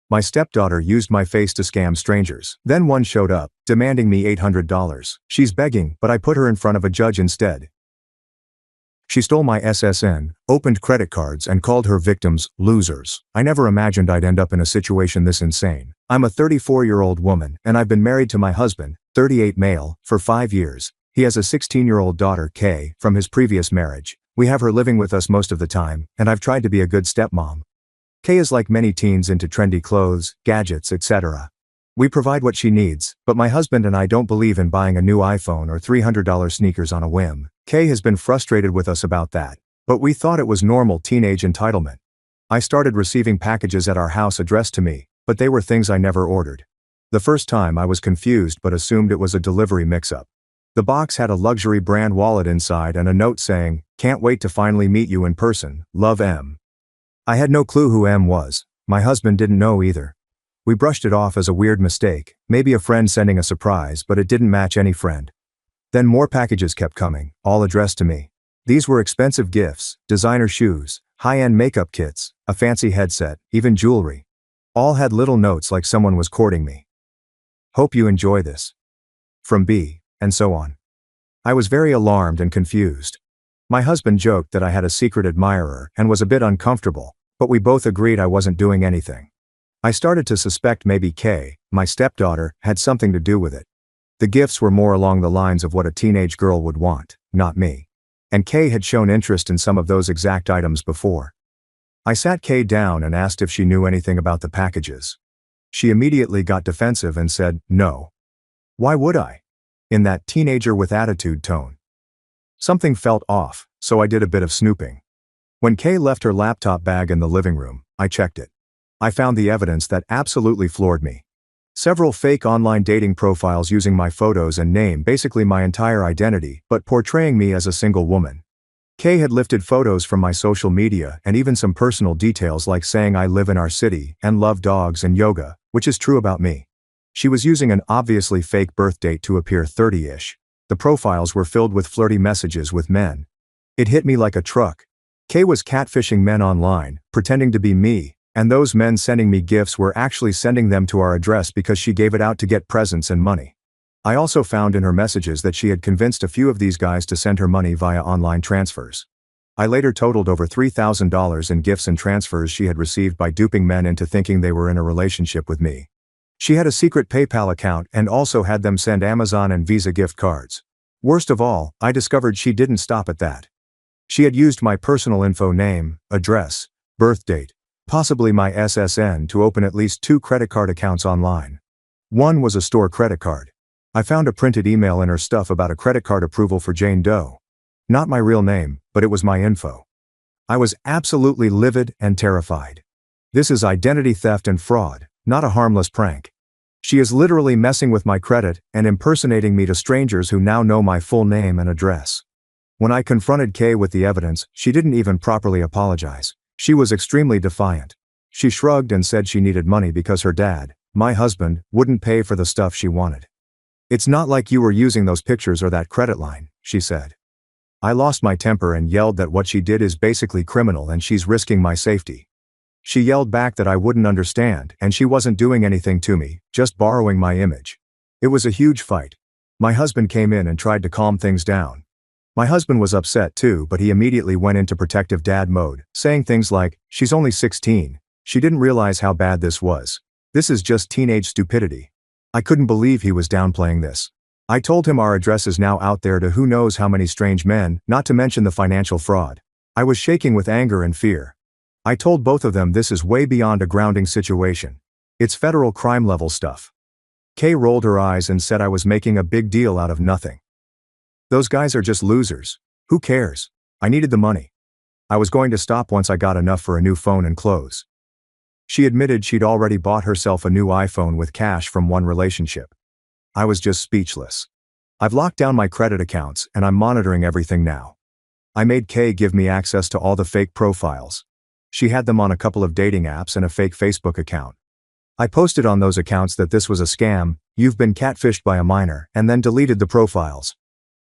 My stepdaughter used my face to scam strangers. Then one showed up, demanding me $800. She's begging, but I put her in front of a judge instead. She stole my SSN, opened credit cards, and called her victims losers. I never imagined I'd end up in a situation this insane. I'm a 34-year-old woman, and I've been married to my husband, 38 male, for 5 years. He has a 16-year-old daughter, Kay, from his previous marriage. We have her living with us most of the time, and I've tried to be a good stepmom. Kay is like many teens into trendy clothes, gadgets, etc. We provide what she needs, but my husband and I don't believe in buying a new iPhone or $300 sneakers on a whim. Kay has been frustrated with us about that, but we thought it was normal teenage entitlement. I started receiving packages at our house addressed to me, but they were things I never ordered. The first time I was confused but assumed it was a delivery mix-up. The box had a luxury brand wallet inside and a note saying, "Can't wait to finally meet you in person, love M." I had no clue who M was. My husband didn't know either. We brushed it off as a weird mistake, maybe a friend sending a surprise, but it didn't match any friend. Then more packages kept coming, all addressed to me. These were expensive gifts, designer shoes, high-end makeup kits, a fancy headset, even jewelry. All had little notes like someone was courting me. "Hope you enjoy this. From B," and so on. I was very alarmed and confused. My husband joked that I had a secret admirer and was a bit uncomfortable, but we both agreed I wasn't doing anything. I started to suspect maybe Kay, my stepdaughter, had something to do with it. The gifts were more along the lines of what a teenage girl would want, not me. And Kay had shown interest in some of those exact items before. I sat Kay down and asked if she knew anything about the packages. She immediately got defensive and said, "No." "Why would I?" In that teenager with attitude tone. Something felt off, so I did a bit of snooping. When Kay left her laptop bag in the living room, I checked it. I found the evidence that absolutely floored me. Several fake online dating profiles using my photos and name, basically my entire identity, but portraying me as a single woman. Kay had lifted photos from my social media and even some personal details like saying I live in our city and love dogs and yoga, which is true about me. She was using an obviously fake birth date to appear 30-ish. The profiles were filled with flirty messages with men. It hit me like a truck. Kay was catfishing men online, pretending to be me, and those men sending me gifts were actually sending them to our address because she gave it out to get presents and money. I also found in her messages that she had convinced a few of these guys to send her money via online transfers. I later totaled over $3,000 in gifts and transfers she had received by duping men into thinking they were in a relationship with me. She had a secret PayPal account and also had them send Amazon and Visa gift cards. Worst of all, I discovered she didn't stop at that. She had used my personal info, name, address, birth date, possibly my SSN, to open at least 2 credit card accounts online. One was a store credit card. I found a printed email in her stuff about a credit card approval for Jane Doe. Not my real name, but it was my info. I was absolutely livid and terrified. This is identity theft and fraud, not a harmless prank. She is literally messing with my credit and impersonating me to strangers who now know my full name and address. When I confronted Kay with the evidence, she didn't even properly apologize. She was extremely defiant. She shrugged and said she needed money because her dad, my husband, wouldn't pay for the stuff she wanted. "It's not like you were using those pictures or that credit line," she said. I lost my temper and yelled that what she did is basically criminal and she's risking my safety. She yelled back that I wouldn't understand and she wasn't doing anything to me, just borrowing my image. It was a huge fight. My husband came in and tried to calm things down. My husband was upset too, but he immediately went into protective dad mode, saying things like, "She's only 16. She didn't realize how bad this was. This is just teenage stupidity." I couldn't believe he was downplaying this. I told him our address is now out there to who knows how many strange men, not to mention the financial fraud. I was shaking with anger and fear. I told both of them this is way beyond a grounding situation. It's federal crime level stuff. Kay rolled her eyes and said I was making a big deal out of nothing. "Those guys are just losers. Who cares? I needed the money. I was going to stop once I got enough for a new phone and clothes." She admitted she'd already bought herself a new iPhone with cash from one relationship. I was just speechless. I've locked down my credit accounts and I'm monitoring everything now. I made Kay give me access to all the fake profiles. She had them on a couple of dating apps and a fake Facebook account. I posted on those accounts that this was a scam, you've been catfished by a minor, and then deleted the profiles.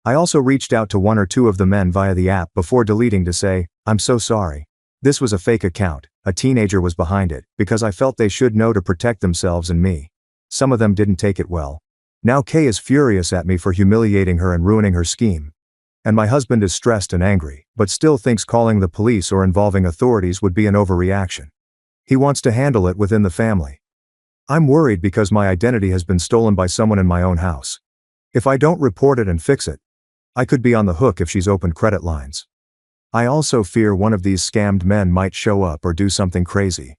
I also reached out to 1 or 2 of the men via the app before deleting to say, "I'm so sorry. This was a fake account, a teenager was behind it, because I felt they should know to protect themselves and me. Some of them didn't take it well. Now Kay is furious at me for humiliating her and ruining her scheme. And my husband is stressed and angry, but still thinks calling the police or involving authorities would be an overreaction. He wants to handle it within the family. I'm worried because my identity has been stolen by someone in my own house. If I don't report it and fix it, I could be on the hook if she's opened credit lines. I also fear one of these scammed men might show up or do something crazy.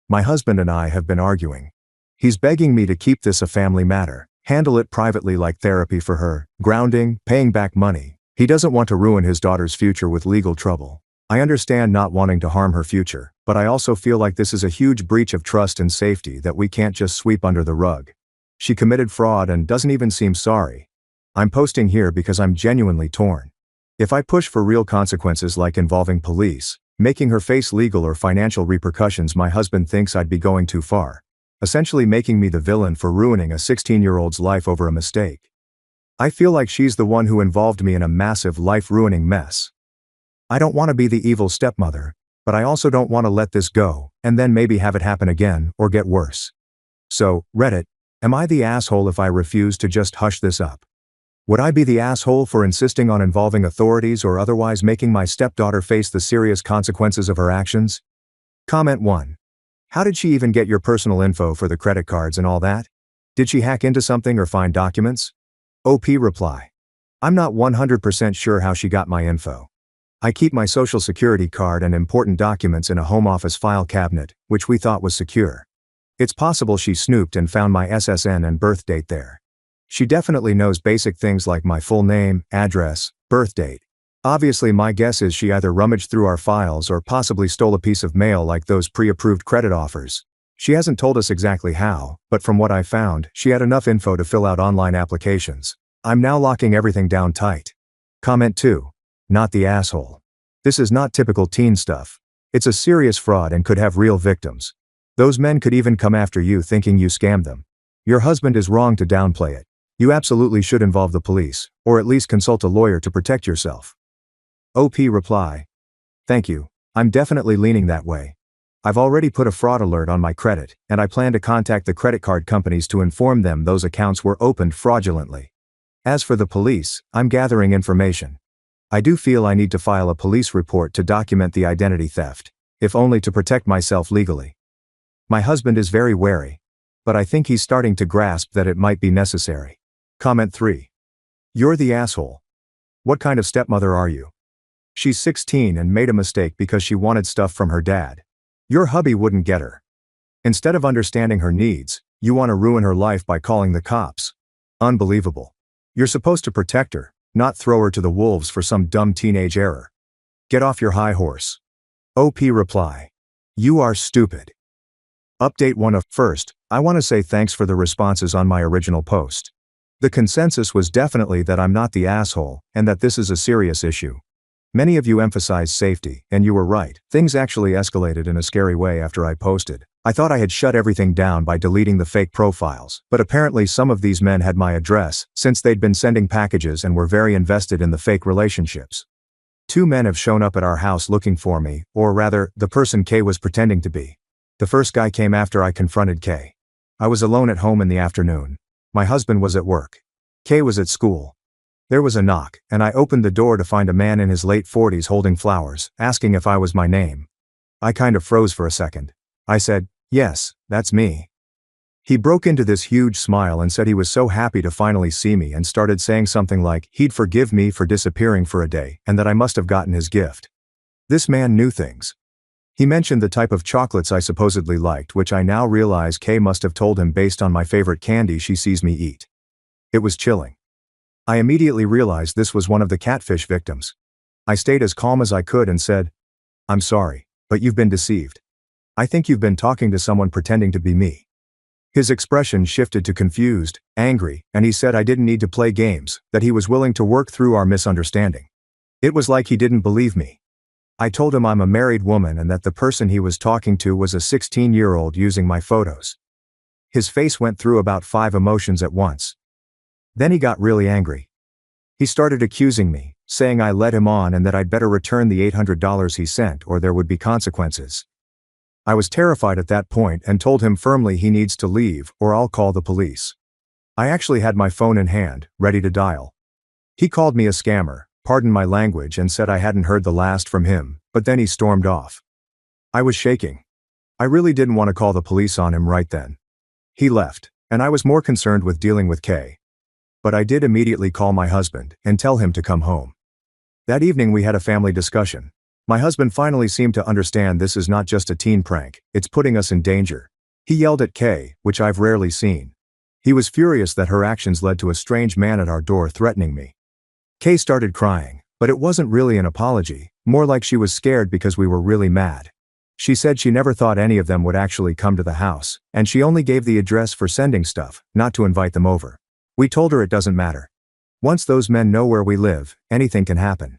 My husband and I have been arguing. He's begging me to keep this a family matter, handle it privately like therapy for her, grounding, paying back money. He doesn't want to ruin his daughter's future with legal trouble. I understand not wanting to harm her future, but I also feel like this is a huge breach of trust and safety that we can't just sweep under the rug. She committed fraud and doesn't even seem sorry. I'm posting here because I'm genuinely torn. If I push for real consequences like involving police, making her face legal or financial repercussions, my husband thinks I'd be going too far, essentially making me the villain for ruining a 16-year-old's life over a mistake. I feel like she's the one who involved me in a massive life-ruining mess. I don't want to be the evil stepmother, but I also don't want to let this go, and then maybe have it happen again, or get worse. So, Reddit, am I the asshole if I refuse to just hush this up? Would I be the asshole for insisting on involving authorities or otherwise making my stepdaughter face the serious consequences of her actions? Comment 1. How did she even get your personal info for the credit cards and all that? Did she hack into something or find documents? OP reply. I'm not 100% sure how she got my info. I keep my social security card and important documents in a home office file cabinet, which we thought was secure. It's possible she snooped and found my SSN and birth date there. She definitely knows basic things like my full name, address, birth date. Obviously my guess is she either rummaged through our files or possibly stole a piece of mail like those pre-approved credit offers. She hasn't told us exactly how, but from what I found, she had enough info to fill out online applications. I'm now locking everything down tight. Comment 2. Not the asshole. This is not typical teen stuff. It's a serious fraud and could have real victims. Those men could even come after you thinking you scammed them. Your husband is wrong to downplay it. You absolutely should involve the police, or at least consult a lawyer to protect yourself. OP reply. Thank you. I'm definitely leaning that way. I've already put a fraud alert on my credit, and I plan to contact the credit card companies to inform them those accounts were opened fraudulently. As for the police, I'm gathering information. I do feel I need to file a police report to document the identity theft, if only to protect myself legally. My husband is very wary, but I think he's starting to grasp that it might be necessary. Comment 3. You're the asshole. What kind of stepmother are you? She's 16 and made a mistake because she wanted stuff from her dad. Your hubby wouldn't get her. Instead of understanding her needs, you want to ruin her life by calling the cops. Unbelievable. You're supposed to protect her, not throw her to the wolves for some dumb teenage error. Get off your high horse. OP reply. You are stupid. Update 1. First, I want to say thanks for the responses on my original post. The consensus was definitely that I'm not the asshole, and that this is a serious issue. Many of you emphasized safety, and you were right. Things actually escalated in a scary way after I posted. I thought I had shut everything down by deleting the fake profiles, but apparently some of these men had my address, since they'd been sending packages and were very invested in the fake relationships. 2 men have shown up at our house looking for me, or rather, the person Kay was pretending to be. The first guy came after I confronted Kay. I was alone at home in the afternoon. My husband was at work. Kay was at school. There was a knock, and I opened the door to find a man in his late 40s holding flowers, asking if I was my name. I kind of froze for a second. I said, "Yes, that's me." He broke into this huge smile and said he was so happy to finally see me and started saying something like he'd forgive me for disappearing for a day and that I must have gotten his gift. This man knew things. He mentioned the type of chocolates I supposedly liked, which I now realize Kay must have told him based on my favorite candy she sees me eat. It was chilling. I immediately realized this was one of the catfish victims. I stayed as calm as I could and said, "I'm sorry, but you've been deceived. I think you've been talking to someone pretending to be me." His expression shifted to confused, angry, and he said I didn't need to play games, that he was willing to work through our misunderstanding. It was like he didn't believe me. I told him I'm a married woman and that the person he was talking to was a 16-year-old using my photos. His face went through about 5 emotions at once. Then he got really angry. He started accusing me, saying I led him on and that I'd better return the $800 he sent or there would be consequences. I was terrified at that point and told him firmly he needs to leave or I'll call the police. I actually had my phone in hand, ready to dial. He called me a scammer, pardon my language, and said I hadn't heard the last from him, but then he stormed off. I was shaking. I really didn't want to call the police on him right then. He left, and I was more concerned with dealing with Kay. But I did immediately call my husband and tell him to come home. That evening we had a family discussion. My husband finally seemed to understand this is not just a teen prank, it's putting us in danger. He yelled at Kay, which I've rarely seen. He was furious that her actions led to a strange man at our door threatening me. Kay started crying, but it wasn't really an apology, more like she was scared because we were really mad. She said she never thought any of them would actually come to the house, and she only gave the address for sending stuff, not to invite them over. We told her it doesn't matter. Once those men know where we live, anything can happen.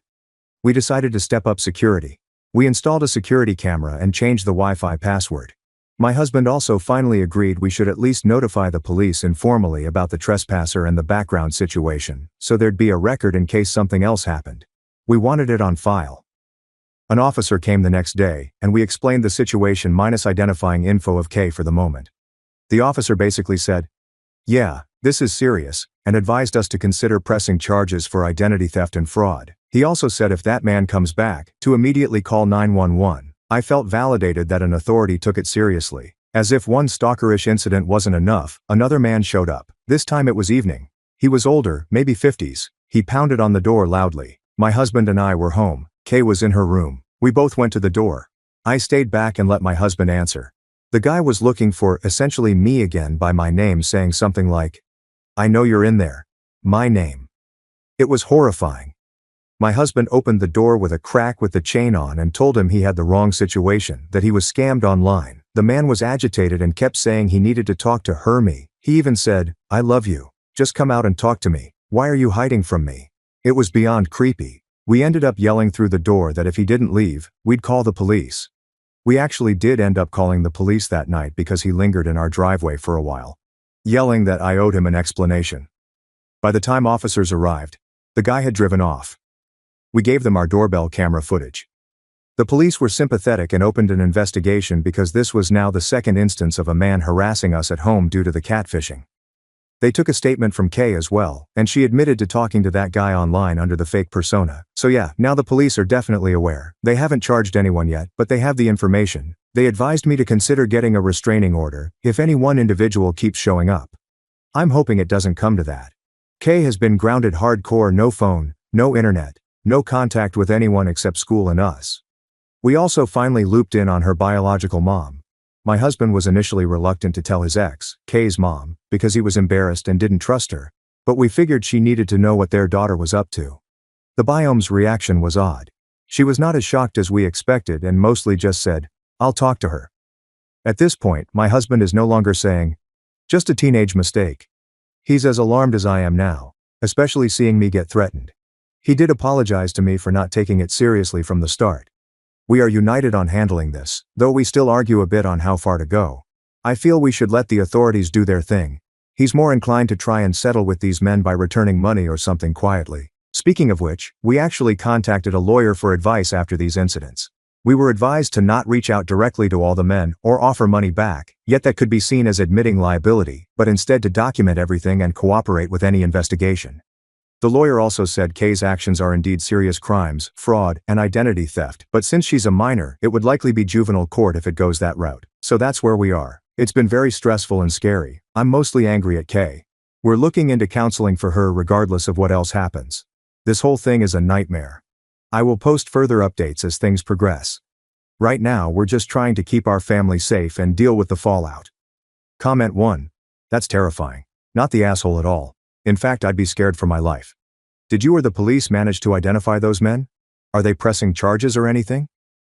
We decided to step up security. We installed a security camera and changed the Wi-Fi password. My husband also finally agreed we should at least notify the police informally about the trespasser and the background situation, so there'd be a record in case something else happened. We wanted it on file. An officer came the next day, and we explained the situation minus identifying info of Kay for the moment. The officer basically said, "Yeah, this is serious," and advised us to consider pressing charges for identity theft and fraud. He also said if that man comes back, to immediately call 911. I felt validated that an authority took it seriously. As if one stalkerish incident wasn't enough, another man showed up. This time it was evening. He was older, maybe 50s. He pounded on the door loudly. My husband and I were home. Kay was in her room. We both went to the door. I stayed back and let my husband answer. The guy was looking for, essentially me again by my name, saying something like, "I know you're in there." My name. It was horrifying. My husband opened the door with a crack with the chain on and told him he had the wrong situation, that he was scammed online. The man was agitated and kept saying he needed to talk to me. He even said, "I love you. Just come out and talk to me. Why are you hiding from me?" It was beyond creepy. We ended up yelling through the door that if he didn't leave, we'd call the police. We actually did end up calling the police that night because he lingered in our driveway for a while, yelling that I owed him an explanation. By the time officers arrived, the guy had driven off. We gave them our doorbell camera footage. The police were sympathetic and opened an investigation because this was now the second instance of a man harassing us at home due to the catfishing. They took a statement from Kay as well, and she admitted to talking to that guy online under the fake persona. So yeah, now the police are definitely aware. They haven't charged anyone yet, but they have the information. They advised me to consider getting a restraining order if any one individual keeps showing up. I'm hoping it doesn't come to that. Kay has been grounded hardcore, no phone, no internet, no contact with anyone except school and us. We also finally looped in on her biological mom. My husband was initially reluctant to tell his ex, Kay's mom, because he was embarrassed and didn't trust her, but we figured she needed to know what their daughter was up to. The biome's reaction was odd. She was not as shocked as we expected and mostly just said, "I'll talk to her." At this point, my husband is no longer saying, "Just a teenage mistake." He's as alarmed as I am now, especially seeing me get threatened. He did apologize to me for not taking it seriously from the start. We are united on handling this, though we still argue a bit on how far to go. I feel we should let the authorities do their thing. He's more inclined to try and settle with these men by returning money or something quietly. Speaking of which, we actually contacted a lawyer for advice after these incidents. We were advised to not reach out directly to all the men or offer money back, yet that could be seen as admitting liability, but instead to document everything and cooperate with any investigation. The lawyer also said Kay's actions are indeed serious crimes, fraud, and identity theft, but since she's a minor, it would likely be juvenile court if it goes that route. So that's where we are. It's been very stressful and scary. I'm mostly angry at Kay. We're looking into counseling for her regardless of what else happens. This whole thing is a nightmare. I will post further updates as things progress. Right now, we're just trying to keep our family safe and deal with the fallout. Comment 1. That's terrifying. Not the asshole at all. In fact, I'd be scared for my life. Did you or the police manage to identify those men? Are they pressing charges or anything?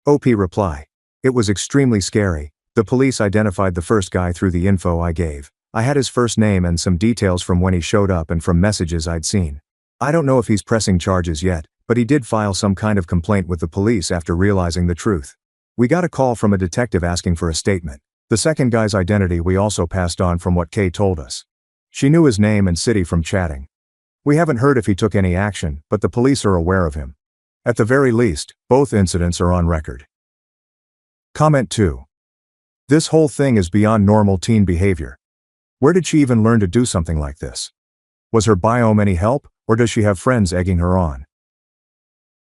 OP reply. It was extremely scary. The police identified the first guy through the info I gave. I had his first name and some details from when he showed up and from messages I'd seen. I don't know if he's pressing charges yet, but he did file some kind of complaint with the police after realizing the truth. We got a call from a detective asking for a statement. The second guy's identity we also passed on from what Kay told us. She knew his name and city from chatting. We haven't heard if he took any action, but the police are aware of him. At the very least, both incidents are on record. Comment 2. This whole thing is beyond normal teen behavior. Where did she even learn to do something like this? Was her biome any help, or does she have friends egging her on?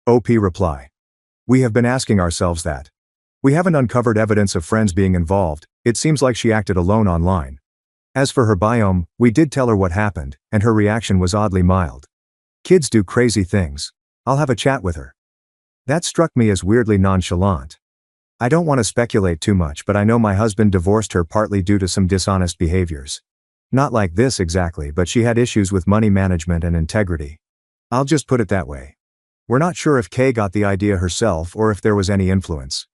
OP reply. We have been asking ourselves that. We haven't uncovered evidence of friends being involved. It seems like she acted alone online. As for her biome, we did tell her what happened, and her reaction was oddly mild. Kids do crazy things. I'll have a chat with her. That struck me as weirdly nonchalant. I don't want to speculate too much, but I know my husband divorced her partly due to some dishonest behaviors. Not like this exactly, but she had issues with money management and integrity. I'll just put it that way. We're not sure if Kay got the idea herself or if there was any influence.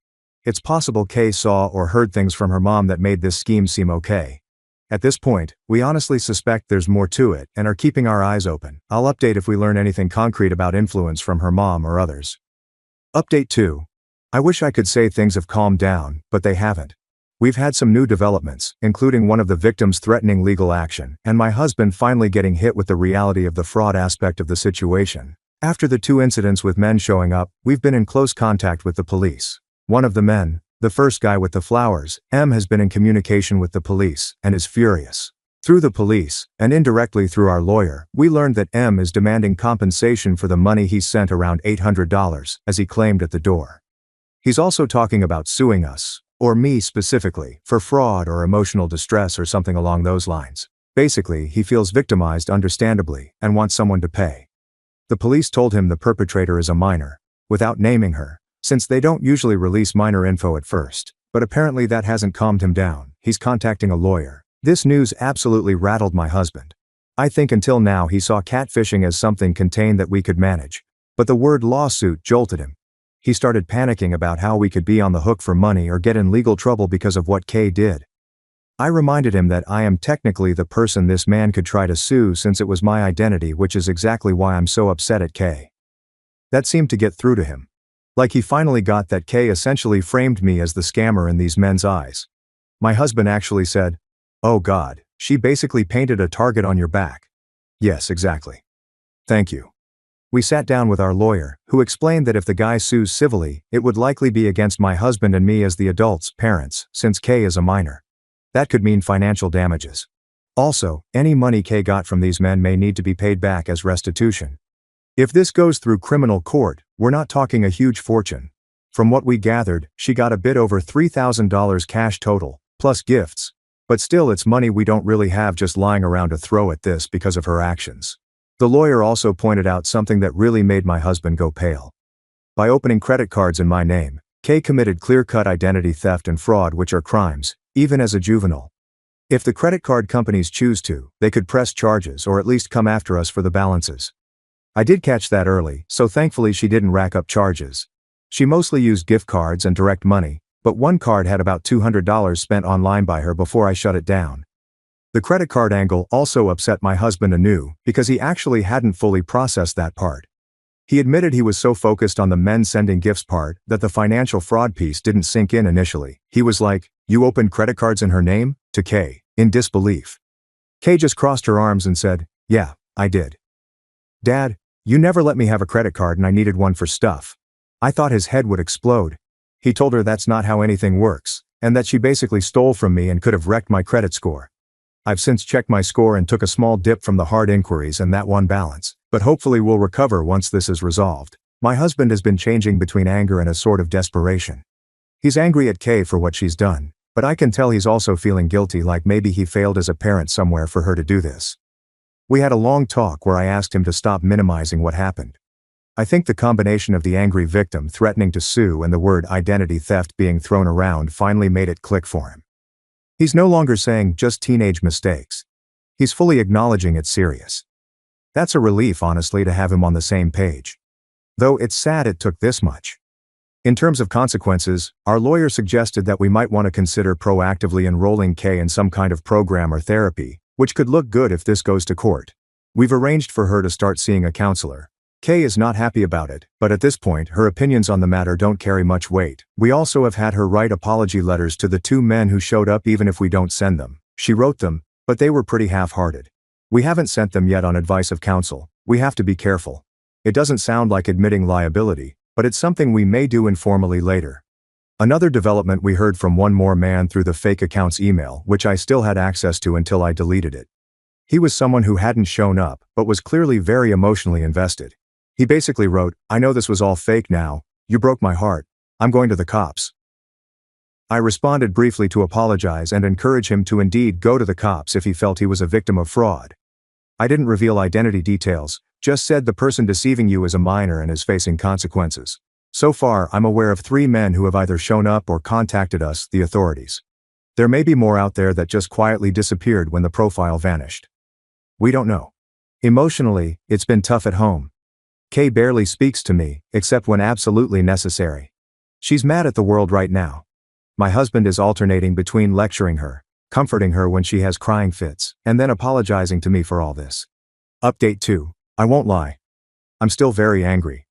It's possible Kay saw or heard things from her mom that made this scheme seem okay. At this point, we honestly suspect there's more to it and are keeping our eyes open. I'll update if we learn anything concrete about influence from her mom or others. Update 2. I wish I could say things have calmed down, but they haven't. We've had some new developments, including one of the victims threatening legal action, and my husband finally getting hit with the reality of the fraud aspect of the situation. After the 2 incidents with men showing up, we've been in close contact with the police. One of the men, the first guy with the flowers, M, has been in communication with the police and is furious. Through the police, and indirectly through our lawyer, we learned that M is demanding compensation for the money he sent, around $800, as he claimed at the door. He's also talking about suing us, or me specifically, for fraud or emotional distress or something along those lines. Basically, he feels victimized understandably and wants someone to pay. The police told him the perpetrator is a minor, without naming her, since they don't usually release minor info at first, but apparently that hasn't calmed him down. He's contacting a lawyer. This news absolutely rattled my husband. I think until now he saw catfishing as something contained that we could manage, but the word lawsuit jolted him. He started panicking about how we could be on the hook for money or get in legal trouble because of what Kay did. I reminded him that I am technically the person this man could try to sue since it was my identity, which is exactly why I'm so upset at Kay. That seemed to get through to him. Like he finally got that Kay essentially framed me as the scammer in these men's eyes. My husband actually said, "Oh God, she basically painted a target on your back." Yes, exactly. Thank you. We sat down with our lawyer, who explained that if the guy sues civilly, it would likely be against my husband and me as the adults, parents, since Kay is a minor. That could mean financial damages. Also, any money Kay got from these men may need to be paid back as restitution. If this goes through criminal court, we're not talking a huge fortune. From what we gathered, she got a bit over $3,000 cash total, plus gifts. But still, it's money we don't really have just lying around to throw at this because of her actions. The lawyer also pointed out something that really made my husband go pale. By opening credit cards in my name, Kay committed clear-cut identity theft and fraud, which are crimes, even as a juvenile. If the credit card companies choose to, they could press charges or at least come after us for the balances. I did catch that early, so thankfully she didn't rack up charges. She mostly used gift cards and direct money, but one card had about $200 spent online by her before I shut it down. The credit card angle also upset my husband anew, because he actually hadn't fully processed that part. He admitted he was so focused on the men sending gifts part that the financial fraud piece didn't sink in initially. He was like, "You opened credit cards in her name?" to Kay, in disbelief. Kay just crossed her arms and said, "Yeah, I did. Dad, you never let me have a credit card and I needed one for stuff." I thought his head would explode. He told her that's not how anything works, and that she basically stole from me and could have wrecked my credit score. I've since checked my score and took a small dip from the hard inquiries and that one balance, but hopefully we'll recover once this is resolved. My husband has been changing between anger and a sort of desperation. He's angry at Kay for what she's done, but I can tell he's also feeling guilty, like maybe he failed as a parent somewhere for her to do this. We had a long talk where I asked him to stop minimizing what happened. I think the combination of the angry victim threatening to sue and the word identity theft being thrown around finally made it click for him. He's no longer saying just teenage mistakes. He's fully acknowledging it's serious. That's a relief, honestly, to have him on the same page. Though it's sad it took this much. In terms of consequences, our lawyer suggested that we might want to consider proactively enrolling Kay in some kind of program or therapy, which could look good if this goes to court. We've arranged for her to start seeing a counselor. Kay is not happy about it, but at this point her opinions on the matter don't carry much weight. We also have had her write apology letters to the 2 men who showed up even if we don't send them. She wrote them, but they were pretty half-hearted. We haven't sent them yet on advice of counsel, We have to be careful. It doesn't sound like admitting liability, but it's something we may do informally later. Another development we heard from one more man through the fake account's email, which I still had access to until I deleted it. He was someone who hadn't shown up, but was clearly very emotionally invested. He basically wrote, "I know this was all fake now. You broke my heart. I'm going to the cops." I responded briefly to apologize and encourage him to indeed go to the cops if he felt he was a victim of fraud. I didn't reveal identity details, just said the person deceiving you is a minor and is facing consequences. So far, I'm aware of 3 men who have either shown up or contacted us, the authorities. There may be more out there that just quietly disappeared when the profile vanished. We don't know. Emotionally, it's been tough at home. Kay barely speaks to me, except when absolutely necessary. She's mad at the world right now. My husband is alternating between lecturing her, comforting her when she has crying fits, and then apologizing to me for all this. Update 2. I won't lie. I'm still very angry.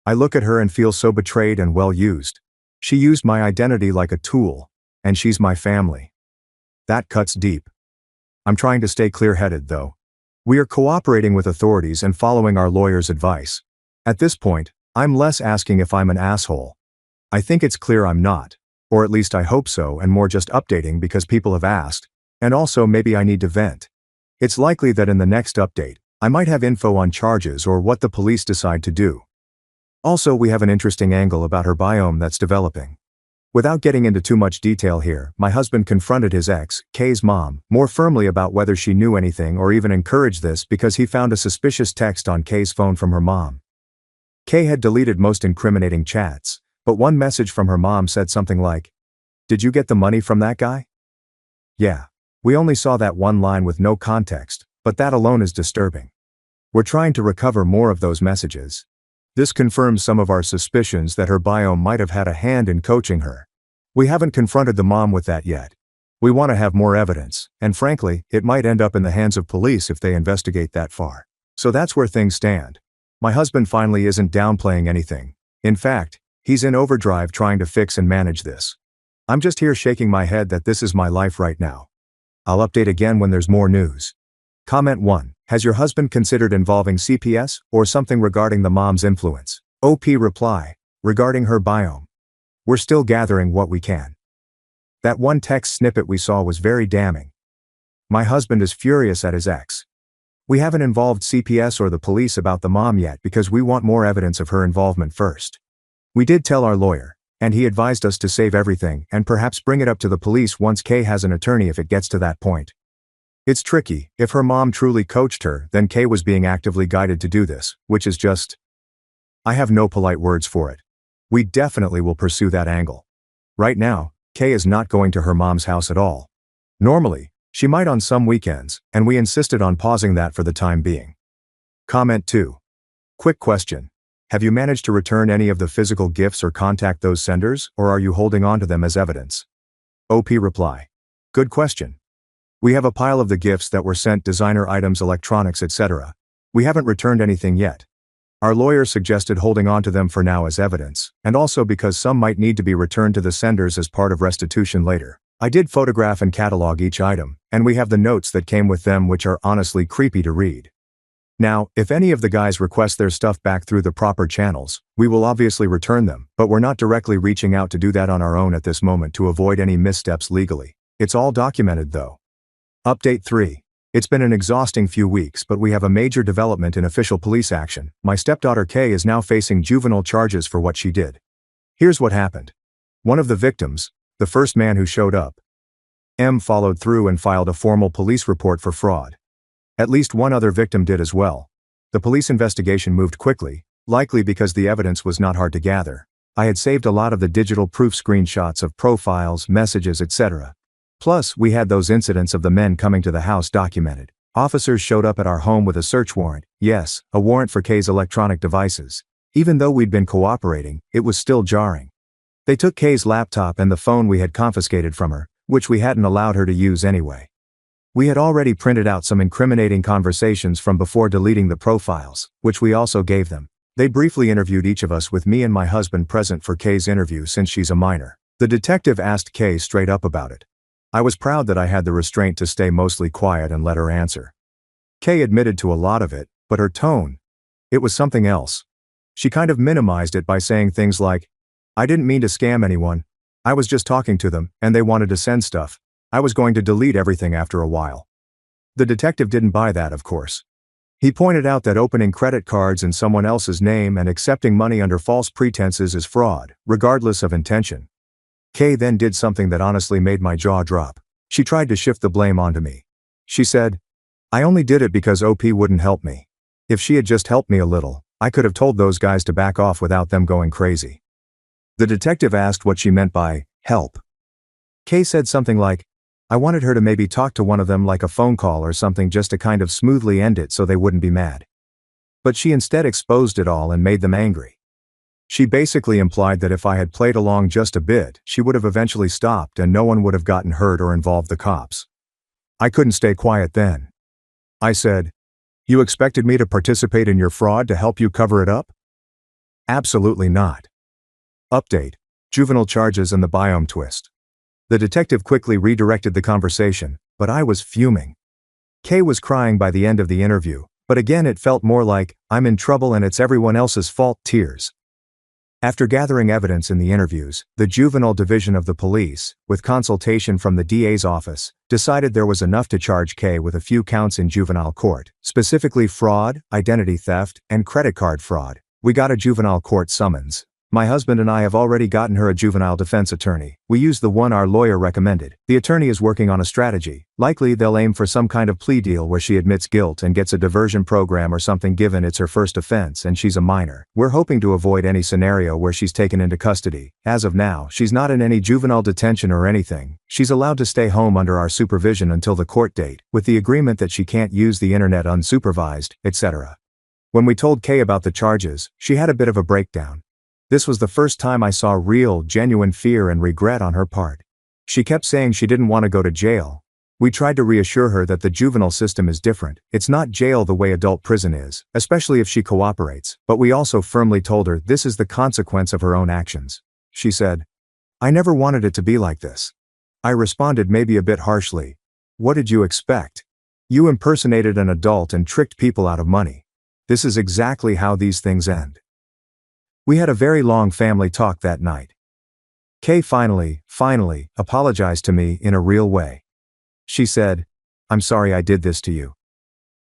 I look at her and feel so betrayed and well used. She used my identity like a tool, and she's my family. That cuts deep. I'm trying to stay clear-headed, though. We are cooperating with authorities and following our lawyer's advice. At this point, I'm less asking if I'm an asshole. I think it's clear I'm not, or at least I hope so, and more just updating because people have asked, and also maybe I need to vent. It's likely that in the next update, I might have info on charges or what the police decide to do. Also, we have an interesting angle about her biome that's developing. Without getting into too much detail here, my husband confronted his ex, Kay's mom, more firmly about whether she knew anything or even encouraged this because he found a suspicious text on Kay's phone from her mom. Kay had deleted most incriminating chats, but one message from her mom said something like, "Did you get the money from that guy?" Yeah. We only saw that one line with no context, but that alone is disturbing. We're trying to recover more of those messages. This confirms some of our suspicions that her biome might have had a hand in coaching her. We haven't confronted the mom with that yet. We want to have more evidence, and frankly, it might end up in the hands of police if they investigate that far. So that's where things stand. My husband finally isn't downplaying anything. In fact, he's in overdrive trying to fix and manage this. I'm just here shaking my head that this is my life right now. I'll update again when there's more news. Comment 1. Has your husband considered involving CPS or something regarding the mom's influence? OP reply. Regarding her biome. We're still gathering what we can. That one text snippet we saw was very damning. My husband is furious at his ex. We haven't involved CPS or the police about the mom yet because we want more evidence of her involvement first. We did tell our lawyer, and he advised us to save everything and perhaps bring it up to the police once Kay has an attorney if it gets to that point. It's tricky. If her mom truly coached her, then Kay was being actively guided to do this, which is just... I have no polite words for it. We definitely will pursue that angle. Right now, Kay is not going to her mom's house at all. Normally, she might on some weekends, and we insisted on pausing that for the time being. Comment 2. Quick question. Have you managed to return any of the physical gifts or contact those senders, or are you holding on to them as evidence? OP reply. Good question. We have a pile of the gifts that were sent, designer items, electronics, etc. We haven't returned anything yet. Our lawyer suggested holding on to them for now as evidence, and also because some might need to be returned to the senders as part of restitution later. I did photograph and catalog each item, and we have the notes that came with them, which are honestly creepy to read. Now, if any of the guys request their stuff back through the proper channels, we will obviously return them, but we're not directly reaching out to do that on our own at this moment to avoid any missteps legally. It's all documented though. Update 3. It's been an exhausting few weeks, but we have a major development in official police action. My stepdaughter Kay is now facing juvenile charges for what she did. Here's what happened. One of the victims, the first man who showed up, M, followed through and filed a formal police report for fraud. At least one other victim did as well. The police investigation moved quickly, likely because the evidence was not hard to gather. I had saved a lot of the digital proof screenshots of profiles, messages, etc. Plus, we had those incidents of the men coming to the house documented. Officers showed up at our home with a search warrant. Yes, a warrant for Kay's electronic devices. Even though we'd been cooperating, it was still jarring. They took Kay's laptop and the phone we had confiscated from her, which we hadn't allowed her to use anyway. We had already printed out some incriminating conversations from before deleting the profiles, which we also gave them. They briefly interviewed each of us with me and my husband present for Kay's interview since she's a minor. The detective asked Kay straight up about it. I was proud that I had the restraint to stay mostly quiet and let her answer. Kay admitted to a lot of it, but her tone, it was something else. She kind of minimized it by saying things like, "I didn't mean to scam anyone. I was just talking to them, and they wanted to send stuff. I was going to delete everything after a while." The detective didn't buy that, of course. He pointed out that opening credit cards in someone else's name and accepting money under false pretenses is fraud, regardless of intention. Kay then did something that honestly made my jaw drop. She tried to shift the blame onto me. She said, "I only did it because OP wouldn't help me. If she had just helped me a little, I could have told those guys to back off without them going crazy." The detective asked what she meant by help. Kay said something like, "I wanted her to maybe talk to one of them like a phone call or something just to kind of smoothly end it so they wouldn't be mad." But she instead exposed it all and made them angry. She basically implied that if I had played along just a bit, she would have eventually stopped and no one would have gotten hurt or involved the cops. I couldn't stay quiet then. I said, "You expected me to participate in your fraud to help you cover it up?" Absolutely not. Update: juvenile charges and the biome twist. The detective quickly redirected the conversation, but I was fuming. Kay was crying by the end of the interview, but again it felt more like, "I'm in trouble and it's everyone else's fault" tears. After gathering evidence in the interviews, the juvenile division of the police, with consultation from the DA's office, decided there was enough to charge Kay with a few counts in juvenile court, specifically fraud, identity theft, and credit card fraud. We got a juvenile court summons. My husband and I have already gotten her a juvenile defense attorney. We used the one our lawyer recommended. The attorney is working on a strategy. Likely they'll aim for some kind of plea deal where she admits guilt and gets a diversion program or something given it's her first offense and she's a minor. We're hoping to avoid any scenario where she's taken into custody. As of now, she's not in any juvenile detention or anything. She's allowed to stay home under our supervision until the court date, with the agreement that she can't use the internet unsupervised, etc. When we told Kay about the charges, she had a bit of a breakdown. This was the first time I saw real, genuine fear and regret on her part. She kept saying she didn't want to go to jail. We tried to reassure her that the juvenile system is different. It's not jail the way adult prison is, especially if she cooperates, but we also firmly told her this is the consequence of her own actions. She said, "I never wanted it to be like this." I responded maybe a bit harshly, "What did you expect? You impersonated an adult and tricked people out of money. This is exactly how these things end." We had a very long family talk that night. Kay finally apologized to me in a real way. She said, "I'm sorry I did this to you."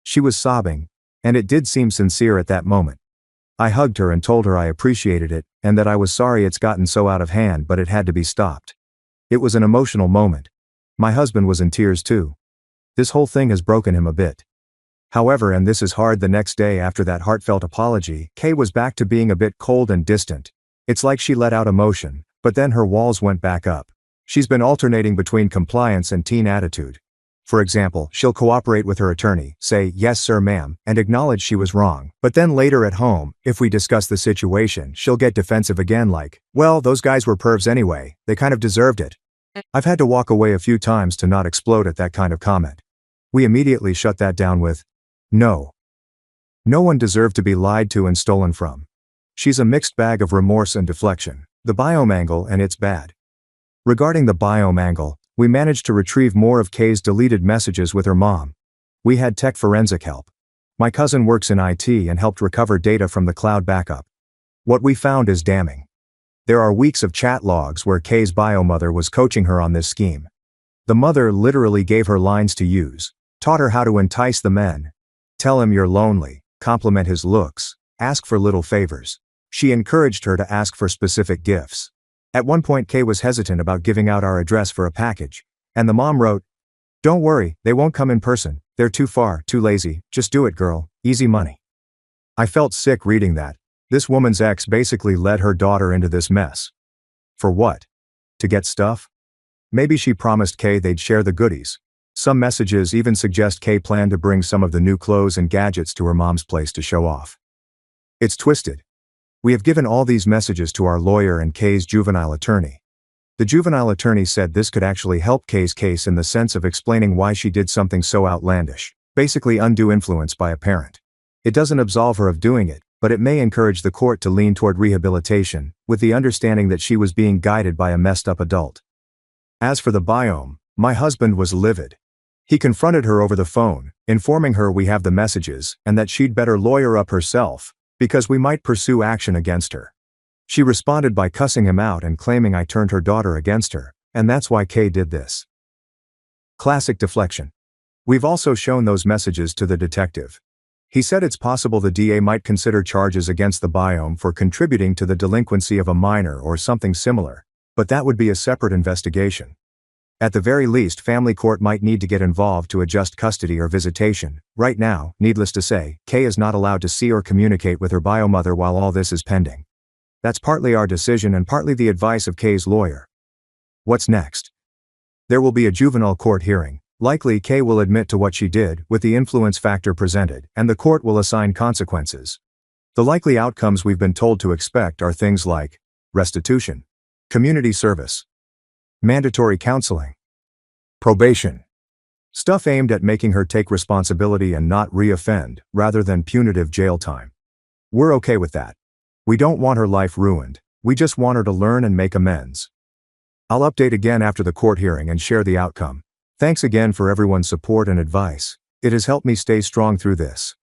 She was sobbing, and it did seem sincere at that moment. I hugged her and told her I appreciated it, and that I was sorry it's gotten so out of hand but it had to be stopped. It was an emotional moment. My husband was in tears too. This whole thing has broken him a bit. However, and this is hard, the next day after that heartfelt apology, Kay was back to being a bit cold and distant. It's like she let out emotion, but then her walls went back up. She's been alternating between compliance and teen attitude. For example, she'll cooperate with her attorney, say, "Yes sir ma'am," and acknowledge she was wrong. But then later at home, if we discuss the situation, she'll get defensive again like, "Well, those guys were pervs anyway, they kind of deserved it." I've had to walk away a few times to not explode at that kind of comment. We immediately shut that down with, "No. No one deserved to be lied to and stolen from." She's a mixed bag of remorse and deflection. The biome angle, and it's bad. Regarding the biome angle, we managed to retrieve more of Kay's deleted messages with her mom. We had tech forensic help. My cousin works in IT and helped recover data from the cloud backup. What we found is damning. There are weeks of chat logs where Kay's bio mother was coaching her on this scheme. The mother literally gave her lines to use, taught her how to entice the men. Tell him you're lonely, compliment his looks, ask for little favors. She encouraged her to ask for specific gifts. At one point Kay was hesitant about giving out our address for a package, and the mom wrote, "Don't worry, they won't come in person, they're too far, too lazy, just do it girl, easy money." I felt sick reading that. This woman's ex basically led her daughter into this mess. For what? To get stuff? Maybe she promised Kay they'd share the goodies. Some messages even suggest Kay planned to bring some of the new clothes and gadgets to her mom's place to show off. It's twisted. We have given all these messages to our lawyer and Kay's juvenile attorney. The juvenile attorney said this could actually help Kay's case in the sense of explaining why she did something so outlandish, basically undue influence by a parent. It doesn't absolve her of doing it, but it may encourage the court to lean toward rehabilitation, with the understanding that she was being guided by a messed up adult. As for the biome, my husband was livid. He confronted her over the phone, informing her we have the messages and that she'd better lawyer up herself, because we might pursue action against her. She responded by cussing him out and claiming I turned her daughter against her, and that's why Kay did this. Classic deflection. We've also shown those messages to the detective. He said it's possible the DA might consider charges against the biome for contributing to the delinquency of a minor or something similar, but that would be a separate investigation. At the very least, family court might need to get involved to adjust custody or visitation. Right now, needless to say, Kay is not allowed to see or communicate with her biomother while all this is pending. That's partly our decision and partly the advice of Kay's lawyer. What's next? There will be a juvenile court hearing. Likely Kay will admit to what she did, with the influence factor presented, and the court will assign consequences. The likely outcomes we've been told to expect are things like restitution, community service, mandatory counseling, probation. Stuff aimed at making her take responsibility and not re-offend, rather than punitive jail time. We're okay with that. We don't want her life ruined, we just want her to learn and make amends. I'll update again after the court hearing and share the outcome. Thanks again for everyone's support and advice. It has helped me stay strong through this.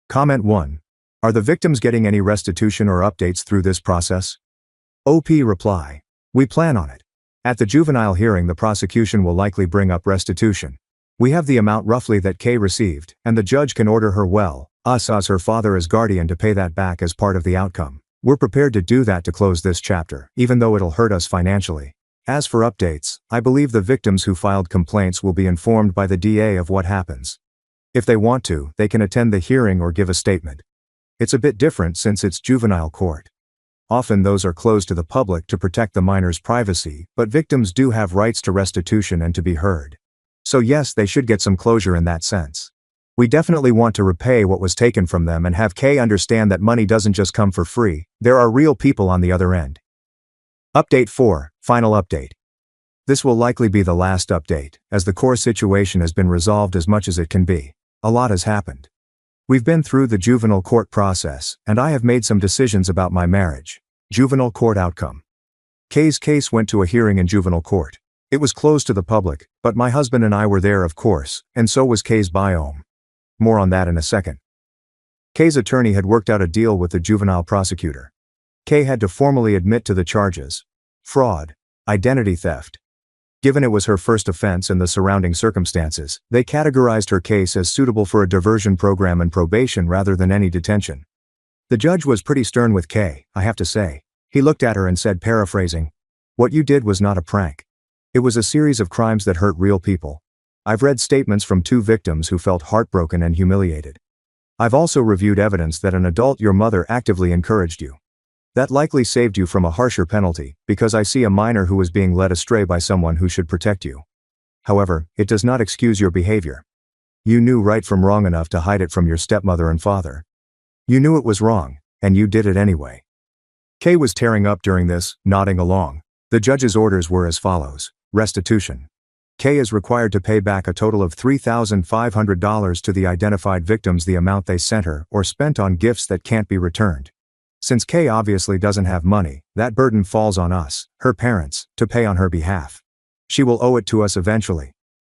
Comment 1. Are the victims getting any restitution or updates through this process? OP reply. We plan on it. At the juvenile hearing, the prosecution will likely bring up restitution. We have the amount roughly that Kay received, and the judge can order her us as her father as guardian to pay that back as part of the outcome. We're prepared to do that to close this chapter, even though it'll hurt us financially. As for updates, I believe the victims who filed complaints will be informed by the DA of what happens. If they want to, they can attend the hearing or give a statement. It's a bit different since it's juvenile court. Often those are closed to the public to protect the minor's privacy, but victims do have rights to restitution and to be heard. So yes, they should get some closure in that sense. We definitely want to repay what was taken from them and have Kay understand that money doesn't just come for free, there are real people on the other end. Update 4, final update. This will likely be the last update, as the core situation has been resolved as much as it can be. A lot has happened. We've been through the juvenile court process, and I have made some decisions about my marriage. Juvenile court outcome. Kay's case went to a hearing in juvenile court. It was closed to the public, but my husband and I were there, of course, and so was Kay's biome. More on that in a second. Kay's attorney had worked out a deal with the juvenile prosecutor. Kay had to formally admit to the charges: fraud, identity theft. Given it was her first offense and the surrounding circumstances, they categorized her case as suitable for a diversion program and probation rather than any detention. The judge was pretty stern with Kay, I have to say. He looked at her and said, paraphrasing, "What you did was not a prank. It was a series of crimes that hurt real people. I've read statements from 2 victims who felt heartbroken and humiliated. I've also reviewed evidence that an adult, your mother, actively encouraged you. That likely saved you from a harsher penalty, because I see a minor who was being led astray by someone who should protect you. However, it does not excuse your behavior. You knew right from wrong enough to hide it from your stepmother and father. You knew it was wrong, and you did it anyway." Kay was tearing up during this, nodding along. The judge's orders were as follows. Restitution. Kay is required to pay back a total of $3,500 to the identified victims, the amount they sent her or spent on gifts that can't be returned. Since Kay obviously doesn't have money, that burden falls on us, her parents, to pay on her behalf. She will owe it to us eventually.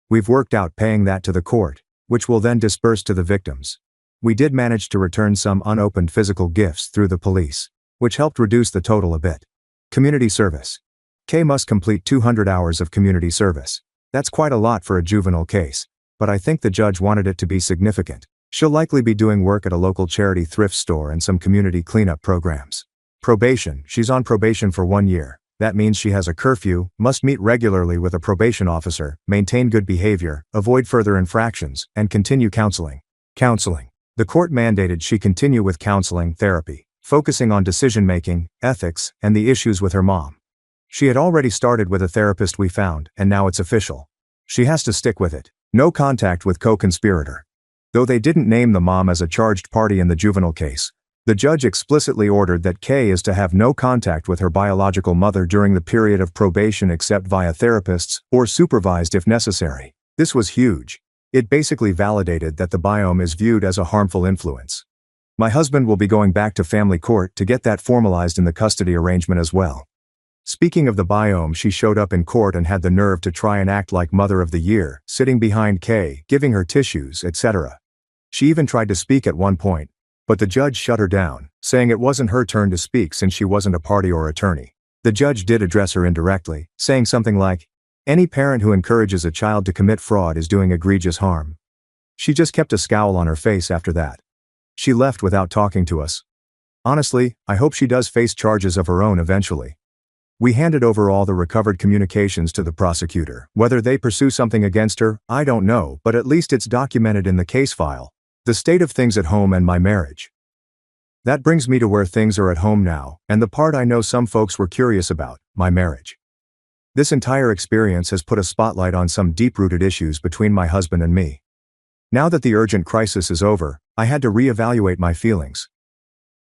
We've worked out paying that to the court, which will then disperse to the victims. We did manage to return some unopened physical gifts through the police, which helped reduce the total a bit. Community service. Kay must complete 200 hours of community service. That's quite a lot for a juvenile case, but I think the judge wanted it to be significant. She'll likely be doing work at a local charity thrift store and some community cleanup programs. Probation. She's on probation for 1 year. That means she has a curfew, must meet regularly with a probation officer, maintain good behavior, avoid further infractions, and continue counseling. Counseling. The court mandated she continue with counseling therapy, focusing on decision-making, ethics, and the issues with her mom. She had already started with a therapist we found, and now it's official. She has to stick with it. No contact with co-conspirator. Though they didn't name the mom as a charged party in the juvenile case, the judge explicitly ordered that Kay is to have no contact with her biological mother during the period of probation except via therapists, or supervised if necessary. This was huge. It basically validated that the biome is viewed as a harmful influence. My husband will be going back to family court to get that formalized in the custody arrangement as well. Speaking of the biome, she showed up in court and had the nerve to try and act like Mother of the Year, sitting behind Kay, giving her tissues, etc. She even tried to speak at one point, but the judge shut her down, saying it wasn't her turn to speak since she wasn't a party or attorney. The judge did address her indirectly, saying something like, "Any parent who encourages a child to commit fraud is doing egregious harm." She just kept a scowl on her face after that. She left without talking to us. Honestly, I hope she does face charges of her own eventually. We handed over all the recovered communications to the prosecutor. Whether they pursue something against her, I don't know, but at least it's documented in the case file. The state of things at home and my marriage. That brings me to where things are at home now, and the part I know some folks were curious about, my marriage. This entire experience has put a spotlight on some deep-rooted issues between my husband and me. Now that the urgent crisis is over, I had to reevaluate my feelings.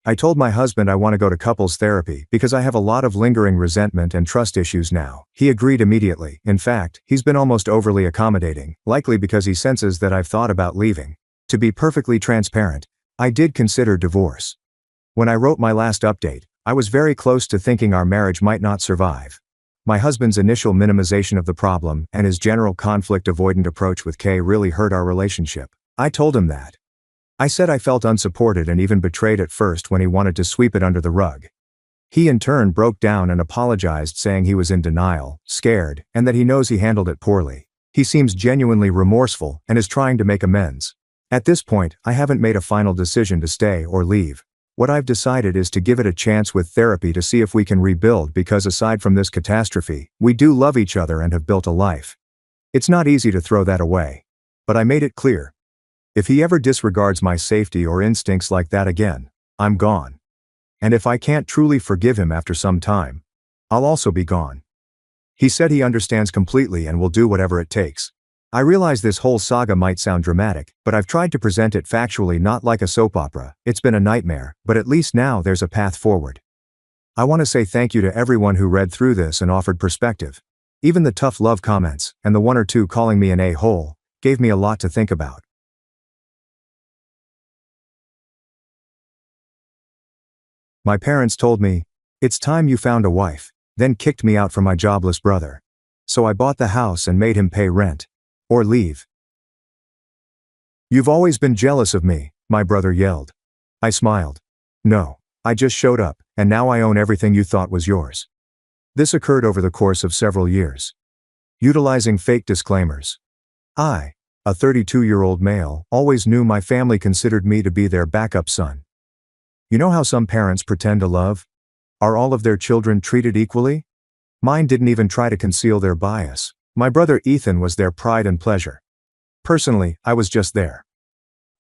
I told my husband I want to go to couples therapy because I have a lot of lingering resentment and trust issues now. He agreed immediately. In fact, he's been almost overly accommodating, likely because he senses that I've thought about leaving. To be perfectly transparent, I did consider divorce. When I wrote my last update, I was very close to thinking our marriage might not survive. My husband's initial minimization of the problem and his general conflict-avoidant approach with Kay really hurt our relationship. I told him that. I said I felt unsupported and even betrayed at first when he wanted to sweep it under the rug. He in turn broke down and apologized, saying he was in denial, scared, and that he knows he handled it poorly. He seems genuinely remorseful and is trying to make amends. At this point, I haven't made a final decision to stay or leave. What I've decided is to give it a chance with therapy to see if we can rebuild because aside from this catastrophe, we do love each other and have built a life. It's not easy to throw that away. But I made it clear. If he ever disregards my safety or instincts like that again, I'm gone. And if I can't truly forgive him after some time, I'll also be gone. He said he understands completely and will do whatever it takes. I realize this whole saga might sound dramatic, but I've tried to present it factually, not like a soap opera. It's been a nightmare, but at least now there's a path forward. I want to say thank you to everyone who read through this and offered perspective. Even the tough love comments, and the one or two calling me an a-hole, gave me a lot to think about. My parents told me, "It's time you found a wife," then kicked me out from my jobless brother. So I bought the house and made him pay rent. Or leave. "You've always been jealous of me," my brother yelled. I smiled. "No, I just showed up, and now I own everything you thought was yours." This occurred over the course of several years. Utilizing fake disclaimers. I, a 32-year-old male, always knew my family considered me to be their backup son. You know how some parents pretend to love? Are all of their children treated equally? Mine didn't even try to conceal their bias. My brother Ethan was their pride and pleasure. Personally, I was just there.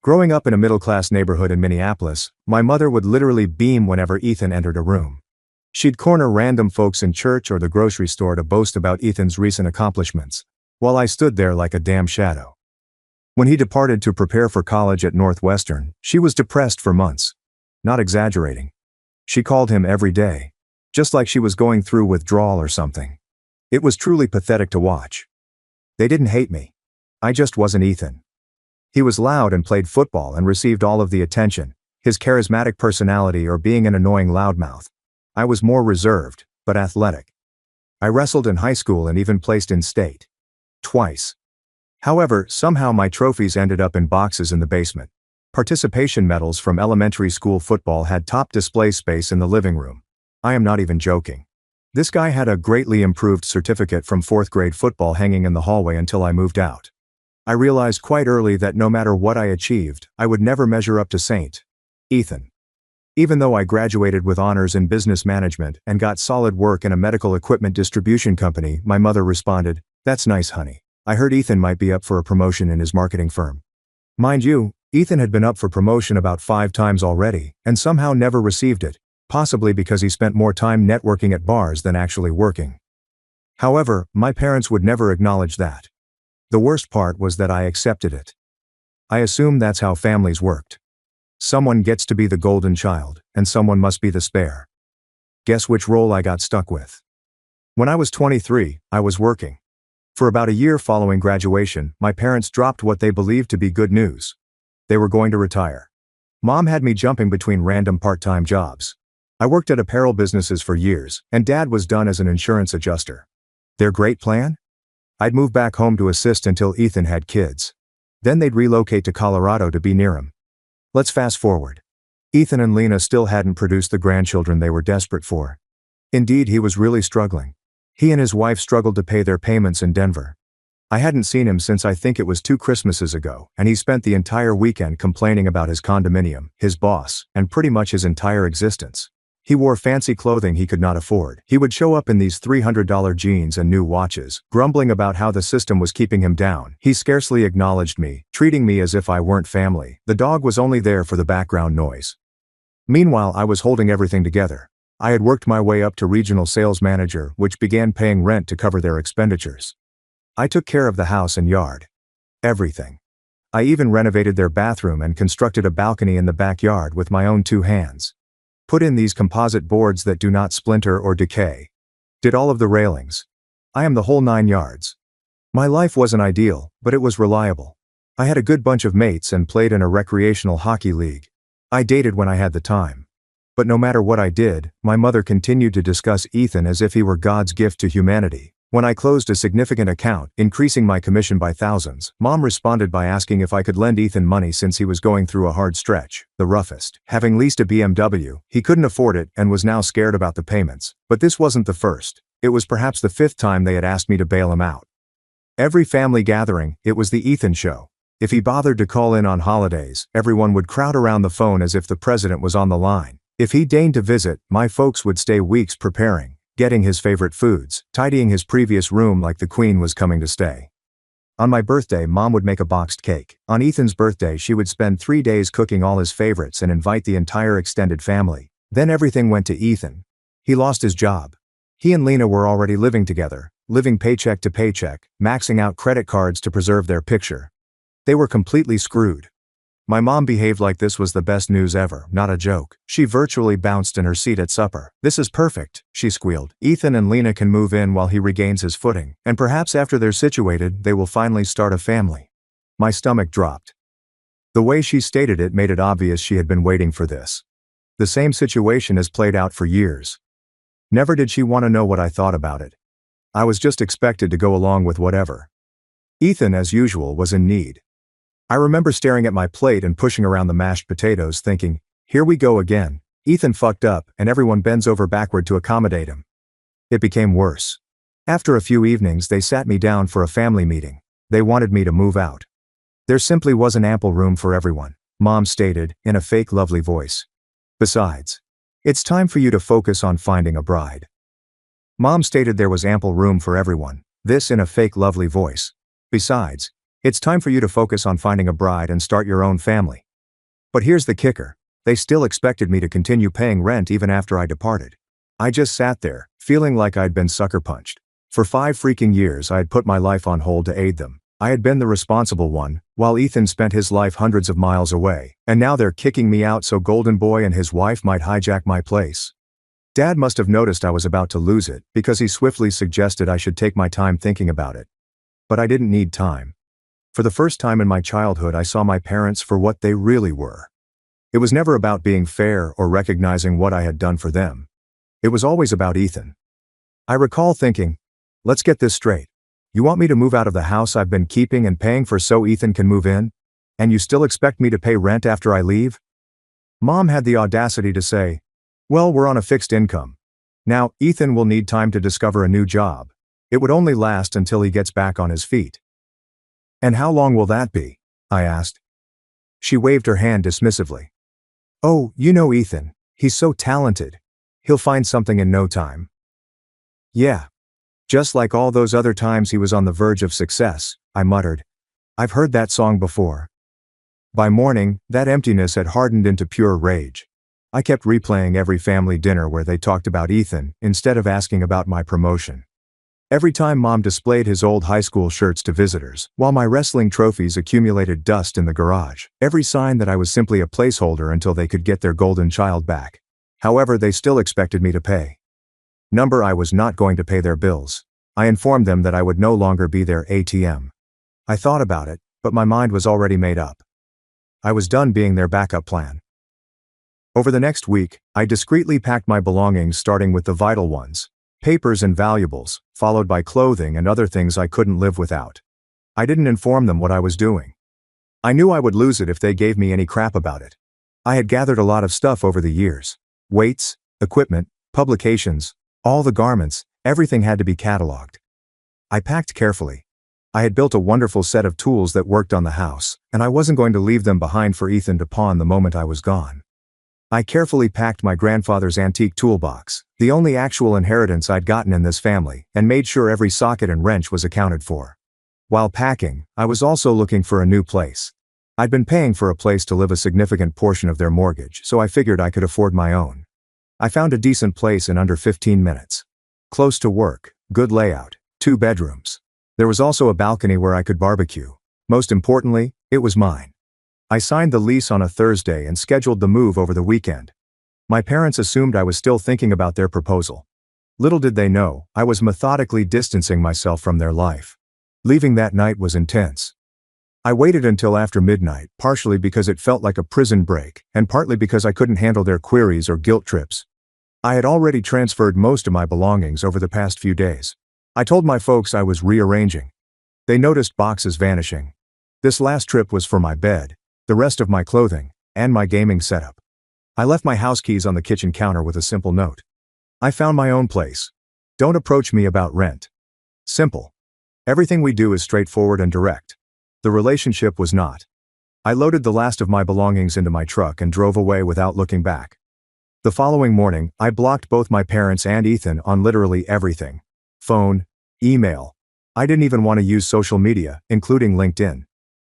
Growing up in a middle-class neighborhood in Minneapolis, my mother would literally beam whenever Ethan entered a room. She'd corner random folks in church or the grocery store to boast about Ethan's recent accomplishments, while I stood there like a damn shadow. When he departed to prepare for college at Northwestern, she was depressed for months. Not exaggerating. She called him every day, just like she was going through withdrawal or something. It was truly pathetic to watch. They didn't hate me. I just wasn't Ethan. He was loud and played football and received all of the attention, his charismatic personality or being an annoying loudmouth. I was more reserved, but athletic. I wrestled in high school and even placed in state. Twice. However, somehow my trophies ended up in boxes in the basement. Participation medals from elementary school football had top display space in the living room. I am not even joking. This guy had a greatly improved certificate from 4th grade football hanging in the hallway until I moved out. I realized quite early that no matter what I achieved, I would never measure up to Saint Ethan. Even though I graduated with honors in business management and got solid work in a medical equipment distribution company, my mother responded, "That's nice, honey. I heard Ethan might be up for a promotion in his marketing firm." Mind you, Ethan had been up for promotion about 5 times already, and somehow never received it, possibly because he spent more time networking at bars than actually working. However, my parents would never acknowledge that. The worst part was that I accepted it. I assumed that's how families worked. Someone gets to be the golden child, and someone must be the spare. Guess which role I got stuck with? When I was 23, I was working. For about a year following graduation, my parents dropped what they believed to be good news. They were going to retire. Mom had me jumping between random part-time jobs. I I worked at apparel businesses for years, and Dad was done as an insurance adjuster. Their great plan? I'd move back home to assist until Ethan had kids. Then they'd relocate to Colorado to be near him. Let's fast forward. Ethan and Lena still hadn't produced the grandchildren they were desperate for. Indeed, he was really struggling. He and his wife struggled to pay their payments in Denver. I hadn't seen him since I think it was 2 Christmases ago, and he spent the entire weekend complaining about his condominium, his boss, and pretty much his entire existence. He wore fancy clothing he could not afford. He would show up in these $300 jeans and new watches, grumbling about how the system was keeping him down. He scarcely acknowledged me, treating me as if I weren't family. The dog was only there for the background noise. Meanwhile, I was holding everything together. I had worked my way up to regional sales manager, which began paying rent to cover their expenditures. I took care of the house and yard. Everything. I even renovated their bathroom and constructed a balcony in the backyard with my own 2 hands. Put in these composite boards that do not splinter or decay. Did all of the railings. I am the whole 9 yards. My life wasn't ideal, but it was reliable. I had a good bunch of mates and played in a recreational hockey league. I dated when I had the time. But no matter what I did, my mother continued to discuss Ethan as if he were God's gift to humanity. When I closed a significant account, increasing my commission by thousands, Mom responded by asking if I could lend Ethan money since he was going through a hard stretch, the roughest. Having leased a BMW, he couldn't afford it and was now scared about the payments. But this wasn't the first. It was perhaps the 5th time they had asked me to bail him out. Every family gathering, it was the Ethan show. If he bothered to call in on holidays, everyone would crowd around the phone as if the president was on the line. If he deigned to visit, my folks would stay weeks preparing, getting his favorite foods, tidying his previous room like the Queen was coming to stay. On my birthday, Mom would make a boxed cake. On Ethan's birthday, she would spend 3 days cooking all his favorites and invite the entire extended family. Then everything went to Ethan. He lost his job. He and Lena were already living together, living paycheck to paycheck, maxing out credit cards to preserve their picture. They were completely screwed. My mom behaved like this was the best news ever, not a joke. She virtually bounced in her seat at supper. "This is perfect," she squealed. "Ethan and Lena can move in while he regains his footing, and perhaps after they're situated, they will finally start a family." My stomach dropped. The way she stated it made it obvious she had been waiting for this. The same situation has played out for years. Never did she want to know what I thought about it. I was just expected to go along with whatever. Ethan, as usual, was in need. I remember staring at my plate and pushing around the mashed potatoes thinking, here we go again. Ethan fucked up, and everyone bends over backward to accommodate him. It became worse. After a few evenings, they sat me down for a family meeting. They wanted me to move out. There simply wasn't ample room for everyone, Mom stated, in a fake lovely voice. Besides, it's time for you to focus on finding a bride. Mom stated there was ample room for everyone, this in a fake lovely voice. Besides, it's time for you to focus on finding a bride and start your own family. But here's the kicker. They still expected me to continue paying rent even after I departed. I just sat there, feeling like I'd been sucker punched. For 5 freaking years I had put my life on hold to aid them. I had been the responsible one, while Ethan spent his life hundreds of miles away, and now they're kicking me out so Golden Boy and his wife might hijack my place. Dad must have noticed I was about to lose it, because he swiftly suggested I should take my time thinking about it. But I didn't need time. For the first time in my childhood, I saw my parents for what they really were. It was never about being fair or recognizing what I had done for them. It was always about Ethan. I recall thinking, let's get this straight. You want me to move out of the house I've been keeping and paying for so Ethan can move in? And you still expect me to pay rent after I leave? Mom had the audacity to say, well, we're on a fixed income. Now, Ethan will need time to discover a new job. It would only last until he gets back on his feet. And how long will that be? I asked. She waved her hand dismissively. Oh, you know Ethan. He's so talented. He'll find something in no time. Yeah. Just like all those other times he was on the verge of success, I muttered. I've heard that song before. By morning, that emptiness had hardened into pure rage. I kept replaying every family dinner where they talked about Ethan, instead of asking about my promotion. Every time Mom displayed his old high school shirts to visitors, while my wrestling trophies accumulated dust in the garage, every sign that I was simply a placeholder until they could get their golden child back. However, they still expected me to pay. I was not going to pay their bills. I informed them that I would no longer be their ATM. I thought about it, but my mind was already made up. I was done being their backup plan. Over the next week, I discreetly packed my belongings starting with the vital ones, papers and valuables, followed by clothing and other things I couldn't live without. I didn't inform them what I was doing. I knew I would lose it if they gave me any crap about it. I had gathered a lot of stuff over the years. Weights, equipment, publications, all the garments, everything had to be cataloged. I packed carefully. I had built a wonderful set of tools that worked on the house, and I wasn't going to leave them behind for Ethan to pawn the moment I was gone. I carefully packed my grandfather's antique toolbox, the only actual inheritance I'd gotten in this family, and made sure every socket and wrench was accounted for. While packing, I was also looking for a new place. I'd been paying for a place to live a significant portion of their mortgage, so I figured I could afford my own. I found a decent place in under 15 minutes. Close to work, good layout, 2 bedrooms. There was also a balcony where I could barbecue. Most importantly, it was mine. I signed the lease on a Thursday and scheduled the move over the weekend. My parents assumed I was still thinking about their proposal. Little did they know, I was methodically distancing myself from their life. Leaving that night was intense. I waited until after midnight, partially because it felt like a prison break, and partly because I couldn't handle their queries or guilt trips. I had already transferred most of my belongings over the past few days. I told my folks I was rearranging. They noticed boxes vanishing. This last trip was for my bed, the rest of my clothing, and my gaming setup. I left my house keys on the kitchen counter with a simple note. I found my own place. Don't approach me about rent. Simple. Everything we do is straightforward and direct. The relationship was not. I loaded the last of my belongings into my truck and drove away without looking back. The following morning, I blocked both my parents and Ethan on literally everything. Phone, email. I didn't even want to use social media, including LinkedIn.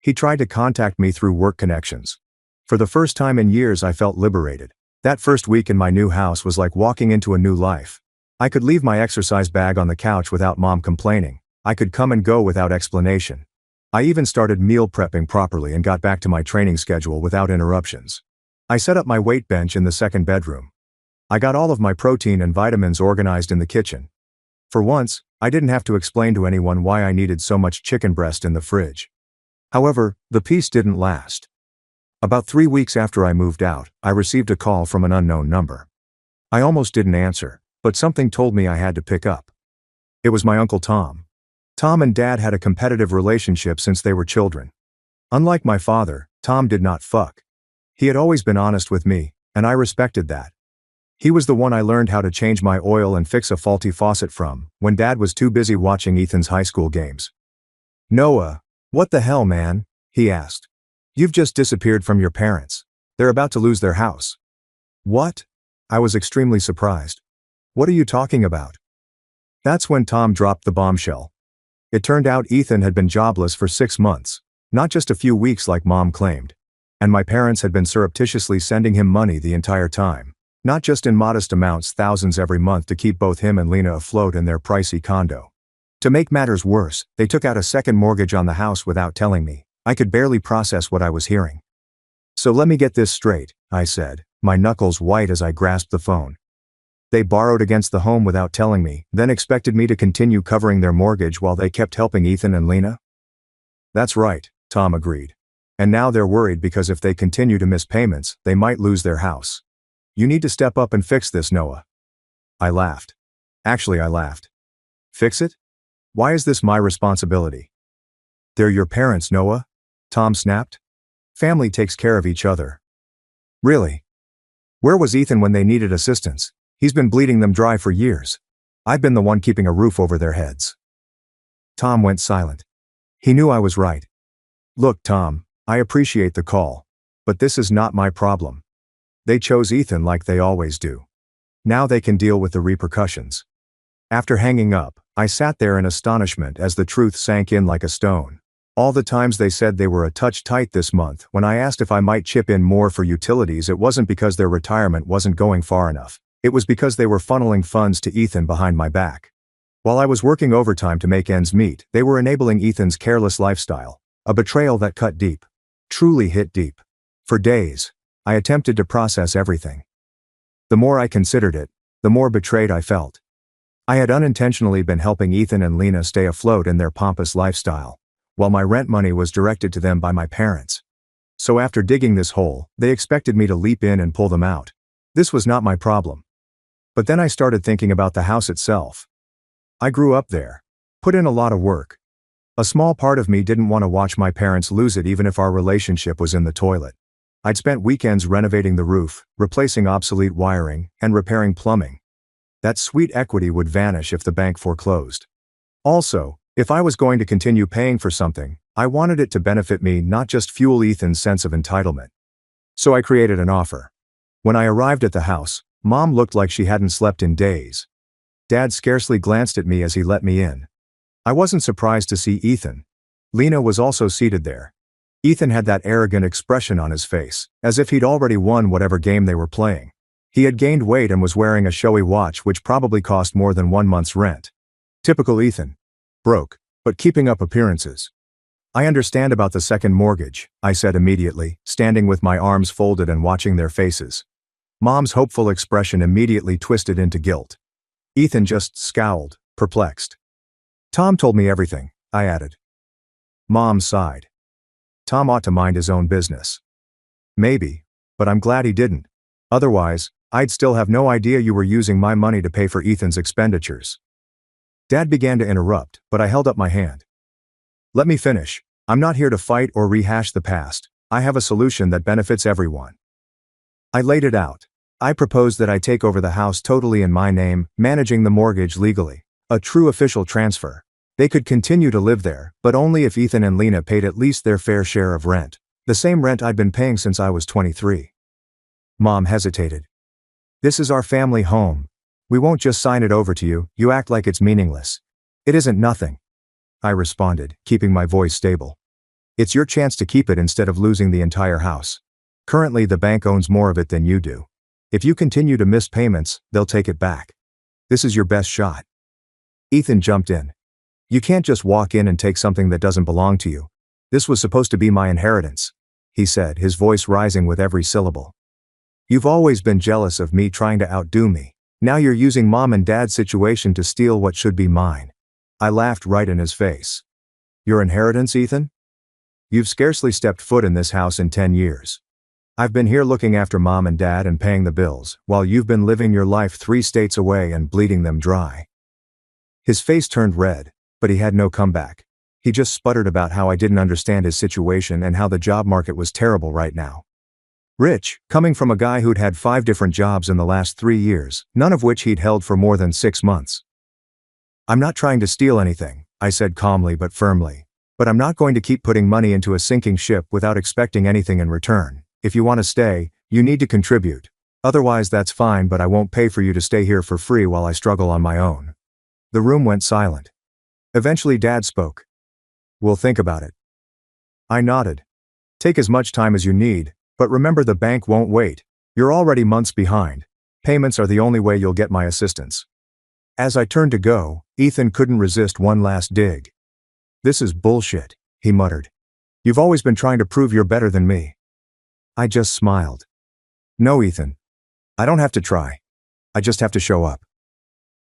He tried to contact me through work connections. For the first time in years, I felt liberated. That first week in my new house was like walking into a new life. I could leave my exercise bag on the couch without mom complaining. I could come and go without explanation. I even started meal prepping properly and got back to my training schedule without interruptions. I set up my weight bench in the second bedroom. I got all of my protein and vitamins organized in the kitchen. For once, I didn't have to explain to anyone why I needed so much chicken breast in the fridge. However, the peace didn't last. About 3 weeks after I moved out, I received a call from an unknown number. I almost didn't answer, but something told me I had to pick up. It was my Uncle Tom. Tom and Dad had a competitive relationship since they were children. Unlike my father, Tom did not fuck. He had always been honest with me, and I respected that. He was the one I learned how to change my oil and fix a faulty faucet from, when Dad was too busy watching Ethan's high school games. "Noah, what the hell, man?" he asked. "You've just disappeared from your parents. They're about to lose their house." "What?" I was extremely surprised. "What are you talking about?" That's when Tom dropped the bombshell. It turned out Ethan had been jobless for 6 months, not just a few weeks like Mom claimed. And my parents had been surreptitiously sending him money the entire time, not just in modest amounts, thousands every month to keep both him and Lena afloat in their pricey condo. To make matters worse, they took out a second mortgage on the house without telling me. I could barely process what I was hearing. "So let me get this straight," I said, my knuckles white as I grasped the phone. "They borrowed against the home without telling me, then expected me to continue covering their mortgage while they kept helping Ethan and Lena?" "That's right," Tom agreed. "And now they're worried because if they continue to miss payments, they might lose their house. You need to step up and fix this, Noah." I laughed. Actually, I laughed. "Fix it? Why is this my responsibility?" "They're your parents, Noah," Tom snapped. "Family takes care of each other." "Really? Where was Ethan when they needed assistance? He's been bleeding them dry for years. I've been the one keeping a roof over their heads." Tom went silent. He knew I was right. "Look, Tom, I appreciate the call, but this is not my problem. They chose Ethan like they always do. Now they can deal with the repercussions." After hanging up, I sat there in astonishment as the truth sank in like a stone. All the times they said they were a touch tight this month, when I asked if I might chip in more for utilities, it wasn't because their retirement wasn't going far enough. It was because they were funneling funds to Ethan behind my back. While I was working overtime to make ends meet, they were enabling Ethan's careless lifestyle, a betrayal that cut deep. Truly hit deep. For days, I attempted to process everything. The more I considered it, the more betrayed I felt. I had unintentionally been helping Ethan and Lena stay afloat in their pompous lifestyle, while my rent money was directed to them by my parents. So after digging this hole, they expected me to leap in and pull them out. This was not my problem. But then I started thinking about the house itself. I grew up there. Put in a lot of work. A small part of me didn't want to watch my parents lose it even if our relationship was in the toilet. I'd spent weekends renovating the roof, replacing obsolete wiring, and repairing plumbing. That sweet equity would vanish if the bank foreclosed. Also, if I was going to continue paying for something, I wanted it to benefit me, not just fuel Ethan's sense of entitlement. So I created an offer. When I arrived at the house, Mom looked like she hadn't slept in days. Dad scarcely glanced at me as he let me in. I wasn't surprised to see Ethan. Lena was also seated there. Ethan had that arrogant expression on his face, as if he'd already won whatever game they were playing. He had gained weight and was wearing a showy watch which probably cost more than 1 month's rent. Typical Ethan. Broke, but keeping up appearances. I understand about the second mortgage, I said immediately, standing with my arms folded and watching their faces. Mom's hopeful expression immediately twisted into guilt. Ethan just scowled, perplexed. Tom told me everything, I added. Mom sighed. Tom ought to mind his own business. Maybe, but I'm glad he didn't. Otherwise, I'd still have no idea you were using my money to pay for Ethan's expenditures. Dad began to interrupt, but I held up my hand. Let me finish. I'm not here to fight or rehash the past. I have a solution that benefits everyone. I laid it out. I proposed that I take over the house totally in my name, managing the mortgage legally. A true official transfer. They could continue to live there, but only if Ethan and Lena paid at least their fair share of rent. The same rent I'd been paying since I was 23. Mom hesitated. This is our family home. We won't just sign it over to you. You act like it's meaningless. It isn't nothing. I responded, keeping my voice stable. It's your chance to keep it instead of losing the entire house. Currently the bank owns more of it than you do. If you continue to miss payments, they'll take it back. This is your best shot. Ethan jumped in. You can't just walk in and take something that doesn't belong to you. This was supposed to be my inheritance, he said, his voice rising with every syllable. You've always been jealous of me trying to outdo me. Now you're using Mom and Dad's situation to steal what should be mine. I laughed right in his face. Your inheritance, Ethan? You've scarcely stepped foot in this house in 10 years. I've been here looking after Mom and Dad and paying the bills, while you've been living your life 3 states away and bleeding them dry. His face turned red, but he had no comeback. He just sputtered about how I didn't understand his situation and how the job market was terrible right now. Rich, coming from a guy who'd had 5 different jobs in the last 3 years, none of which he'd held for more than 6 months. I'm not trying to steal anything, I said calmly but firmly. But I'm not going to keep putting money into a sinking ship without expecting anything in return. If you want to stay, you need to contribute. Otherwise that's fine, but I won't pay for you to stay here for free while I struggle on my own. The room went silent. Eventually Dad spoke. We'll think about it. I nodded. Take as much time as you need, but remember the bank won't wait. You're already months behind. Payments are the only way you'll get my assistance. As I turned to go, Ethan couldn't resist one last dig. This is bullshit, he muttered. You've always been trying to prove you're better than me. I just smiled. No, Ethan. I don't have to try. I just have to show up.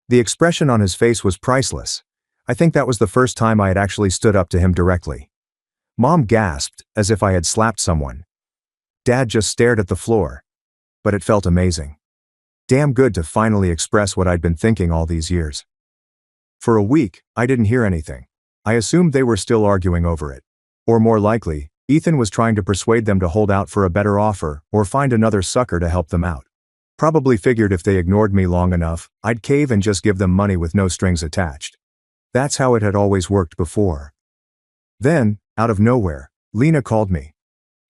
The expression on his face was priceless. I think that was the first time I had actually stood up to him directly. Mom gasped, as if I had slapped someone. Dad just stared at the floor. But it felt amazing. Damn good to finally express what I'd been thinking all these years. For a week, I didn't hear anything. I assumed they were still arguing over it. Or more likely, Ethan was trying to persuade them to hold out for a better offer, or find another sucker to help them out. Probably figured if they ignored me long enough, I'd cave and just give them money with no strings attached. That's how it had always worked before. Then, out of nowhere, Lena called me.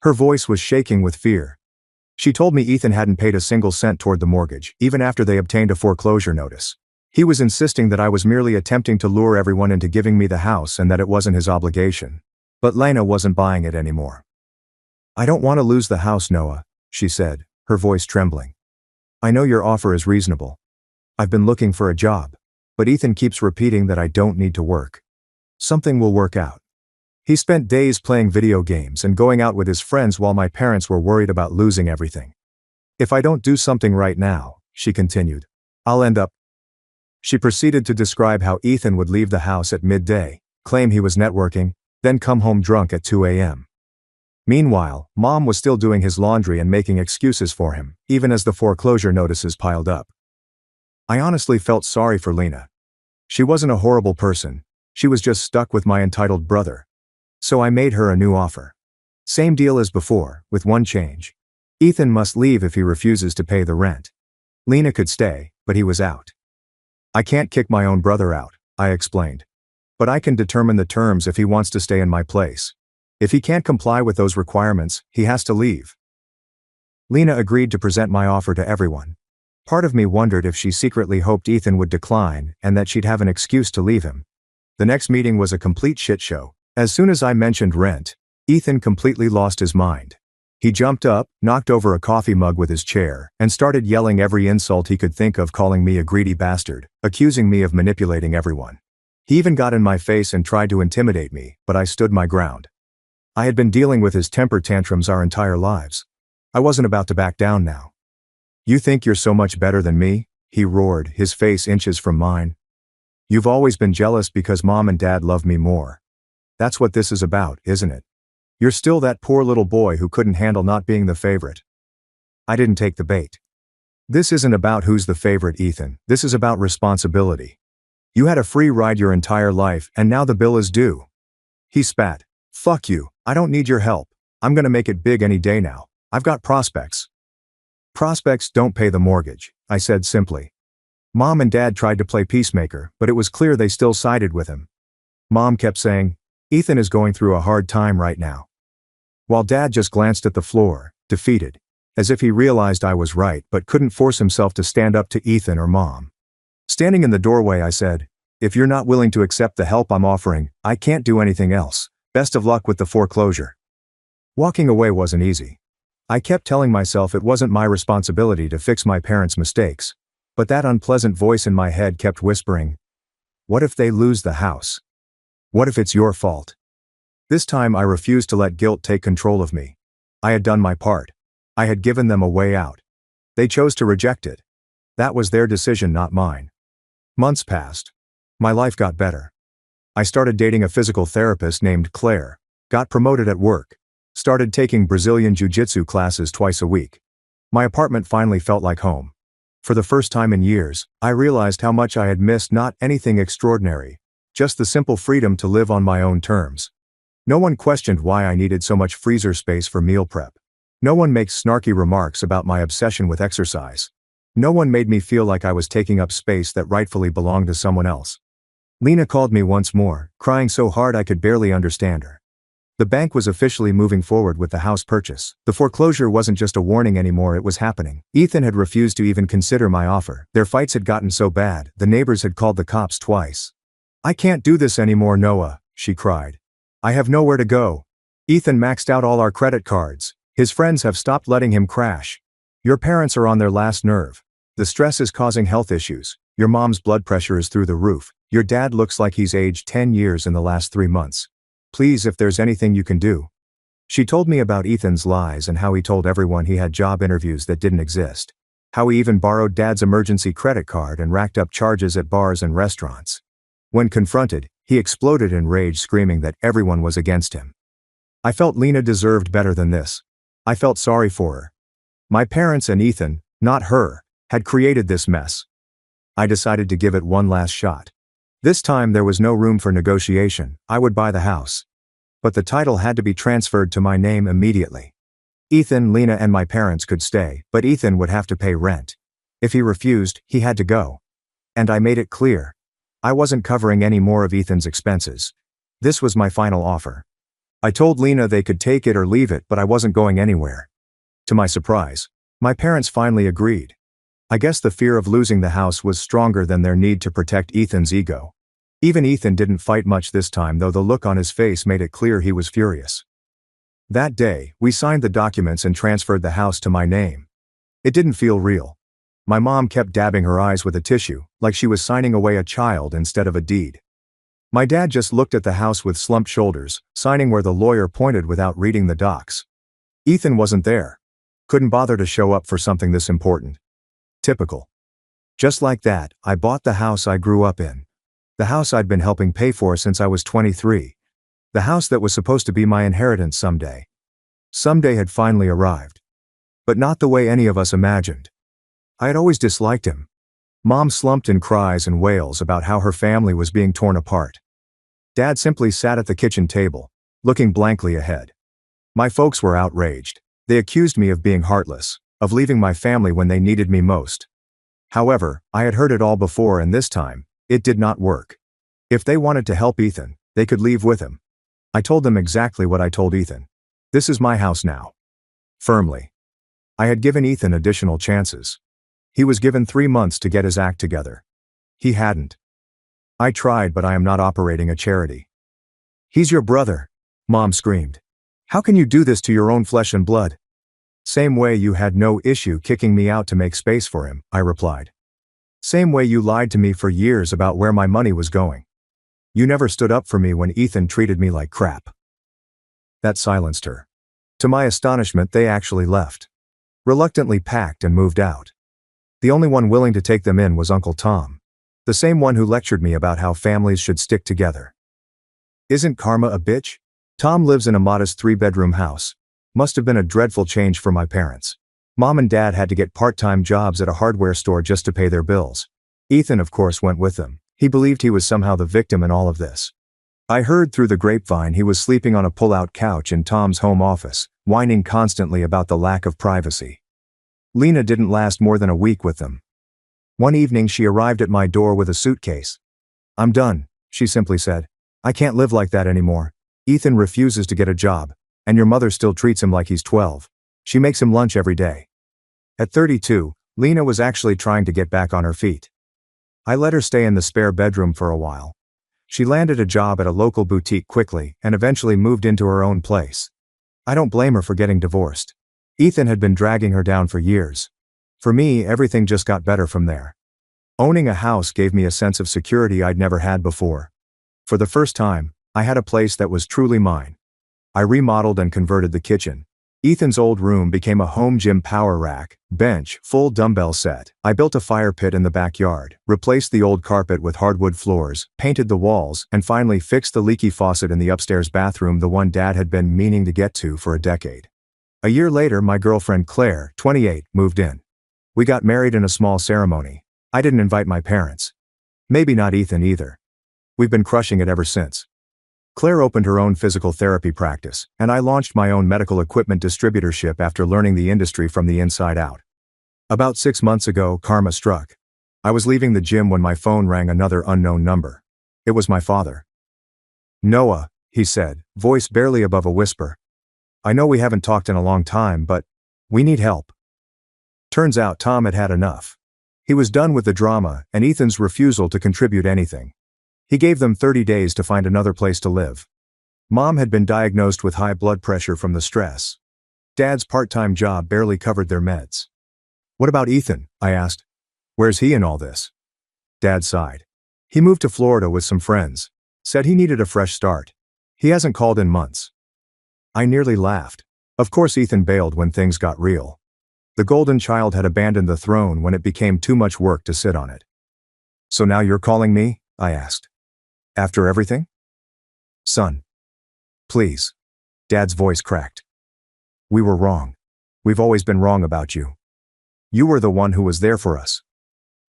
Her voice was shaking with fear. She told me Ethan hadn't paid a single cent toward the mortgage, even after they obtained a foreclosure notice. He was insisting that I was merely attempting to lure everyone into giving me the house and that it wasn't his obligation. But Lena wasn't buying it anymore. I don't want to lose the house, Noah, she said, her voice trembling. I know your offer is reasonable. I've been looking for a job, but Ethan keeps repeating that I don't need to work. Something will work out. He spent days playing video games and going out with his friends while my parents were worried about losing everything. If I don't do something right now, she continued, I'll end up. She proceeded to describe how Ethan would leave the house at midday, claim he was networking, then come home drunk at 2 a.m. Meanwhile, Mom was still doing his laundry and making excuses for him, even as the foreclosure notices piled up. I honestly felt sorry for Lena. She wasn't a horrible person. She was just stuck with my entitled brother. So I made her a new offer. Same deal as before, with one change. Ethan must leave if he refuses to pay the rent. Lena could stay, but he was out. I can't kick my own brother out, I explained. But I can determine the terms if he wants to stay in my place. If he can't comply with those requirements, he has to leave. Lena agreed to present my offer to everyone. Part of me wondered if she secretly hoped Ethan would decline and that she'd have an excuse to leave him. The next meeting was a complete shit show. As soon as I mentioned rent, Ethan completely lost his mind. He jumped up, knocked over a coffee mug with his chair, and started yelling every insult he could think of, calling me a greedy bastard, accusing me of manipulating everyone. He even got in my face and tried to intimidate me, but I stood my ground. I had been dealing with his temper tantrums our entire lives. I wasn't about to back down now. You think you're so much better than me? He roared, his face inches from mine. You've always been jealous because Mom and Dad love me more. That's what this is about, isn't it? You're still that poor little boy who couldn't handle not being the favorite. I didn't take the bait. This isn't about who's the favorite, Ethan. This is about responsibility. You had a free ride your entire life, and now the bill is due. He spat. Fuck you, I don't need your help. I'm gonna make it big any day now. I've got prospects. Prospects don't pay the mortgage, I said simply. Mom and Dad tried to play peacemaker, but it was clear they still sided with him. Mom kept saying, Ethan is going through a hard time right now. While Dad just glanced at the floor, defeated, as if he realized I was right but couldn't force himself to stand up to Ethan or Mom. Standing in the doorway, I said, if you're not willing to accept the help I'm offering, I can't do anything else. Best of luck with the foreclosure. Walking away wasn't easy. I kept telling myself it wasn't my responsibility to fix my parents' mistakes, but that unpleasant voice in my head kept whispering, what if they lose the house? What if it's your fault? This time I refused to let guilt take control of me. I had done my part. I had given them a way out. They chose to reject it. That was their decision, not mine. Months passed. My life got better. I started dating a physical therapist named Claire, got promoted at work, started taking Brazilian jiu-jitsu classes twice a week. My apartment finally felt like home. For the first time in years, I realized how much I had missed, not anything extraordinary, just the simple freedom to live on my own terms. No one questioned why I needed so much freezer space for meal prep. No one makes snarky remarks about my obsession with exercise. No one made me feel like I was taking up space that rightfully belonged to someone else. Lena called me once more, crying so hard I could barely understand her. The bank was officially moving forward with the house purchase. The foreclosure wasn't just a warning anymore, it was happening. Ethan had refused to even consider my offer. Their fights had gotten so bad, the neighbors had called the cops twice. I can't do this anymore, Noah, she cried. I have nowhere to go. Ethan maxed out all our credit cards. His friends have stopped letting him crash. Your parents are on their last nerve. The stress is causing health issues. Your mom's blood pressure is through the roof. Your dad looks like he's aged 10 years in the last 3 months. Please, if there's anything you can do. She told me about Ethan's lies and how he told everyone he had job interviews that didn't exist. How he even borrowed Dad's emergency credit card and racked up charges at bars and restaurants. When confronted, he exploded in rage, screaming that everyone was against him. I felt Lena deserved better than this. I felt sorry for her. My parents and Ethan, not her, had created this mess. I decided to give it one last shot. This time there was no room for negotiation. I would buy the house. But the title had to be transferred to my name immediately. Ethan, Lena, and my parents could stay, but Ethan would have to pay rent. If he refused, he had to go. And I made it clear. I wasn't covering any more of Ethan's expenses. This was my final offer. I told Lena they could take it or leave it, but I wasn't going anywhere. To my surprise, my parents finally agreed. I guess the fear of losing the house was stronger than their need to protect Ethan's ego. Even Ethan didn't fight much this time, though the look on his face made it clear he was furious. That day, we signed the documents and transferred the house to my name. It didn't feel real. My mom kept dabbing her eyes with a tissue, like she was signing away a child instead of a deed. My dad just looked at the house with slumped shoulders, signing where the lawyer pointed without reading the docs. Ethan wasn't there. Couldn't bother to show up for something this important. Typical. Just like that, I bought the house I grew up in. The house I'd been helping pay for since I was 23. The house that was supposed to be my inheritance someday. Someday had finally arrived. But not the way any of us imagined. I had always disliked him. Mom slumped in cries and wails about how her family was being torn apart. Dad simply sat at the kitchen table, looking blankly ahead. My folks were outraged. They accused me of being heartless, of leaving my family when they needed me most. However, I had heard it all before, and this time, it did not work. If they wanted to help Ethan, they could leave with him. I told them exactly what I told Ethan. This is my house now. Firmly. I had given Ethan additional chances. He was given 3 months to get his act together. He hadn't. I tried, but I am not operating a charity. He's your brother, Mom screamed. How can you do this to your own flesh and blood? Same way you had no issue kicking me out to make space for him, I replied. Same way you lied to me for years about where my money was going. You never stood up for me when Ethan treated me like crap. That silenced her. To my astonishment, they actually left. Reluctantly packed and moved out. The only one willing to take them in was Uncle Tom. The same one who lectured me about how families should stick together. Isn't karma a bitch? Tom lives in a modest 3-bedroom house. Must have been a dreadful change for my parents. Mom and Dad had to get part-time jobs at a hardware store just to pay their bills. Ethan, of course, went with them. He believed he was somehow the victim in all of this. I heard through the grapevine he was sleeping on a pull-out couch in Tom's home office, whining constantly about the lack of privacy. Lena didn't last more than a week with them. One evening she arrived at my door with a suitcase. I'm done, she simply said. I can't live like that anymore. Ethan refuses to get a job, and your mother still treats him like he's 12. She makes him lunch every day. At 32, Lena was actually trying to get back on her feet. I let her stay in the spare bedroom for a while. She landed a job at a local boutique quickly and eventually moved into her own place. I don't blame her for getting divorced. Ethan had been dragging her down for years. For me, everything just got better from there. Owning a house gave me a sense of security I'd never had before. For the first time, I had a place that was truly mine. I remodeled and converted the kitchen. Ethan's old room became a home gym power rack, bench, full dumbbell set. I built a fire pit in the backyard, replaced the old carpet with hardwood floors, painted the walls, and finally fixed the leaky faucet in the upstairs bathroom, the one Dad had been meaning to get to for a decade. A year later, my girlfriend Claire, 28, moved in. We got married in a small ceremony. I didn't invite my parents. Maybe not Ethan either. We've been crushing it ever since. Claire opened her own physical therapy practice, and I launched my own medical equipment distributorship after learning the industry from the inside out. About 6 months ago, karma struck. I was leaving the gym when my phone rang, another unknown number. It was my father. Noah, he said, voice barely above a whisper. I know we haven't talked in a long time, but we need help. Turns out Tom had had enough. He was done with the drama and Ethan's refusal to contribute anything. He gave them 30 days to find another place to live. Mom had been diagnosed with high blood pressure from the stress. Dad's part-time job barely covered their meds. What about Ethan? I asked. Where's he in all this? Dad sighed. He moved to Florida with some friends. Said he needed a fresh start. He hasn't called in months. I nearly laughed. Of course Ethan bailed when things got real. The golden child had abandoned the throne when it became too much work to sit on it. So now you're calling me? I asked. After everything? Son. Please. Dad's voice cracked. We were wrong. We've always been wrong about you. You were the one who was there for us.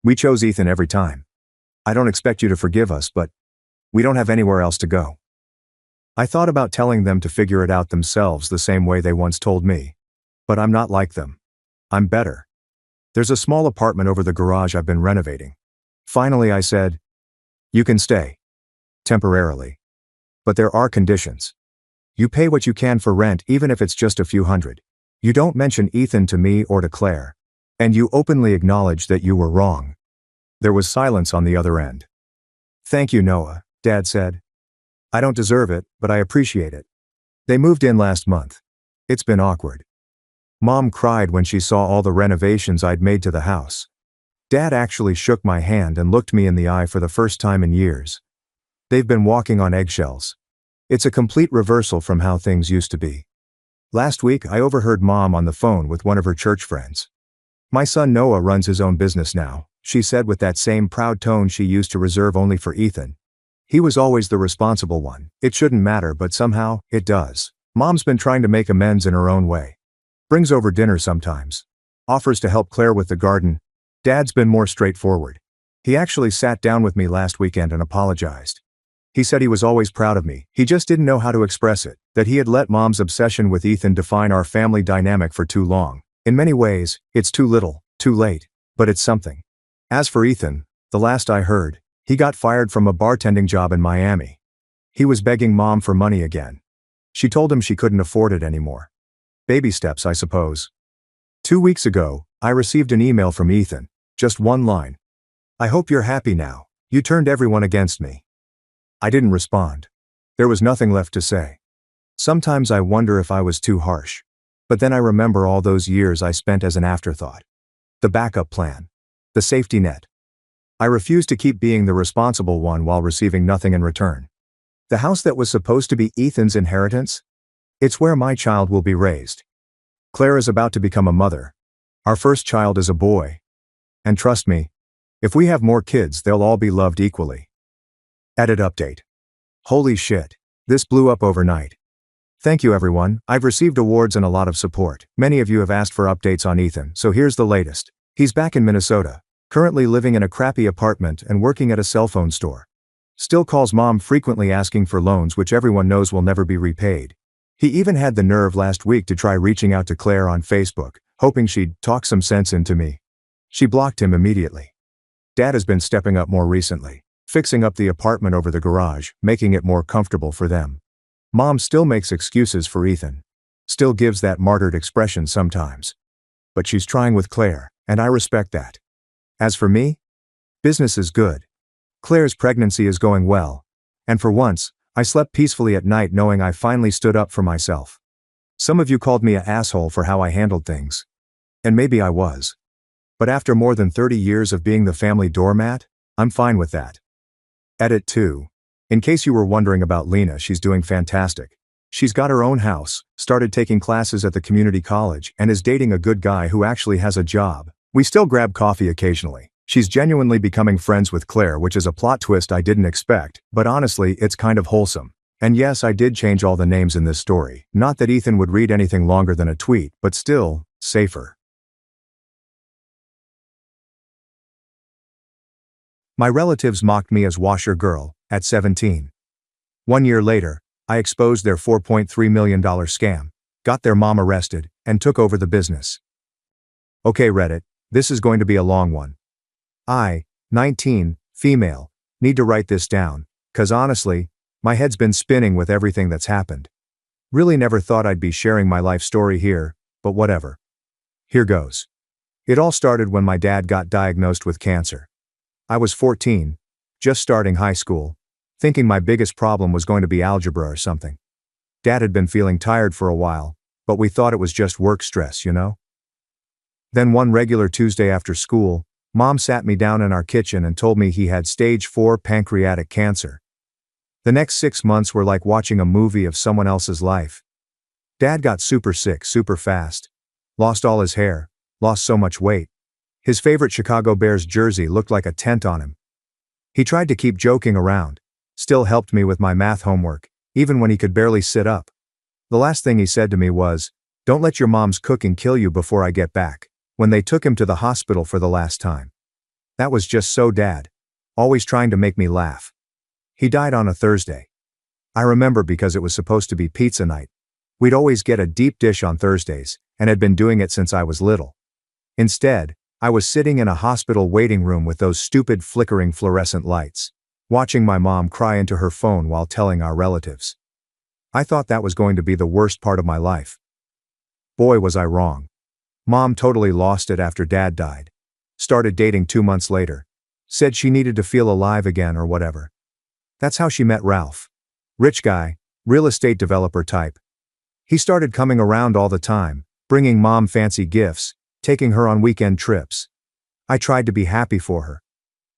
We chose Ethan every time. I don't expect you to forgive us, but we don't have anywhere else to go. I thought about telling them to figure it out themselves the same way they once told me. But I'm not like them. I'm better. There's a small apartment over the garage I've been renovating. Finally I said, you can stay. Temporarily. But there are conditions. You pay what you can for rent, even if it's just a few hundred. You don't mention Ethan to me or to Claire. And you openly acknowledge that you were wrong. There was silence on the other end. Thank you, Noah, Dad said. I don't deserve it, but I appreciate it. They moved in last month. It's been awkward. Mom cried when she saw all the renovations I'd made to the house. Dad actually shook my hand and looked me in the eye for the first time in years. They've been walking on eggshells. It's a complete reversal from how things used to be. Last week I overheard Mom on the phone with one of her church friends. My son Noah runs his own business now, she said with that same proud tone she used to reserve only for Ethan. He was always the responsible one. It shouldn't matter, but somehow, it does. Mom's been trying to make amends in her own way. Brings over dinner sometimes. Offers to help Claire with the garden. Dad's been more straightforward. He actually sat down with me last weekend and apologized. He said he was always proud of me, he just didn't know how to express it, that he had let Mom's obsession with Ethan define our family dynamic for too long. In many ways, it's too little, too late, but it's something. As for Ethan, the last I heard, he got fired from a bartending job in Miami. He was begging Mom for money again. She told him she couldn't afford it anymore. Baby steps, I suppose. 2 weeks ago, I received an email from Ethan, just one line. "I hope you're happy now, you turned everyone against me." I didn't respond. There was nothing left to say. Sometimes I wonder if I was too harsh. But then I remember all those years I spent as an afterthought. The backup plan. The safety net. I refuse to keep being the responsible one while receiving nothing in return. The house that was supposed to be Ethan's inheritance? It's where my child will be raised. Claire is about to become a mother. Our first child is a boy. And trust me, if we have more kids, they'll all be loved equally. Edit update. Holy shit. This blew up overnight. Thank you everyone, I've received awards and a lot of support. Many of you have asked for updates on Ethan, so here's the latest. He's back in Minnesota, currently living in a crappy apartment and working at a cell phone store. Still calls Mom frequently asking for loans which everyone knows will never be repaid. He even had the nerve last week to try reaching out to Claire on Facebook, hoping she'd talk some sense into me. She blocked him immediately. Dad has been stepping up more recently, fixing up the apartment over the garage, making it more comfortable for them. Mom still makes excuses for Ethan. Still gives that martyred expression sometimes. But she's trying with Claire, and I respect that. As for me, business is good. Claire's pregnancy is going well. And for once, I slept peacefully at night knowing I finally stood up for myself. Some of you called me an asshole for how I handled things. And maybe I was. But after more than 30 years of being the family doormat, I'm fine with that. Edit 2. In case you were wondering about Lena, she's doing fantastic. She's got her own house, started taking classes at the community college, and is dating a good guy who actually has a job. We still grab coffee occasionally. She's genuinely becoming friends with Claire, which is a plot twist I didn't expect, but honestly, it's kind of wholesome. And yes, I did change all the names in this story. Not that Ethan would read anything longer than a tweet, but still, safer. My relatives mocked me as washer girl, at 17. 1 year later, I exposed their $4.3 million scam, got their mom arrested, and took over the business. Okay Reddit, this is going to be a long one. I, 19, female, need to write this down, 'cause honestly, my head's been spinning with everything that's happened. Really never thought I'd be sharing my life story here, but whatever. Here goes. It all started when my dad got diagnosed with cancer. I was 14, just starting high school, thinking my biggest problem was going to be algebra or something. Dad had been feeling tired for a while, but we thought it was just work stress, you know? Then one regular Tuesday after school, Mom sat me down in our kitchen and told me he had stage 4 pancreatic cancer. The next 6 months were like watching a movie of someone else's life. Dad got super sick super fast. Lost all his hair, lost so much weight. His favorite Chicago Bears jersey looked like a tent on him. He tried to keep joking around, still helped me with my math homework, even when he could barely sit up. The last thing he said to me was, "Don't let your mom's cooking kill you before I get back," when they took him to the hospital for the last time. That was just so Dad. Always trying to make me laugh. He died on a Thursday. I remember because it was supposed to be pizza night. We'd always get a deep dish on Thursdays, and had been doing it since I was little. Instead, I was sitting in a hospital waiting room with those stupid flickering fluorescent lights, watching my mom cry into her phone while telling our relatives. I thought that was going to be the worst part of my life. Boy, was I wrong. Mom totally lost it after Dad died. Started dating 2 months later. Said she needed to feel alive again or whatever. That's how she met Ralph. Rich guy, real estate developer type. He started coming around all the time, bringing Mom fancy gifts, taking her on weekend trips. I tried to be happy for her.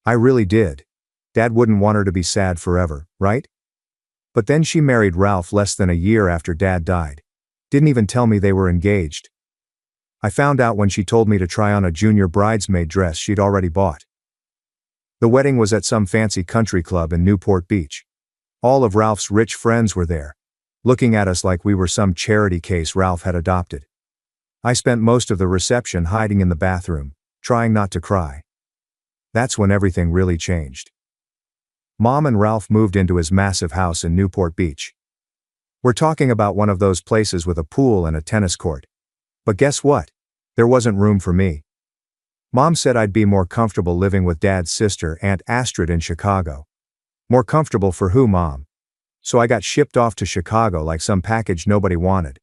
I really did. Dad wouldn't want her to be sad forever, right? But then she married Ralph less than a year after Dad died. Didn't even tell me they were engaged. I found out when she told me to try on a junior bridesmaid dress she'd already bought. The wedding was at some fancy country club in Newport Beach. All of Ralph's rich friends were there. looking at us like we were some charity case Ralph had adopted. I spent most of the reception hiding in the bathroom, trying not to cry. That's when everything really changed. Mom and Ralph moved into his massive house in Newport Beach. We're talking about one of those places with a pool and a tennis court. But guess what? There wasn't room for me. Mom said I'd be more comfortable living with Dad's sister, Aunt Astrid, in Chicago. More comfortable for who, Mom? So I got shipped off to Chicago like some package nobody wanted.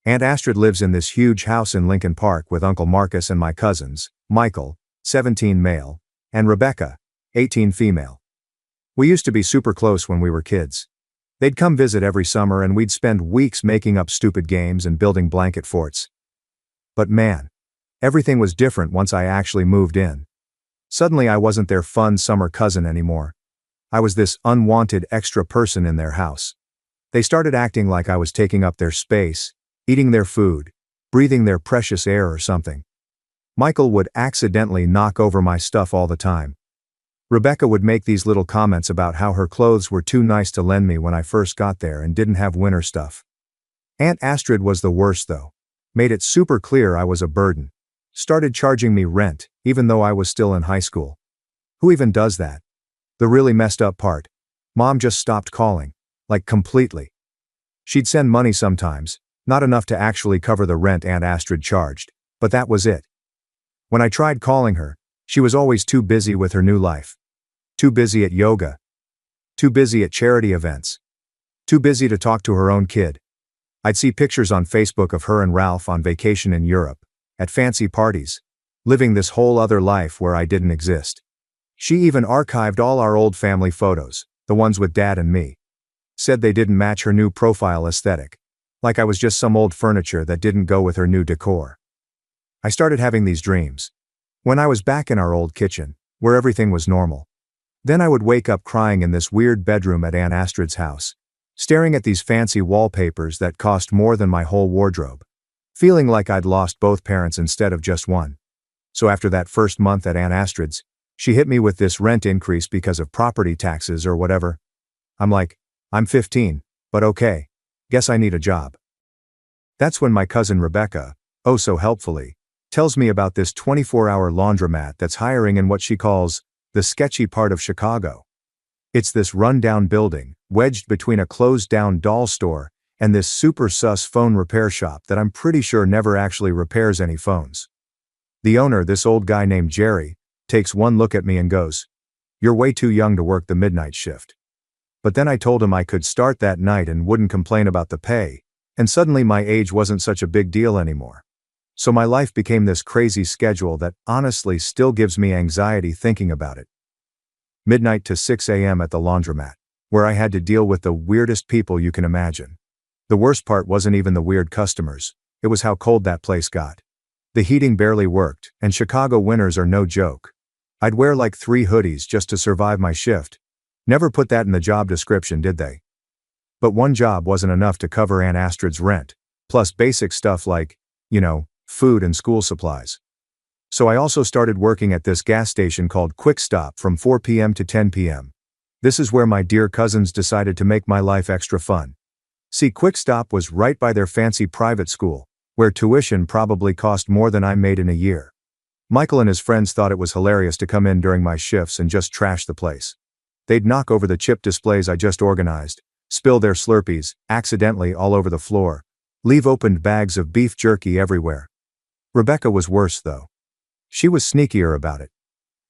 Aunt Astrid lives in this huge house in Lincoln Park with Uncle Marcus and my cousins, Michael, 17 male, and Rebecca, 18 female. We used to be super close when we were kids. They'd come visit every summer and we'd spend weeks making up stupid games and building blanket forts. But man, everything was different once I actually moved in. Suddenly I wasn't their fun summer cousin anymore. I was this unwanted extra person in their house. They started acting like I was taking up their space, eating their food, breathing their precious air or something. Michael would accidentally knock over my stuff all the time. Rebecca would make these little comments about how her clothes were too nice to lend me when I first got there and didn't have winter stuff. Aunt Astrid was the worst though. Made it super clear I was a burden. Started charging me rent, even though I was still in high school. Who even does that? The really messed up part. Mom just stopped calling. Like completely. She'd send money sometimes, not enough to actually cover the rent Aunt Astrid charged, but that was it. When I tried calling her, she was always too busy with her new life. Too busy at yoga. Too busy at charity events. Too busy to talk to her own kid. I'd see pictures on Facebook of her and Ralph on vacation in Europe, at fancy parties, living this whole other life where I didn't exist. She even archived all our old family photos, the ones with Dad and me. Said they didn't match her new profile aesthetic. Like I was just some old furniture that didn't go with her new decor. I started having these dreams. When I was back in our old kitchen, where everything was normal. Then I would wake up crying in this weird bedroom at Aunt Astrid's house, staring at these fancy wallpapers that cost more than my whole wardrobe. Feeling like I'd lost both parents instead of just one. So after that first month at Aunt Astrid's, she hit me with this rent increase because of property taxes or whatever. I'm like, I'm 15, but okay. Guess I need a job. That's when my cousin Rebecca, oh so helpfully, tells me about this 24-hour laundromat that's hiring in what she calls the sketchy part of Chicago. It's this run-down building, wedged between a closed-down doll store and this super sus phone repair shop that I'm pretty sure never actually repairs any phones. The owner, this old guy named Jerry, takes one look at me and goes, "You're way too young to work the midnight shift." But then I told him I could start that night and wouldn't complain about the pay, and suddenly my age wasn't such a big deal anymore. So my life became this crazy schedule that honestly still gives me anxiety thinking about it. Midnight to 6 a.m. at the laundromat, where I had to deal with the weirdest people you can imagine. The worst part wasn't even the weird customers, it was how cold that place got. The heating barely worked, and Chicago winters are no joke. I'd wear like 3 hoodies just to survive my shift. Never put that in the job description, did they? But one job wasn't enough to cover Aunt Astrid's rent, plus basic stuff like, food and school supplies. So I also started working at this gas station called Quick Stop from 4 p.m. to 10 p.m. This is where my dear cousins decided to make my life extra fun. See, Quick Stop was right by their fancy private school, where tuition probably cost more than I made in a year. Michael and his friends thought it was hilarious to come in during my shifts and just trash the place. They'd knock over the chip displays I just organized, spill their Slurpees, accidentally all over the floor, leave opened bags of beef jerky everywhere. Rebecca was worse though. She was sneakier about it.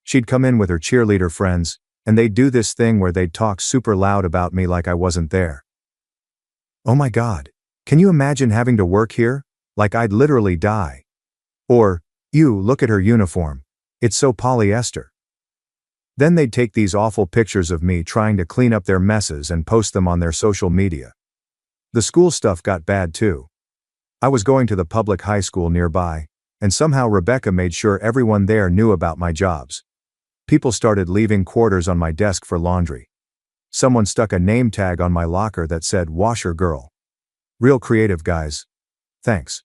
She'd come in with her cheerleader friends, and they'd do this thing where they'd talk super loud about me like I wasn't there. Oh my God, can you imagine having to work here? Like I'd literally die. Or, ew, look at her uniform. It's so polyester. Then they'd take these awful pictures of me trying to clean up their messes and post them on their social media. The school stuff got bad too. I was going to the public high school nearby, and somehow Rebecca made sure everyone there knew about my jobs. People started leaving quarters on my desk for laundry. Someone stuck a name tag on my locker that said "Washer Girl." Real creative, guys. Thanks.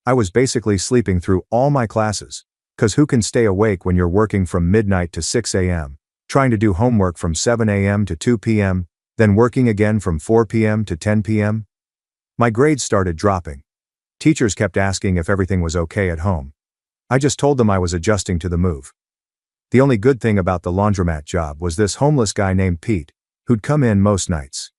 I was basically sleeping through all my classes, 'cause who can stay awake when you're working from midnight to 6 a.m., trying to do homework from 7 a.m. to 2 p.m., then working again from 4 p.m. to 10 p.m. My grades started dropping. Teachers kept asking if everything was okay at home. I just told them I was adjusting to the move. The only good thing about the laundromat job was this homeless guy named Pete, who'd come in most nights.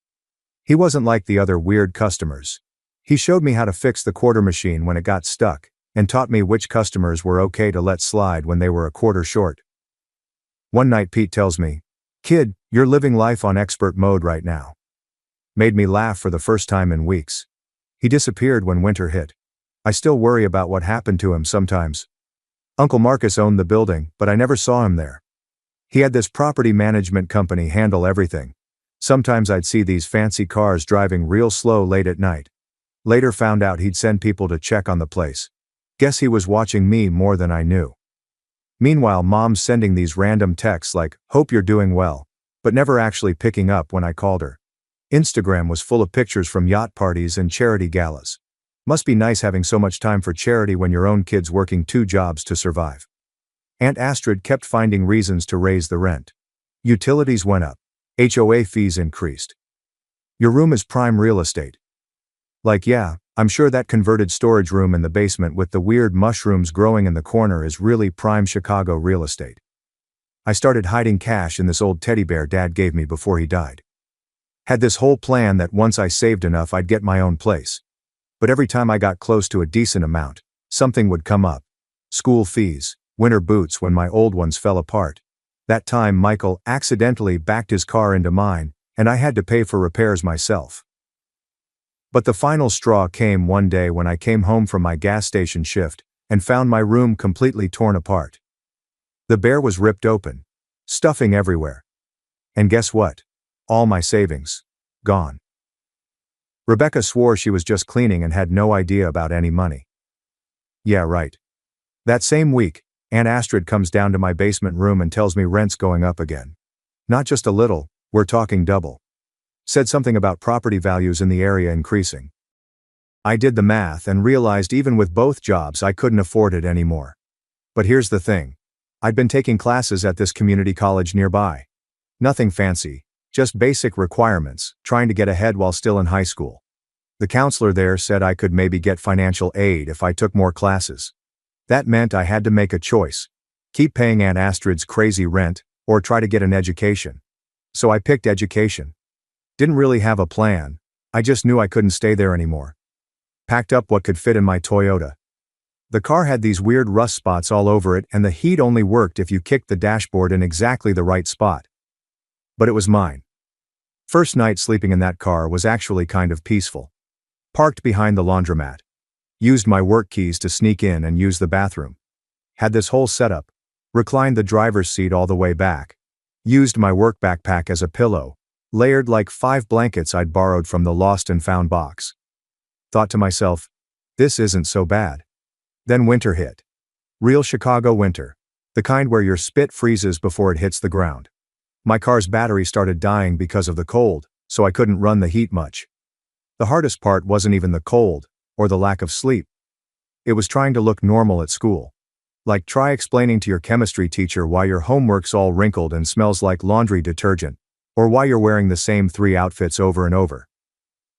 He wasn't like the other weird customers. He showed me how to fix the quarter machine when it got stuck, and taught me which customers were okay to let slide when they were a quarter short. One night Pete tells me, "Kid, you're living life on expert mode right now." Made me laugh for the first time in weeks. He disappeared when winter hit. I still worry about what happened to him sometimes. Uncle Marcus owned the building, but I never saw him there. He had this property management company handle everything. Sometimes I'd see these fancy cars driving real slow late at night. Later found out he'd send people to check on the place. Guess he was watching me more than I knew. Meanwhile, Mom's sending these random texts like, "Hope you're doing well," but never actually picking up when I called her. Instagram was full of pictures from yacht parties and charity galas. Must be nice having so much time for charity when your own kid's working 2 jobs to survive. Aunt Astrid kept finding reasons to raise the rent. Utilities went up. HOA fees increased. "Your room is prime real estate." Like, yeah, I'm sure that converted storage room in the basement with the weird mushrooms growing in the corner is really prime Chicago real estate. I started hiding cash in this old teddy bear Dad gave me before he died. Had this whole plan that once I saved enough I'd get my own place. But every time I got close to a decent amount, something would come up. School fees, winter boots when my old ones fell apart. That time Michael accidentally backed his car into mine, and I had to pay for repairs myself. But the final straw came one day when I came home from my gas station shift and found my room completely torn apart. The bear was ripped open, stuffing everywhere. And guess what? All my savings, gone. Rebecca swore she was just cleaning and had no idea about any money. Yeah, right. That same week, Aunt Astrid comes down to my basement room and tells me rent's going up again. Not just a little, we're talking double. Said something about property values in the area increasing. I did the math and realized even with both jobs I couldn't afford it anymore. But here's the thing. I'd been taking classes at this community college nearby. Nothing fancy, just basic requirements, trying to get ahead while still in high school. The counselor there said I could maybe get financial aid if I took more classes. That meant I had to make a choice. Keep paying Aunt Astrid's crazy rent, or try to get an education. So I picked education. Didn't really have a plan, I just knew I couldn't stay there anymore. Packed up what could fit in my Toyota. The car had these weird rust spots all over it and the heat only worked if you kicked the dashboard in exactly the right spot. But it was mine. First night sleeping in that car was actually kind of peaceful. Parked behind the laundromat. Used my work keys to sneak in and use the bathroom. Had this whole setup. Reclined the driver's seat all the way back. Used my work backpack as a pillow. Layered like 5 blankets I'd borrowed from the lost and found box. Thought to myself, this isn't so bad. Then winter hit. Real Chicago winter. The kind where your spit freezes before it hits the ground. My car's battery started dying because of the cold, so I couldn't run the heat much. The hardest part wasn't even the cold, or the lack of sleep. It was trying to look normal at school. Like try explaining to your chemistry teacher why your homework's all wrinkled and smells like laundry detergent. Or why you're wearing the same 3 outfits over and over.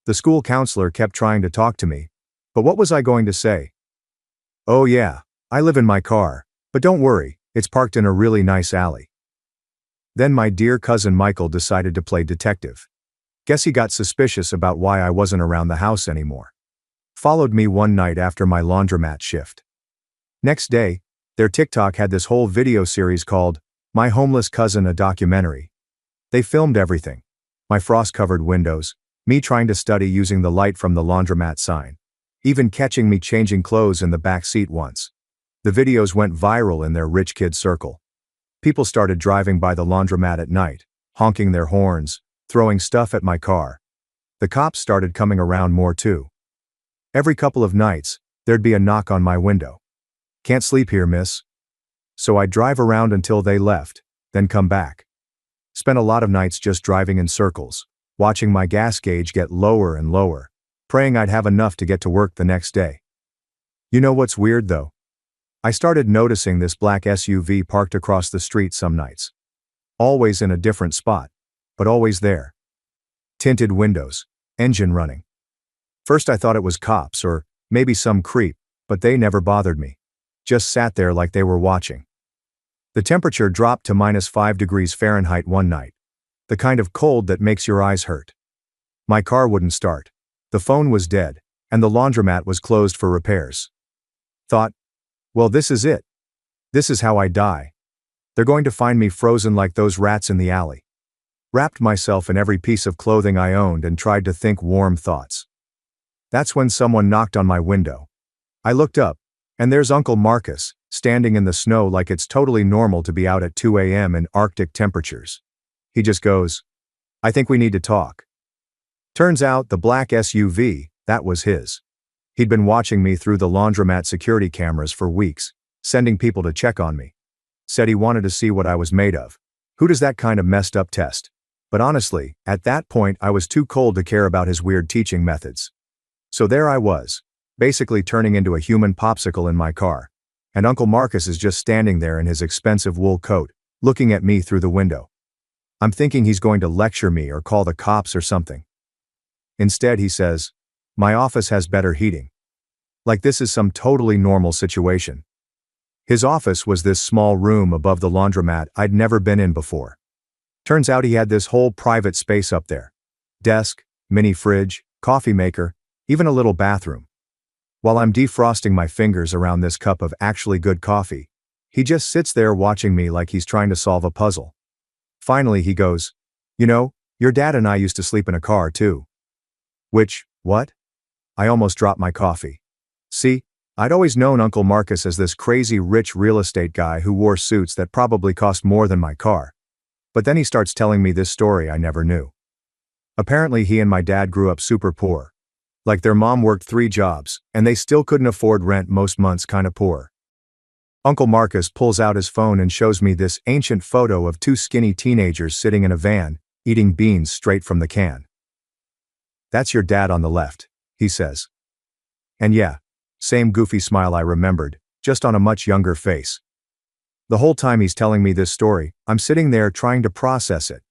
The school counselor kept trying to talk to me, but what was I going to say? Oh yeah, I live in my car, but don't worry, it's parked in a really nice alley. Then my dear cousin Michael decided to play detective. Guess he got suspicious about why I wasn't around the house anymore. Followed me one night after my laundromat shift. Next day, their TikTok had this whole video series called, My Homeless Cousin, a Documentary. They filmed everything. My frost-covered windows, me trying to study using the light from the laundromat sign. Even catching me changing clothes in the back seat once. The videos went viral in their rich kid circle. People started driving by the laundromat at night, honking their horns, throwing stuff at my car. The cops started coming around more too. Every couple of nights, there'd be a knock on my window. Can't sleep here, miss. So I'd drive around until they left, then come back. Spent a lot of nights just driving in circles, watching my gas gauge get lower and lower, praying I'd have enough to get to work the next day. You know what's weird though? I started noticing this black SUV parked across the street some nights. Always in a different spot, but always there. Tinted windows. Engine running. First I thought it was cops or maybe some creep, but they never bothered me. Just sat there like they were watching. The temperature dropped to -5 degrees Fahrenheit one night. The kind of cold that makes your eyes hurt. My car wouldn't start. The phone was dead, and the laundromat was closed for repairs. Thought, well, this is it. This is how I die. They're going to find me frozen like those rats in the alley. Wrapped myself in every piece of clothing I owned and tried to think warm thoughts. That's when someone knocked on my window. I looked up, and there's Uncle Marcus, standing in the snow like it's totally normal to be out at 2 a.m. in Arctic temperatures. He just goes, "I think we need to talk." Turns out the black SUV, that was his. He'd been watching me through the laundromat security cameras for weeks, sending people to check on me. Said he wanted to see what I was made of. Who does that kind of messed up test? But honestly, at that point I was too cold to care about his weird teaching methods. So there I was, basically turning into a human popsicle in my car, and Uncle Marcus is just standing there in his expensive wool coat, looking at me through the window. I'm thinking he's going to lecture me or call the cops or something. Instead he says, "My office has better heating." Like this is some totally normal situation. His office was this small room above the laundromat I'd never been in before. Turns out he had this whole private space up there. Desk, mini fridge, coffee maker, even a little bathroom. While I'm defrosting my fingers around this cup of actually good coffee, he just sits there watching me like he's trying to solve a puzzle. Finally he goes, "You know, your dad and I used to sleep in a car too." Which, what? I almost dropped my coffee. See, I'd always known Uncle Marcus as this crazy rich real estate guy who wore suits that probably cost more than my car. But then he starts telling me this story I never knew. Apparently he and my dad grew up super poor. Like their mom worked 3 jobs, and they still couldn't afford rent most months, kinda poor. Uncle Marcus pulls out his phone and shows me this ancient photo of 2 skinny teenagers sitting in a van, eating beans straight from the can. "That's your dad on the left," he says. And yeah, same goofy smile I remembered, just on a much younger face. The whole time he's telling me this story, I'm sitting there trying to process it.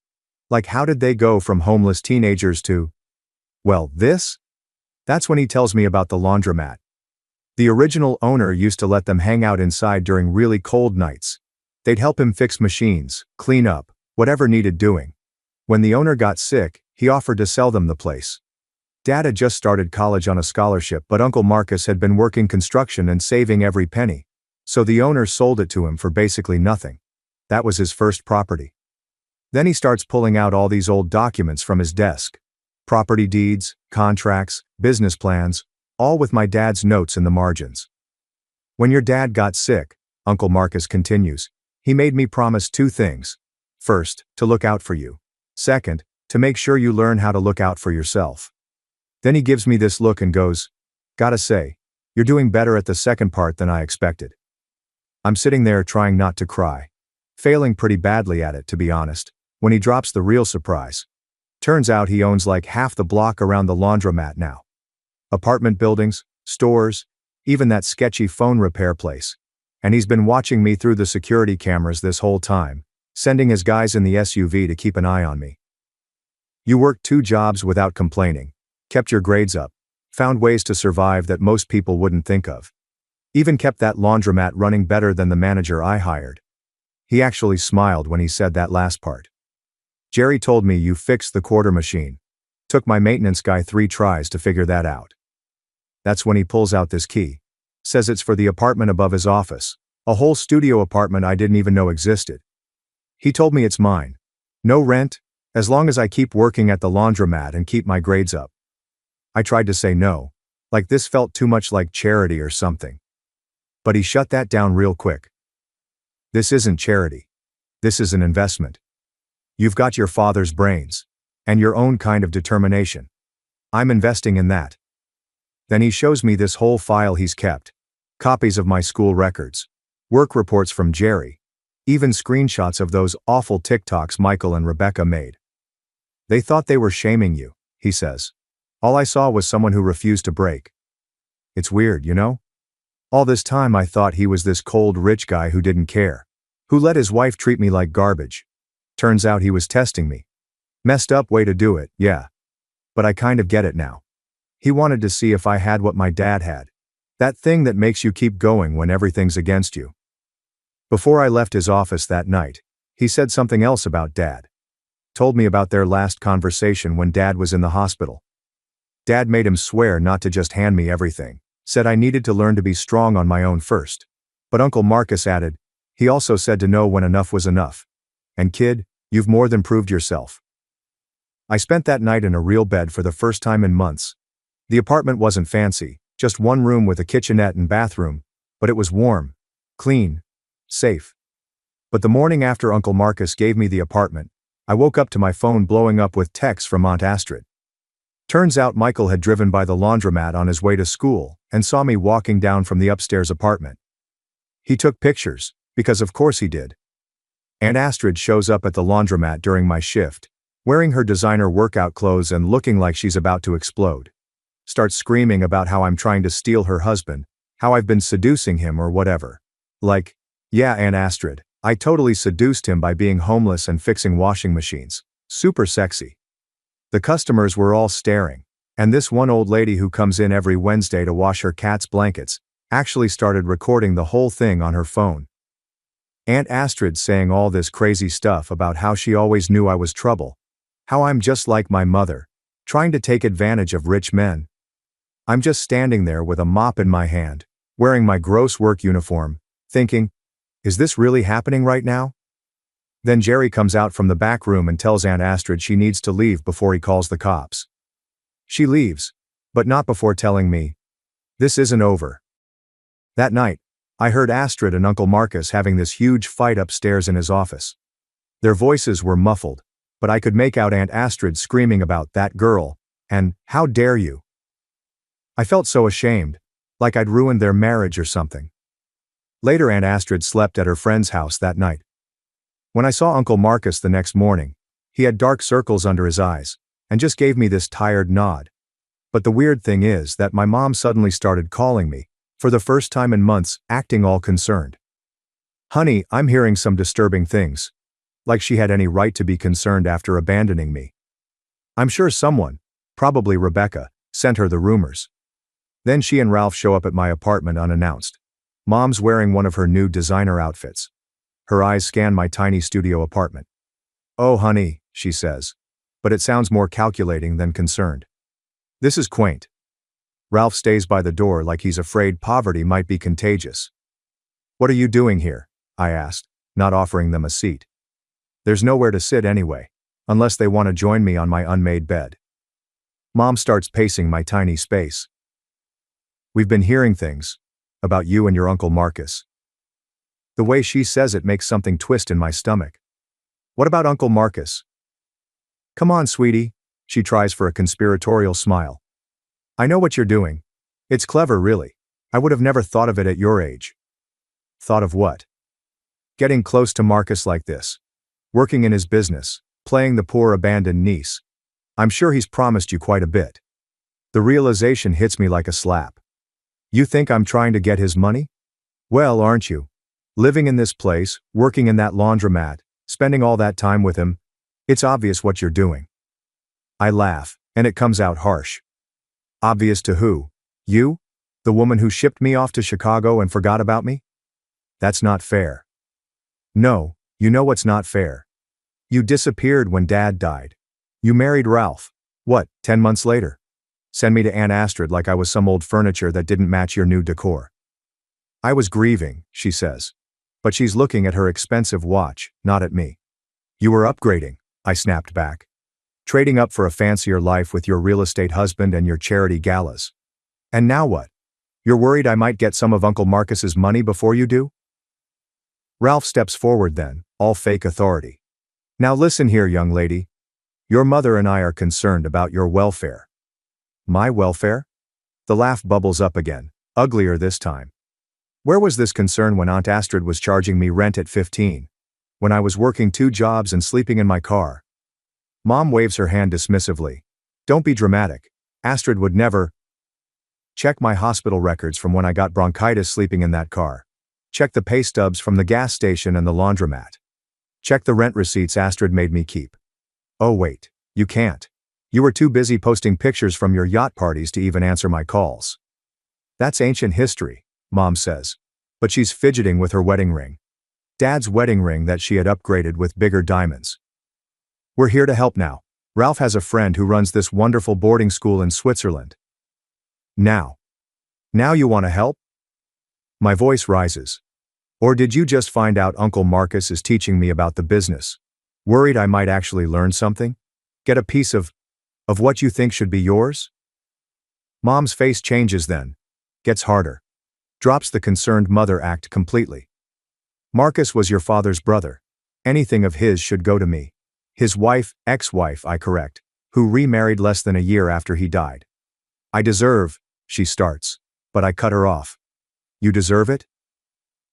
Like, how did they go from homeless teenagers to, well, this? That's when he tells me about the laundromat. The original owner used to let them hang out inside during really cold nights. They'd help him fix machines, clean up, whatever needed doing. When the owner got sick, he offered to sell them the place. Dad had just started college on a scholarship, but Uncle Marcus had been working construction and saving every penny. So the owner sold it to him for basically nothing. That was his first property. Then he starts pulling out all these old documents from his desk. Property deeds, contracts, business plans, all with my dad's notes in the margins. When your dad got sick, Uncle Marcus continues, he made me promise 2 things. First, to look out for you. Second, to make sure you learn how to look out for yourself. Then he gives me this look and goes, "Gotta say, you're doing better at the second part than I expected." I'm sitting there trying not to cry. Failing pretty badly at it, to be honest, when he drops the real surprise. Turns out he owns like half the block around the laundromat now. Apartment buildings, stores, even that sketchy phone repair place. And he's been watching me through the security cameras this whole time, sending his guys in the SUV to keep an eye on me. You worked 2 jobs without complaining, kept your grades up, found ways to survive that most people wouldn't think of. Even kept that laundromat running better than the manager I hired. He actually smiled when he said that last part. "Jerry told me you fixed the quarter machine. Took my maintenance guy 3 tries to figure that out." That's when he pulls out this key. Says it's for the apartment above his office, a whole studio apartment I didn't even know existed. He told me it's mine. No rent, as long as I keep working at the laundromat and keep my grades up. I tried to say no, like this felt too much like charity or something. But he shut that down real quick. "This isn't charity. This is an investment. You've got your father's brains. And your own kind of determination. I'm investing in that." Then he shows me this whole file he's kept. Copies of my school records. Work reports from Jerry. Even screenshots of those awful TikToks Michael and Rebecca made. "They thought they were shaming you," he says. "All I saw was someone who refused to break." It's weird, you know? All this time I thought he was this cold rich guy who didn't care. Who let his wife treat me like garbage. Turns out he was testing me. Messed up way to do it, yeah. but I kind of get it now. He wanted to see if I had what my dad had. That thing that makes you keep going when everything's against you. Before I left his office that night, he said something else about Dad. Told me about their last conversation when Dad was in the hospital. Dad made him swear not to just hand me everything, said I needed to learn to be strong on my own first. But Uncle Marcus added, he also said to know when enough was enough. And kid, you've more than proved yourself. I spent that night in a real bed for the first time in months. The apartment wasn't fancy, just one room with a kitchenette and bathroom, but it was warm, clean, safe. But the morning after Uncle Marcus gave me the apartment, I woke up to my phone blowing up with texts from Aunt Astrid. Turns out Michael had driven by the laundromat on his way to school and saw me walking down from the upstairs apartment. He took pictures, because of course he did. Aunt Astrid shows up at the laundromat during my shift, wearing her designer workout clothes and looking like she's about to explode. Starts screaming about how I'm trying to steal her husband, how I've been seducing him or whatever. Like, yeah, Aunt Astrid, I totally seduced him by being homeless and fixing washing machines. Super sexy. The customers were all staring, and this one old lady who comes in every Wednesday to wash her cat's blankets actually started recording the whole thing on her phone. Aunt Astrid saying all this crazy stuff about how she always knew I was trouble, how I'm just like my mother, trying to take advantage of rich men. I'm just standing there with a mop in my hand, wearing my gross work uniform, thinking, is this really happening right now? Then Jerry comes out from the back room and tells Aunt Astrid she needs to leave before he calls the cops. She leaves, but not before telling me, this isn't over. That night, I heard Astrid and Uncle Marcus having this huge fight upstairs in his office. Their voices were muffled, but I could make out Aunt Astrid screaming about that girl, and how dare you. I felt so ashamed, like I'd ruined their marriage or something. Later Aunt Astrid slept at her friend's house that night. When I saw Uncle Marcus the next morning, he had dark circles under his eyes, and just gave me this tired nod. But the weird thing is that my mom suddenly started calling me, for the first time in months, acting all concerned. Honey, I'm hearing some disturbing things. Like she had any right to be concerned after abandoning me. I'm sure someone, probably Rebecca, sent her the rumors. Then she and Ralph show up at my apartment unannounced. Mom's wearing one of her new designer outfits. Her eyes scan my tiny studio apartment. Oh honey, she says. But it sounds more calculating than concerned. This is quaint. Ralph stays by the door like he's afraid poverty might be contagious. What are you doing here? I asked, not offering them a seat. There's nowhere to sit anyway, unless they want to join me on my unmade bed. Mom starts pacing my tiny space. We've been hearing things about you and your Uncle Marcus. The way she says it makes something twist in my stomach. What about Uncle Marcus? Come on, sweetie. She tries for a conspiratorial smile. I know what you're doing. It's clever, really. I would have never thought of it at your age. Thought of what? Getting close to Marcus like this. Working in his business, playing the poor abandoned niece. I'm sure he's promised you quite a bit. The realization hits me like a slap. You think I'm trying to get his money? Well, aren't you? Living in this place, working in that laundromat, spending all that time with him, it's obvious what you're doing. I laugh, and it comes out harsh. Obvious to who? You? The woman who shipped me off to Chicago and forgot about me? That's not fair. No, you know what's not fair. You disappeared when Dad died. You married Ralph. What, 10 months later? Send me to Aunt Astrid like I was some old furniture that didn't match your new decor. I was grieving, she says. But she's looking at her expensive watch, not at me. You were upgrading, I snapped back. Trading up for a fancier life with your real estate husband and your charity galas. And now what? You're worried I might get some of Uncle Marcus's money before you do? Ralph steps forward then, all fake authority. Now listen here, young lady. Your mother and I are concerned about your welfare. My welfare? The laugh bubbles up again, uglier this time. Where was this concern when Aunt Astrid was charging me rent at 15? When I was working 2 jobs and sleeping in my car? Mom waves her hand dismissively. Don't be dramatic. Astrid would never. Check my hospital records from when I got bronchitis sleeping in that car. Check the pay stubs from the gas station and the laundromat. Check the rent receipts Astrid made me keep. Oh wait, you can't. You were too busy posting pictures from your yacht parties to even answer my calls. That's ancient history, Mom says. But she's fidgeting with her wedding ring. Dad's wedding ring that she had upgraded with bigger diamonds. We're here to help now. Ralph has a friend who runs this wonderful boarding school in Switzerland. Now you want to help? My voice rises. Or did you just find out Uncle Marcus is teaching me about the business? Worried I might actually learn something? Get a piece of what you think should be yours? Mom's face changes then. Gets harder. Drops the concerned mother act completely. Marcus was your father's brother. Anything of his should go to me. His wife, ex-wife, I correct, who remarried less than a year after he died. I deserve, she starts, but I cut her off. You deserve it?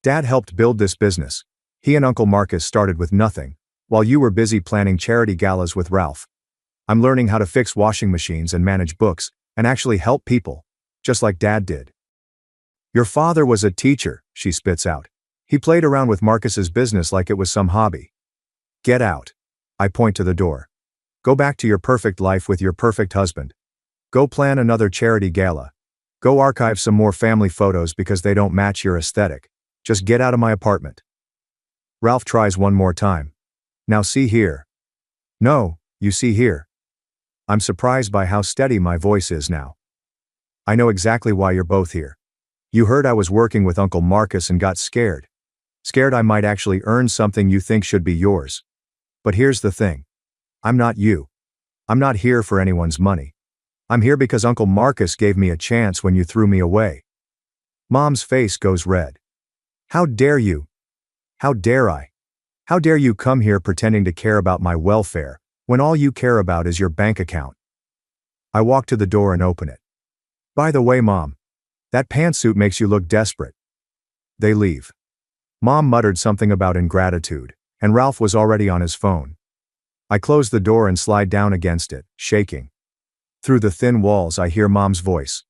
Dad helped build this business. He and Uncle Marcus started with nothing, while you were busy planning charity galas with Ralph. I'm learning how to fix washing machines and manage books, and actually help people, just like Dad did. Your father was a teacher, she spits out. He played around with Marcus's business like it was some hobby. Get out. I point to the door. Go back to your perfect life with your perfect husband. Go plan another charity gala. Go archive some more family photos because they don't match your aesthetic. Just get out of my apartment. Ralph tries one more time. Now see here. No, you see here. I'm surprised by how steady my voice is now. I know exactly why you're both here. You heard I was working with Uncle Marcus and got scared. Scared I might actually earn something you think should be yours. But here's the thing. I'm not you. I'm not here for anyone's money. I'm here because Uncle Marcus gave me a chance when you threw me away. Mom's face goes red. How dare you? How dare I? How dare you come here pretending to care about my welfare, when all you care about is your bank account? I walk to the door and open it. By the way, Mom, that pantsuit makes you look desperate. They leave. Mom muttered something about ingratitude, and Ralph was already on his phone. I close the door and slide down against it, shaking. Through the thin walls I hear Mom's voice.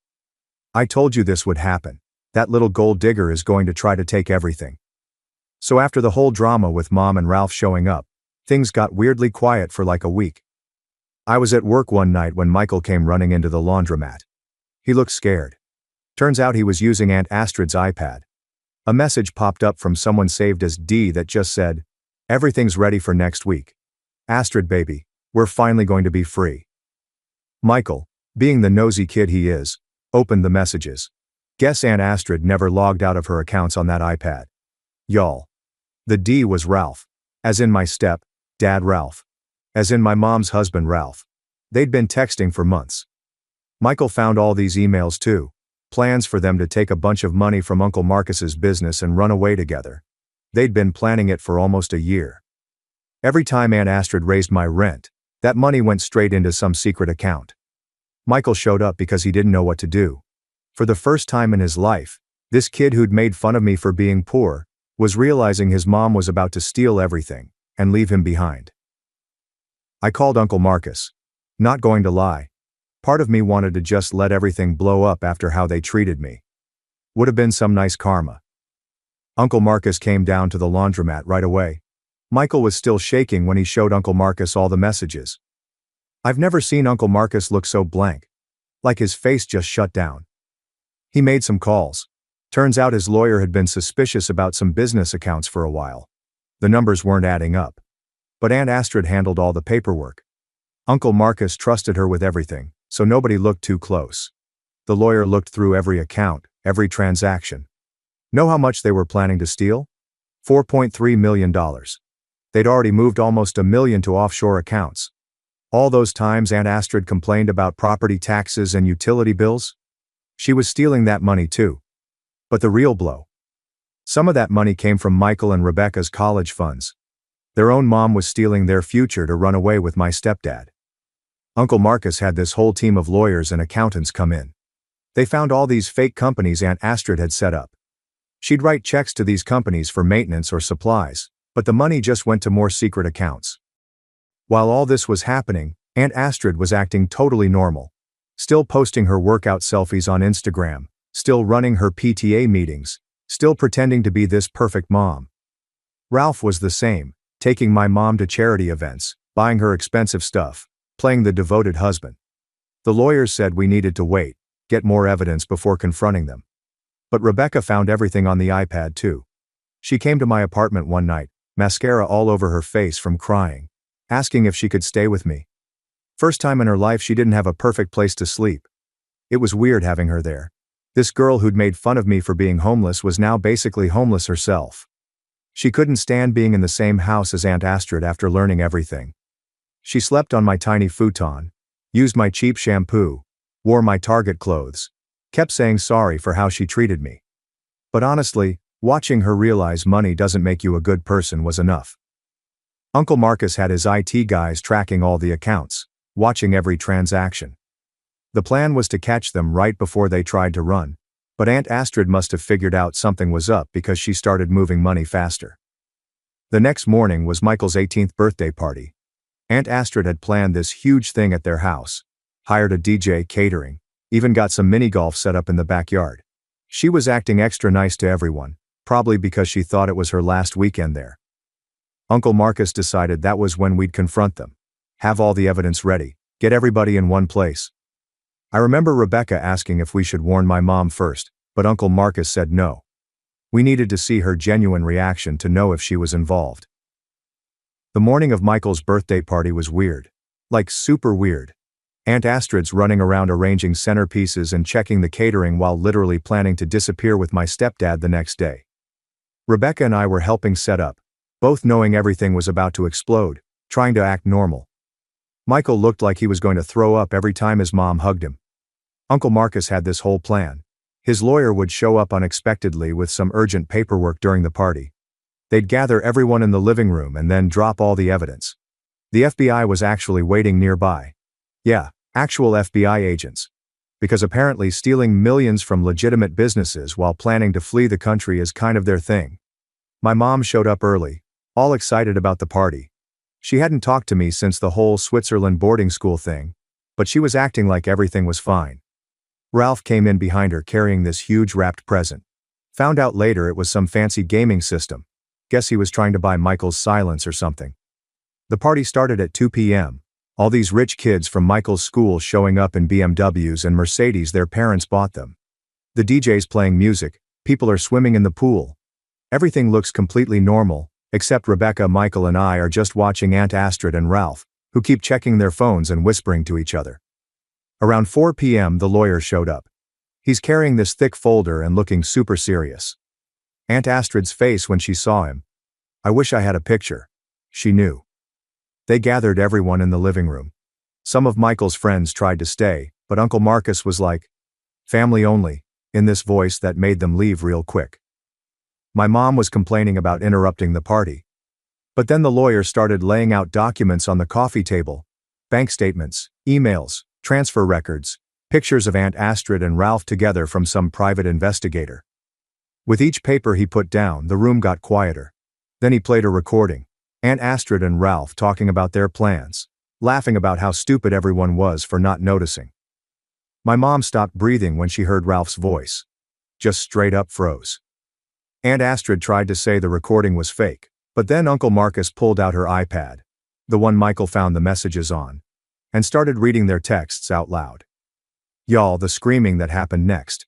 I told you this would happen. That little gold digger is going to try to take everything. So after the whole drama with Mom and Ralph showing up, things got weirdly quiet for like a week. I was at work one night when Michael came running into the laundromat. He looked scared. Turns out he was using Aunt Astrid's iPad. A message popped up from someone saved as D that just said, "Everything's ready for next week. Astrid baby, we're finally going to be free." Michael, being the nosy kid he is, opened the messages. Guess Aunt Astrid never logged out of her accounts on that iPad. Y'all. The D was Ralph. As in my Dad Ralph. As in my mom's husband Ralph. They'd been texting for months. Michael found all these emails too. Plans for them to take a bunch of money from Uncle Marcus's business and run away together. They'd been planning it for almost a year. Every time Aunt Astrid raised my rent, that money went straight into some secret account. Michael showed up because he didn't know what to do. For the first time in his life, this kid who'd made fun of me for being poor, was realizing his mom was about to steal everything, and leave him behind. I called Uncle Marcus. Not going to lie. Part of me wanted to just let everything blow up after how they treated me. Would have been some nice karma. Uncle Marcus came down to the laundromat right away. Michael was still shaking when he showed Uncle Marcus all the messages. I've never seen Uncle Marcus look so blank. Like his face just shut down. He made some calls. Turns out his lawyer had been suspicious about some business accounts for a while. The numbers weren't adding up. But Aunt Astrid handled all the paperwork. Uncle Marcus trusted her with everything, so nobody looked too close. The lawyer looked through every account, every transaction. Know how much they were planning to steal? $4.3 million. They'd already moved almost $1 million to offshore accounts. All those times Aunt Astrid complained about property taxes and utility bills? She was stealing that money too. But the real blow. Some of that money came from Michael and Rebecca's college funds. Their own mom was stealing their future to run away with my stepdad. Uncle Marcus had this whole team of lawyers and accountants come in. They found all these fake companies Aunt Astrid had set up. She'd write checks to these companies for maintenance or supplies, but the money just went to more secret accounts. While all this was happening, Aunt Astrid was acting totally normal. Still posting her workout selfies on Instagram, still running her PTA meetings, still pretending to be this perfect mom. Ralph was the same, taking my mom to charity events, buying her expensive stuff, playing the devoted husband. The lawyers said we needed to wait, get more evidence before confronting them. But Rebecca found everything on the iPad too. She came to my apartment one night, mascara all over her face from crying, asking if she could stay with me. First time in her life she didn't have a perfect place to sleep. It was weird having her there. This girl who'd made fun of me for being homeless was now basically homeless herself. She couldn't stand being in the same house as Aunt Astrid after learning everything. She slept on my tiny futon, used my cheap shampoo, wore my Target clothes, kept saying sorry for how she treated me. But honestly, watching her realize money doesn't make you a good person was enough. Uncle Marcus had his IT guys tracking all the accounts, watching every transaction. The plan was to catch them right before they tried to run, but Aunt Astrid must have figured out something was up because she started moving money faster. The next morning was Michael's 18th birthday party. Aunt Astrid had planned this huge thing at their house, hired a DJ, catering, even got some mini golf set up in the backyard. She was acting extra nice to everyone, probably because she thought it was her last weekend there. Uncle Marcus decided that was when we'd confront them. Have all the evidence ready, get everybody in one place. I remember Rebecca asking if we should warn my mom first, but Uncle Marcus said no. We needed to see her genuine reaction to know if she was involved. The morning of Michael's birthday party was weird. Like super weird. Aunt Astrid's running around arranging centerpieces and checking the catering while literally planning to disappear with my stepdad the next day. Rebecca and I were helping set up, both knowing everything was about to explode, trying to act normal. Michael looked like he was going to throw up every time his mom hugged him. Uncle Marcus had this whole plan. His lawyer would show up unexpectedly with some urgent paperwork during the party. They'd gather everyone in the living room and then drop all the evidence. The FBI was actually waiting nearby. Yeah, actual FBI agents. Because apparently stealing millions from legitimate businesses while planning to flee the country is kind of their thing. My mom showed up early, all excited about the party. She hadn't talked to me since the whole Switzerland boarding school thing, but she was acting like everything was fine. Ralph came in behind her carrying this huge wrapped present. Found out later it was some fancy gaming system. Guess he was trying to buy Michael's silence or something. The party started at 2 p.m. All these rich kids from Michael's school showing up in BMWs and Mercedes their parents bought them. The DJ's playing music, people are swimming in the pool. Everything looks completely normal, except Rebecca, Michael and I are just watching Aunt Astrid and Ralph, who keep checking their phones and whispering to each other. Around 4 p.m. the lawyer showed up. He's carrying this thick folder and looking super serious. Aunt Astrid's face when she saw him. I wish I had a picture. She knew. They gathered everyone in the living room. Some of Michael's friends tried to stay, but Uncle Marcus was like, "Family only," in this voice that made them leave real quick. My mom was complaining about interrupting the party. But then the lawyer started laying out documents on the coffee table. Bank statements, emails, transfer records, pictures of Aunt Astrid and Ralph together from some private investigator. With each paper he put down, the room got quieter. Then he played a recording. Aunt Astrid and Ralph talking about their plans, laughing about how stupid everyone was for not noticing. My mom stopped breathing when she heard Ralph's voice. Just straight up froze. Aunt Astrid tried to say the recording was fake, but then Uncle Marcus pulled out her iPad, the one Michael found the messages on, and started reading their texts out loud. Y'all, the screaming that happened next.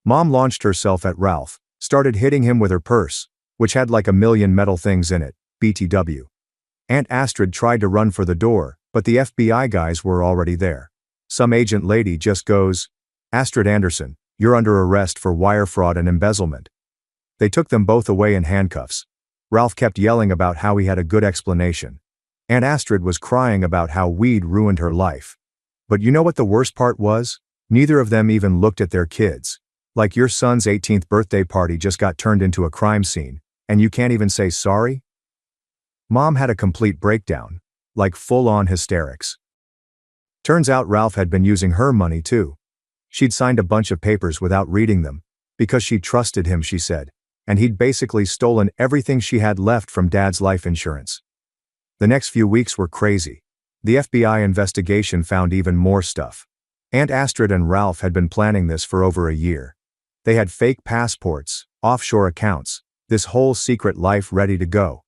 Mom launched herself at Ralph, started hitting him with her purse, which had like a million metal things in it, BTW. Aunt Astrid tried to run for the door, but the FBI guys were already there. Some agent lady just goes, "Astrid Anderson, you're under arrest for wire fraud and embezzlement." They took them both away in handcuffs. Ralph kept yelling about how he had a good explanation. Aunt Astrid was crying about how weed ruined her life. But you know what the worst part was? Neither of them even looked at their kids. Like your son's 18th birthday party just got turned into a crime scene, and you can't even say sorry? Mom had a complete breakdown, like full-on hysterics. Turns out Ralph had been using her money too. She'd signed a bunch of papers without reading them, because she trusted him, she said, and he'd basically stolen everything she had left from Dad's life insurance. The next few weeks were crazy. The FBI investigation found even more stuff. Aunt Astrid and Ralph had been planning this for over a year. They had fake passports, offshore accounts, this whole secret life ready to go.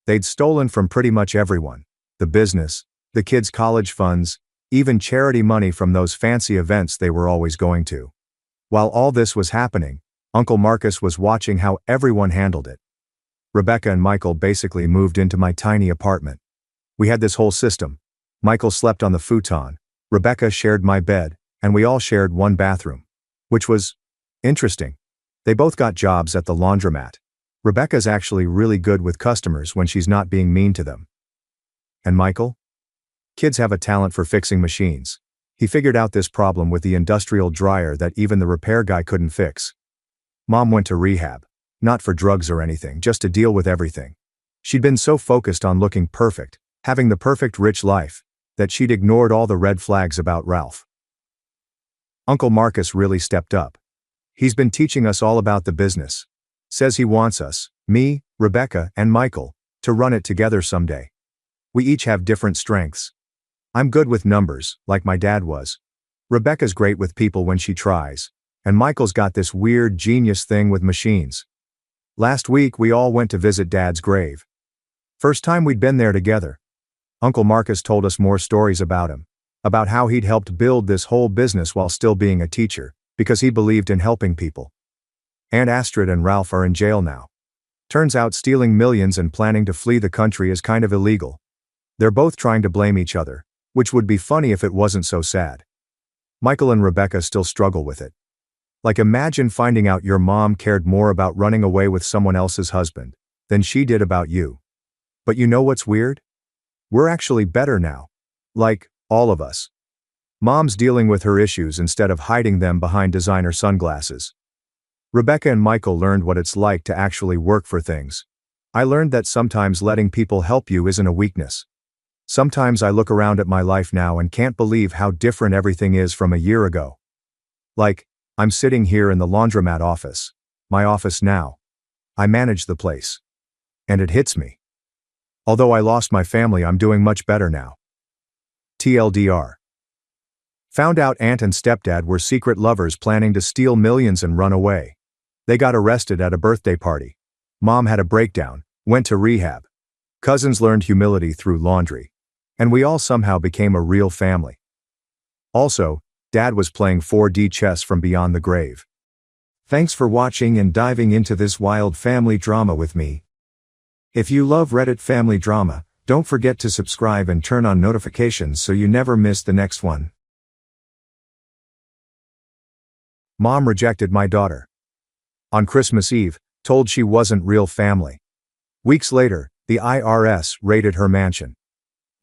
They'd stolen from pretty much everyone. The business, the kids' college funds, even charity money from those fancy events they were always going to. While all this was happening, Uncle Marcus was watching how everyone handled it. Rebecca and Michael basically moved into my tiny apartment. We had this whole system. Michael slept on the futon, Rebecca shared my bed, and we all shared one bathroom. Which was interesting. They both got jobs at the laundromat. Rebecca's actually really good with customers when she's not being mean to them. And Michael? Kids have a talent for fixing machines. He figured out this problem with the industrial dryer that even the repair guy couldn't fix. Mom went to rehab. Not for drugs or anything, just to deal with everything. She'd been so focused on looking perfect, having the perfect rich life, that she'd ignored all the red flags about Ralph. Uncle Marcus really stepped up. He's been teaching us all about the business. Says he wants us, me, Rebecca, and Michael, to run it together someday. We each have different strengths. I'm good with numbers, like my dad was. Rebecca's great with people when she tries, and Michael's got this weird genius thing with machines. Last week we all went to visit Dad's grave. First time we'd been there together. Uncle Marcus told us more stories about him, about how he'd helped build this whole business while still being a teacher, because he believed in helping people. Aunt Astrid and Ralph are in jail now. Turns out stealing millions and planning to flee the country is kind of illegal. They're both trying to blame each other, which would be funny if it wasn't so sad. Michael and Rebecca still struggle with it. Like, imagine finding out your mom cared more about running away with someone else's husband than she did about you. But you know what's weird? We're actually better now. Like, all of us. Mom's dealing with her issues instead of hiding them behind designer sunglasses. Rebecca and Michael learned what it's like to actually work for things. I learned that sometimes letting people help you isn't a weakness. Sometimes I look around at my life now and can't believe how different everything is from a year ago. Like, I'm sitting here in the laundromat office. My office now. I manage the place. And it hits me. Although I lost my family, I'm doing much better now. TLDR. Found out aunt and stepdad were secret lovers planning to steal millions and run away. They got arrested at a birthday party. Mom had a breakdown, went to rehab. Cousins learned humility through laundry. And we all somehow became a real family. Also, Dad was playing 4D chess from beyond the grave. Thanks for watching and diving into this wild family drama with me. If you love Reddit family drama, don't forget to subscribe and turn on notifications so you never miss the next one. Mom rejected my daughter. On Christmas Eve, told she wasn't real family. Weeks later, the IRS raided her mansion.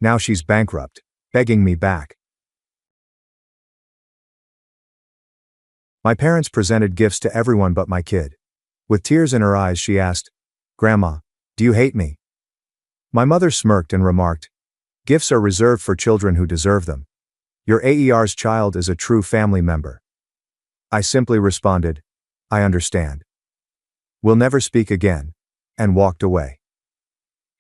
Now she's bankrupt, begging me back. My parents presented gifts to everyone but my kid. With tears in her eyes, she asked, "Grandma, do you hate me?" My mother smirked and remarked, "Gifts are reserved for children who deserve them. Your AER's child is a true family member." I simply responded, "I understand. We'll never speak again," and walked away.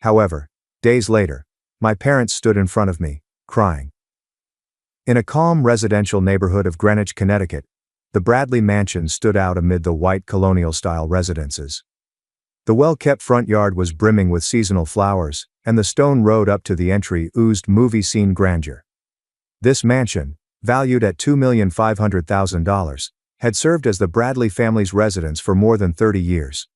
However, days later, my parents stood in front of me, crying. In a calm residential neighborhood of Greenwich, Connecticut, the Bradley Mansion stood out amid the white colonial-style residences. The well-kept front yard was brimming with seasonal flowers, and the stone road up to the entry oozed movie scene grandeur. This mansion, valued at $2,500,000, had served as the Bradley family's residence for more than 30 years.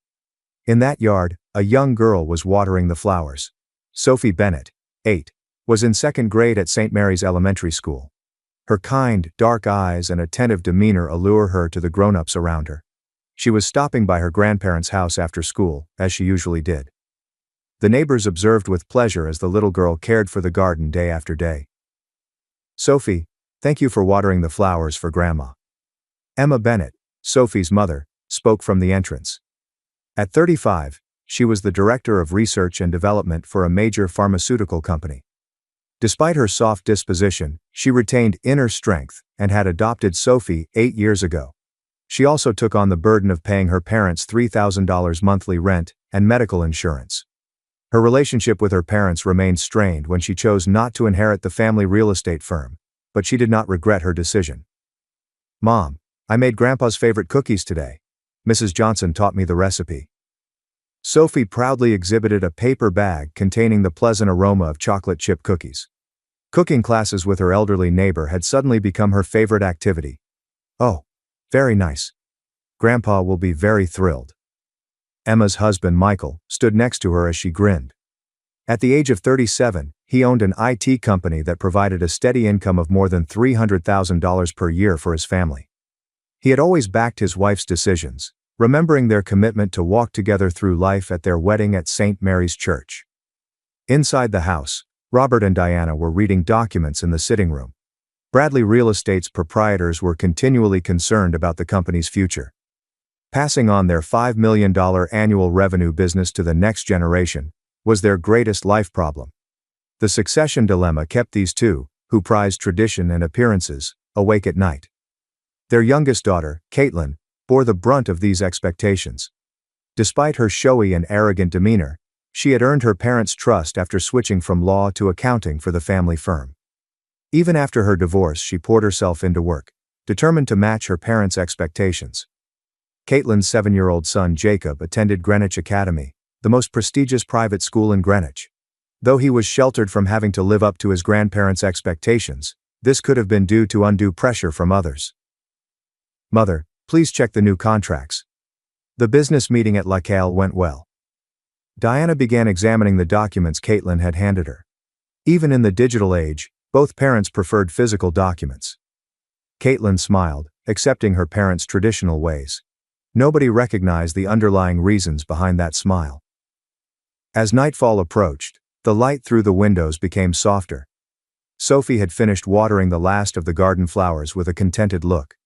In that yard, a young girl was watering the flowers. Sophie Bennett, 8, was in second grade at St. Mary's Elementary School. Her kind, dark eyes and attentive demeanor allure her to the grown-ups around her. She was stopping by her grandparents' house after school, as she usually did. The neighbors observed with pleasure as the little girl cared for the garden day after day. "Sophie, thank you for watering the flowers for Grandma." Emma Bennett, Sophie's mother, spoke from the entrance. At 35, she was the director of research and development for a major pharmaceutical company. Despite her soft disposition, she retained inner strength and had adopted Sophie 8 years ago. She also took on the burden of paying her parents $3,000 monthly rent and medical insurance. Her relationship with her parents remained strained when she chose not to inherit the family real estate firm, but she did not regret her decision. "Mom, I made Grandpa's favorite cookies today. Mrs. Johnson taught me the recipe." Sophie proudly exhibited a paper bag containing the pleasant aroma of chocolate chip cookies. Cooking classes with her elderly neighbor had suddenly become her favorite activity. "Oh, very nice. Grandpa will be very thrilled." Emma's husband, Michael, stood next to her as she grinned. At the age of 37, he owned an IT company that provided a steady income of more than $300,000 per year for his family. He had always backed his wife's decisions, remembering their commitment to walk together through life at their wedding at St. Mary's Church. Inside the house, Robert and Diana were reading documents in the sitting room. Bradley Real Estate's proprietors were continually concerned about the company's future. Passing on their $5 million annual revenue business to the next generation was their greatest life problem. The succession dilemma kept these two, who prized tradition and appearances, awake at night. Their youngest daughter, Caitlin, bore the brunt of these expectations. Despite her showy and arrogant demeanor, she had earned her parents' trust after switching from law to accounting for the family firm. Even after her divorce, she poured herself into work, determined to match her parents' expectations. Caitlin's 7-year-old son Jacob attended Greenwich Academy, the most prestigious private school in Greenwich. Though he was sheltered from having to live up to his grandparents' expectations, this could have been due to undue pressure from others. "Mother, please check the new contracts." The business meeting at Lacale went well. Diana began examining the documents Caitlin had handed her. Even in the digital age, both parents preferred physical documents. Caitlin smiled, accepting her parents' traditional ways. Nobody recognized the underlying reasons behind that smile. As nightfall approached, the light through the windows became softer. Sophie had finished watering the last of the garden flowers with a contented look.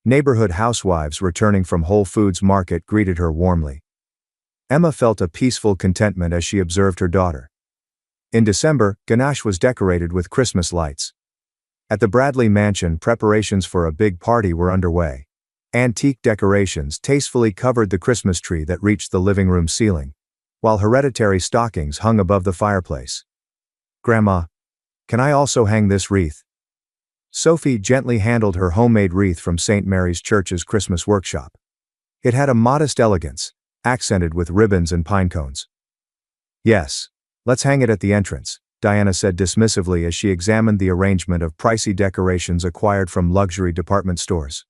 Neighborhood housewives returning from Whole Foods Market greeted her warmly. Emma felt a peaceful contentment as she observed her daughter. In December, Ganesh was decorated with Christmas lights. At the Bradley mansion, preparations for a big party were underway. Antique decorations tastefully covered the Christmas tree that reached the living room ceiling, while hereditary stockings hung above the fireplace. "Grandma, can I also hang this wreath?" Sophie gently handled her homemade wreath from St. Mary's Church's Christmas workshop. It had a modest elegance, accented with ribbons and pine cones. "Yes, let's hang it at the entrance," Diana said dismissively as she examined the arrangement of pricey decorations acquired from luxury department stores.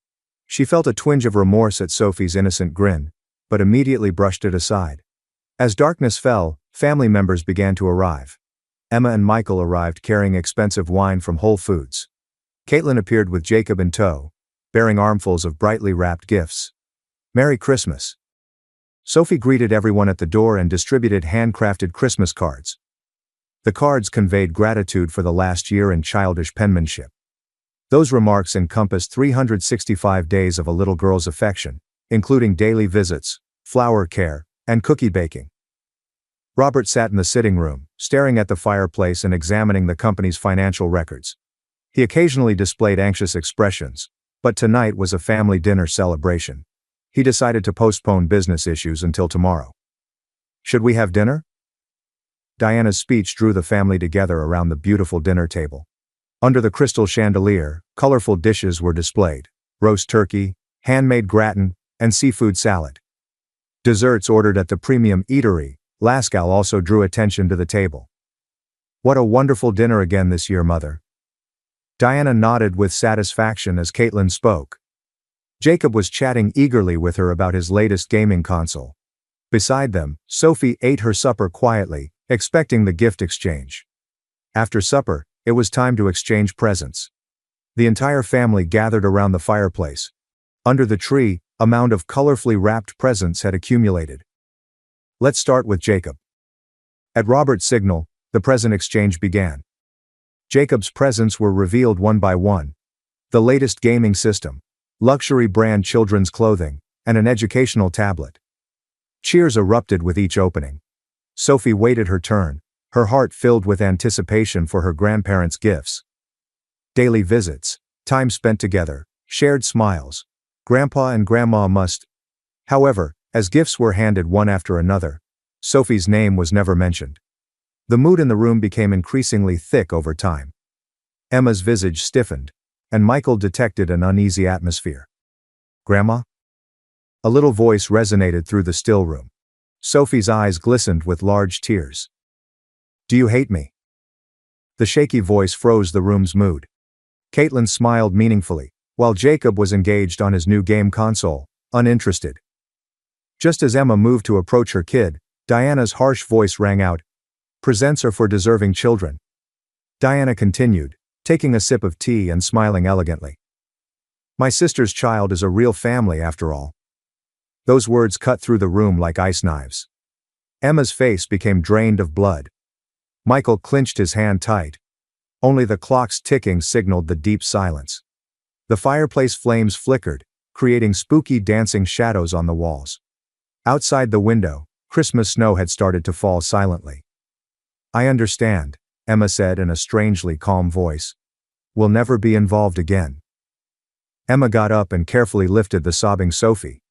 She felt a twinge of remorse at Sophie's innocent grin, but immediately brushed it aside. As darkness fell, family members began to arrive. Emma and Michael arrived carrying expensive wine from Whole Foods. Caitlin appeared with Jacob in tow, bearing armfuls of brightly wrapped gifts. "Merry Christmas." Sophie greeted everyone at the door and distributed handcrafted Christmas cards. The cards conveyed gratitude for the last year and childish penmanship. Those remarks encompassed 365 days of a little girl's affection, including daily visits, flower care, and cookie baking. Robert sat in the sitting room, staring at the fireplace and examining the company's financial records. He occasionally displayed anxious expressions, but tonight was a family dinner celebration. He decided to postpone business issues until tomorrow. "Should we have dinner?" Diana's speech drew the family together around the beautiful dinner table. Under the crystal chandelier, colorful dishes were displayed: roast turkey, handmade gratin, and seafood salad. Desserts ordered at the premium eatery, Lascaux, also drew attention to the table. "What a wonderful dinner again this year, Mother." Diana nodded with satisfaction as Caitlin spoke. Jacob was chatting eagerly with her about his latest gaming console. Beside them, Sophie ate her supper quietly, expecting the gift exchange. After supper, it was time to exchange presents. The entire family gathered around the fireplace. Under the tree, a mound of colorfully wrapped presents had accumulated. "Let's start with Jacob." At Robert's signal, the present exchange began. Jacob's presents were revealed one by one: the latest gaming system, luxury brand children's clothing, and an educational tablet. Cheers erupted with each opening. Sophie waited her turn, her heart filled with anticipation for her grandparents' gifts. Daily visits, time spent together, shared smiles. Grandpa and Grandma must. However, as gifts were handed one after another, Sophie's name was never mentioned. The mood in the room became increasingly thick over time. Emma's visage stiffened, and Michael detected an uneasy atmosphere. "Grandma?" A little voice resonated through the still room. Sophie's eyes glistened with large tears. "Do you hate me?" The shaky voice froze the room's mood. Caitlin smiled meaningfully, while Jacob was engaged on his new game console, uninterested. Just as Emma moved to approach her kid, Diana's harsh voice rang out. "Presents are for deserving children." Diana continued, taking a sip of tea and smiling elegantly. "My sister's child is a real family after all." Those words cut through the room like ice knives. Emma's face became drained of blood. Michael clenched his hand tight. Only the clock's ticking signaled the deep silence. The fireplace flames flickered, creating spooky dancing shadows on the walls. Outside the window, Christmas snow had started to fall silently. "I understand," Emma said in a strangely calm voice. "We'll never be involved again." Emma got up and carefully lifted the sobbing Sophie.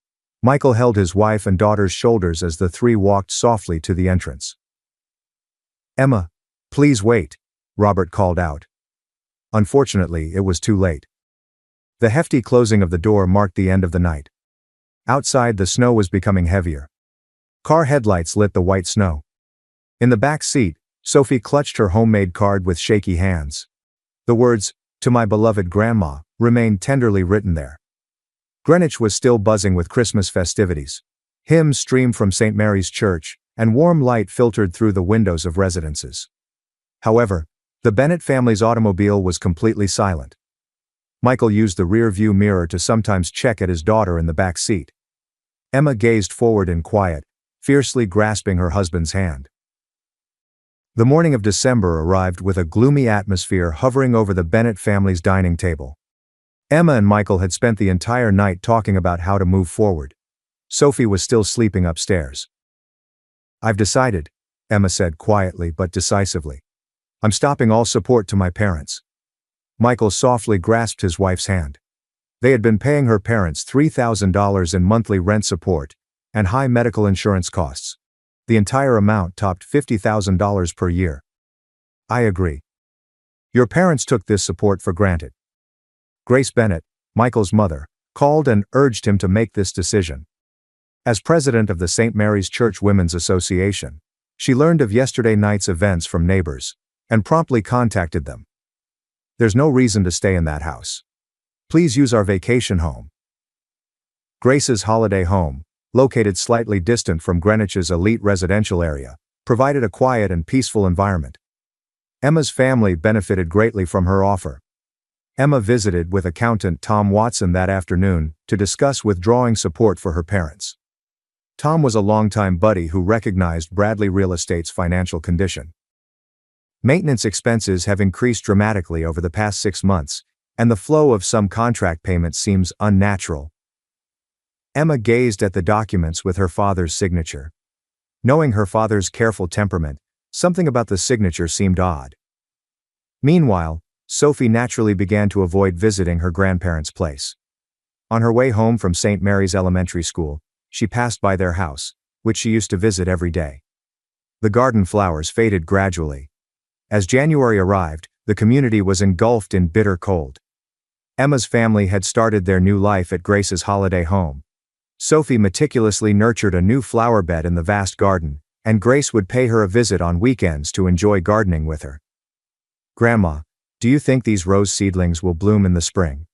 Michael held his wife and daughter's shoulders as the three walked softly to the entrance. "Emma, please wait," Robert called out. Unfortunately, it was too late. The hefty closing of the door marked the end of the night. Outside, the snow was becoming heavier. Car headlights lit the white snow. In the back seat, Sophie clutched her homemade card with shaky hands. The words, "To my beloved grandma," remained tenderly written there. Greenwich was still buzzing with Christmas festivities. Hymns streamed from St. Mary's Church, and warm light filtered through the windows of residences. However, the Bennett family's automobile was completely silent. Michael used the rear-view mirror to sometimes check at his daughter in the back seat. Emma gazed forward in quiet, fiercely grasping her husband's hand. The morning of December arrived with a gloomy atmosphere hovering over the Bennett family's dining table. Emma and Michael had spent the entire night talking about how to move forward. Sophie was still sleeping upstairs. "I've decided," Emma said quietly but decisively. "I'm stopping all support to my parents." Michael softly grasped his wife's hand. They had been paying her parents $3,000 in monthly rent support and high medical insurance costs. The entire amount topped $50,000 per year. "I agree. Your parents took this support for granted." Grace Bennett, Michael's mother, called and urged him to make this decision. As president of the St. Mary's Church Women's Association, she learned of yesterday night's events from neighbors and promptly contacted them. "There's no reason to stay in that house. Please use our vacation home." Grace's holiday home, located slightly distant from Greenwich's elite residential area, provided a quiet and peaceful environment. Emma's family benefited greatly from her offer. Emma visited with accountant Tom Watson that afternoon to discuss withdrawing support for her parents. Tom was a longtime buddy who recognized Bradley Real Estate's financial condition. Maintenance expenses have increased dramatically over the past 6 months, and the flow of some contract payments seems unnatural. Emma gazed at the documents with her father's signature. Knowing her father's careful temperament, something about the signature seemed odd. Meanwhile, Sophie naturally began to avoid visiting her grandparents' place. On her way home from St. Mary's Elementary School, she passed by their house, which she used to visit every day. The garden flowers faded gradually. As January arrived, the community was engulfed in bitter cold. Emma's family had started their new life at Grace's holiday home. Sophie meticulously nurtured a new flower bed in the vast garden, and Grace would pay her a visit on weekends to enjoy gardening with her. "Grandma, do you think these rose seedlings will bloom in the spring?"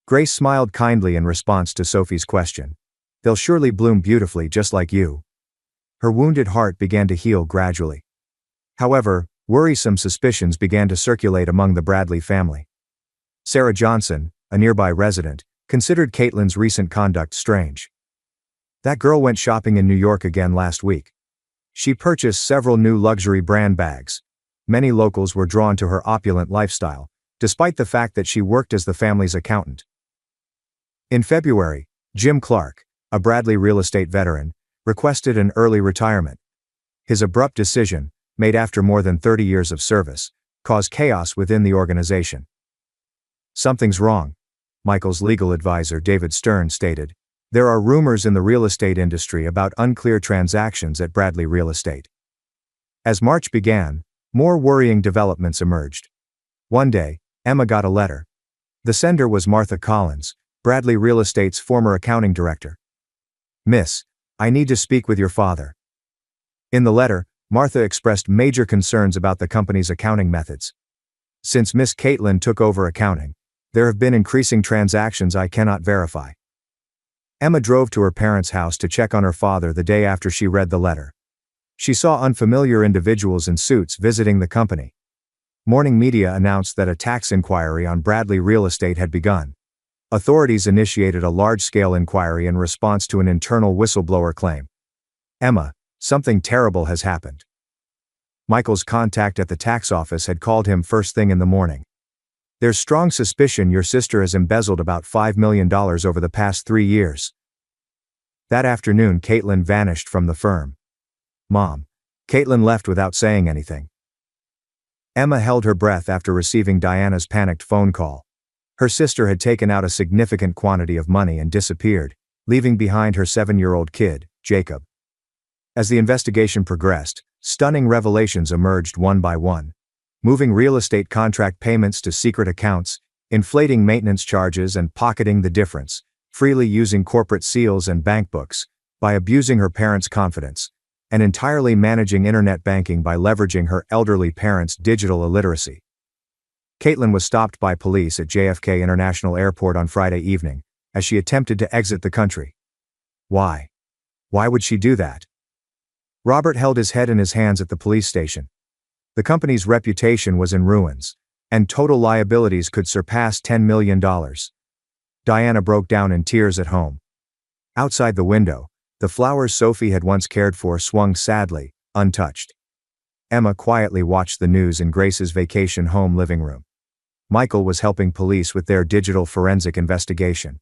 Grace smiled kindly in response to Sophie's question. "They'll surely bloom beautifully just like you." Her wounded heart began to heal gradually. However, worrisome suspicions began to circulate among the Bradley family. Sarah Johnson, a nearby resident, considered Caitlin's recent conduct strange. "That girl went shopping in New York again last week. She purchased several new luxury brand bags." Many locals were drawn to her opulent lifestyle, despite the fact that she worked as the family's accountant. In February, Jim Clark, a Bradley real estate veteran, requested an early retirement. His abrupt decision, made after more than 30 years of service, caused chaos within the organization. "Something's wrong," Michael's legal advisor David Stern stated. "There are rumors in the real estate industry about unclear transactions at Bradley Real Estate." As March began, more worrying developments emerged. One day, Emma got a letter. The sender was Martha Collins, Bradley Real Estate's former accounting director. "Miss, I need to speak with your father." In the letter, Martha expressed major concerns about the company's accounting methods. Since Miss Caitlin took over accounting, there have been increasing transactions I cannot verify. Emma drove to her parents' house to check on her father the day after she read the letter. She saw unfamiliar individuals in suits visiting the company. Morning media announced that a tax inquiry on Bradley Real Estate had begun. Authorities initiated a large-scale inquiry in response to an internal whistleblower claim. Emma, something terrible has happened. Michael's contact at the tax office had called him first thing in the morning. There's strong suspicion your sister has embezzled about $5 million over the past 3 years. That afternoon, Caitlin vanished from the firm. Mom. Caitlin left without saying anything. Emma held her breath after receiving Diana's panicked phone call. Her sister had taken out a significant quantity of money and disappeared, leaving behind her 7-year-old kid, Jacob. As the investigation progressed, stunning revelations emerged one by one. Moving real estate contract payments to secret accounts, inflating maintenance charges and pocketing the difference, freely using corporate seals and bank books, by abusing her parents' confidence, and entirely managing internet banking by leveraging her elderly parents' digital illiteracy. Caitlin was stopped by police at JFK International Airport on Friday evening, as she attempted to exit the country. Why? Why would she do that? Robert held his head in his hands at the police station. The company's reputation was in ruins, and total liabilities could surpass $10 million. Diana broke down in tears at home. Outside the window, the flowers Sophie had once cared for swung sadly, untouched. Emma quietly watched the news in Grace's vacation home living room. Michael was helping police with their digital forensic investigation.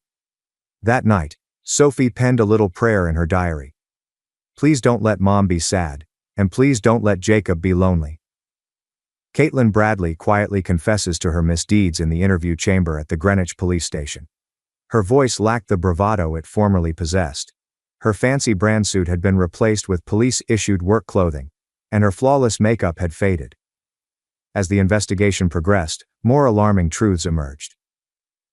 That night, Sophie penned a little prayer in her diary. Please don't let Mom be sad, and please don't let Jacob be lonely. Caitlin Bradley quietly confesses to her misdeeds in the interview chamber at the Greenwich police station. Her voice lacked the bravado it formerly possessed. Her fancy brand suit had been replaced with police-issued work clothing, and her flawless makeup had faded. As the investigation progressed, more alarming truths emerged.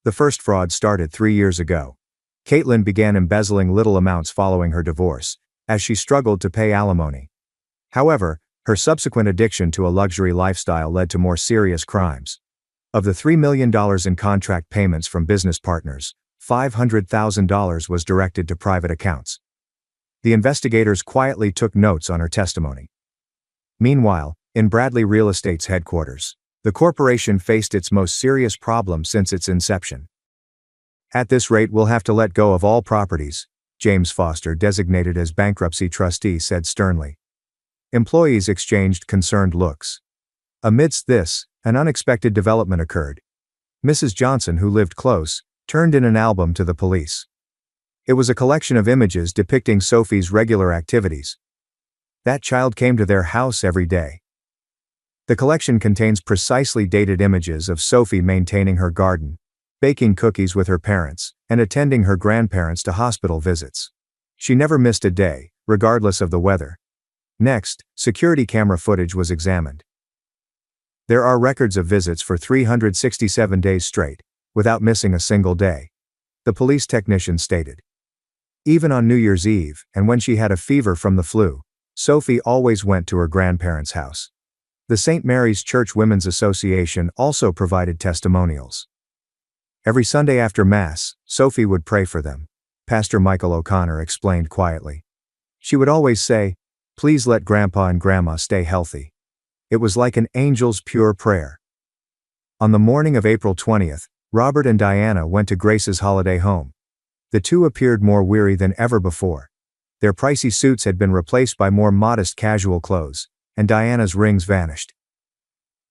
The first fraud started 3 years ago. Caitlin began embezzling little amounts following her divorce, as she struggled to pay alimony. However, her subsequent addiction to a luxury lifestyle led to more serious crimes. Of the $3 million in contract payments from business partners, $500,000 was directed to private accounts. The investigators quietly took notes on her testimony. Meanwhile, in Bradley Real Estate's headquarters, the corporation faced its most serious problem since its inception. At this rate, we'll have to let go of all properties, James Foster, designated as bankruptcy trustee, said sternly. Employees exchanged concerned looks. Amidst this, an unexpected development occurred. Mrs. Johnson, who lived close, turned in an album to the police. It was a collection of images depicting Sophie's regular activities. That child came to their house every day. The collection contains precisely dated images of Sophie maintaining her garden, baking cookies with her parents, and attending her grandparents to hospital visits. She never missed a day, regardless of the weather. Next, security camera footage was examined. There are records of visits for 367 days straight, without missing a single day, the police technician stated. Even on New Year's Eve, and when she had a fever from the flu, Sophie always went to her grandparents' house. The St. Mary's Church Women's Association also provided testimonials. Every Sunday after Mass, Sophie would pray for them, Pastor Michael O'Connor explained quietly. She would always say, "Please let Grandpa and Grandma stay healthy." It was like an angel's pure prayer. On the morning of April 20th, Robert and Diana went to Grace's holiday home. The two appeared more weary than ever before. Their pricey suits had been replaced by more modest casual clothes, and Diana's rings vanished.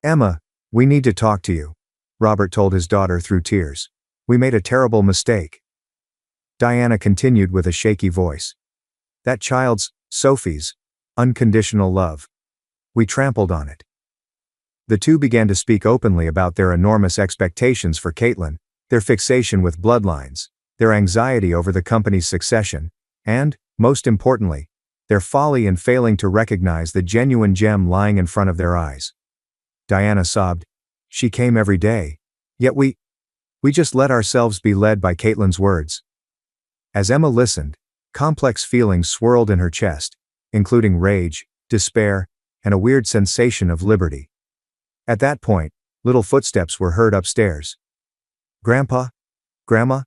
"Emma, we need to talk to you," Robert told his daughter through tears. "We made a terrible mistake." Diana continued with a shaky voice. "That child's, Sophie's, unconditional love. We trampled on it." The two began to speak openly about their enormous expectations for Caitlin, their fixation with bloodlines, their anxiety over the company's succession, and, most importantly, their folly in failing to recognize the genuine gem lying in front of their eyes. Diana sobbed. "She came every day, yet we just let ourselves be led by Caitlin's words." As Emma listened, complex feelings swirled in her chest, including rage, despair, and a weird sensation of liberty. At that point, little footsteps were heard upstairs. "Grandpa? Grandma?"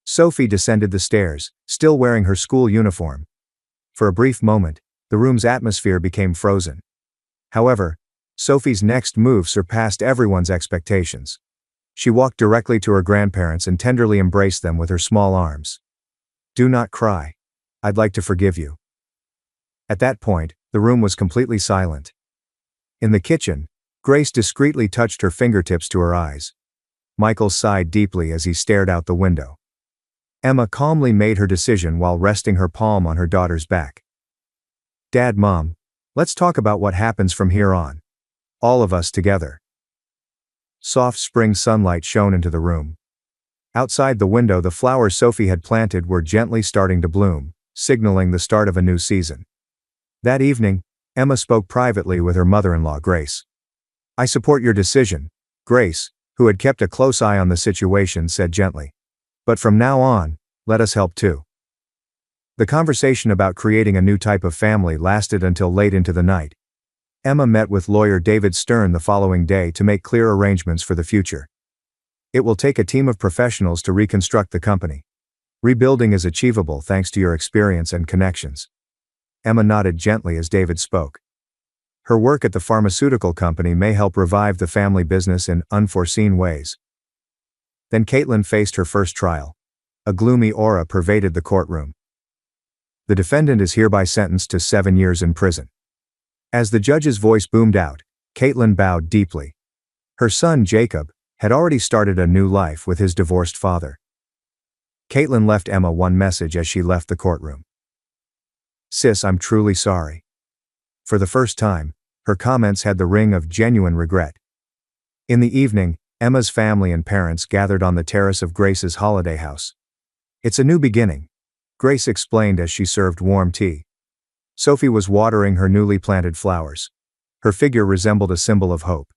Sophie descended the stairs, still wearing her school uniform. For a brief moment, the room's atmosphere became frozen. However, Sophie's next move surpassed everyone's expectations. She walked directly to her grandparents and tenderly embraced them with her small arms. "Do not cry. I'd like to forgive you." At that point, the room was completely silent. In the kitchen, Grace discreetly touched her fingertips to her eyes. Michael sighed deeply as he stared out the window. Emma calmly made her decision while resting her palm on her daughter's back. "Dad, Mom, let's talk about what happens from here on. All of us together." Soft spring sunlight shone into the room. Outside the window, the flowers Sophie had planted were gently starting to bloom, signaling the start of a new season. That evening, Emma spoke privately with her mother-in-law, Grace. "I support your decision," Grace, who had kept a close eye on the situation, said gently. "But from now on, let us help too." The conversation about creating a new type of family lasted until late into the night. Emma met with lawyer David Stern the following day to make clear arrangements for the future. "It will take a team of professionals to reconstruct the company. Rebuilding is achievable thanks to your experience and connections." Emma nodded gently as David spoke. Her work at the pharmaceutical company may help revive the family business in unforeseen ways. Then Caitlin faced her first trial. A gloomy aura pervaded the courtroom. "The defendant is hereby sentenced to 7 years in prison." As the judge's voice boomed out, Caitlin bowed deeply. Her son, Jacob, had already started a new life with his divorced father. Caitlin left Emma one message as she left the courtroom. "Sis, I'm truly sorry." For the first time, her comments had the ring of genuine regret. In the evening, Emma's family and parents gathered on the terrace of Grace's holiday house. "It's a new beginning," Grace explained as she served warm tea. Sophie was watering her newly planted flowers. Her figure resembled a symbol of hope.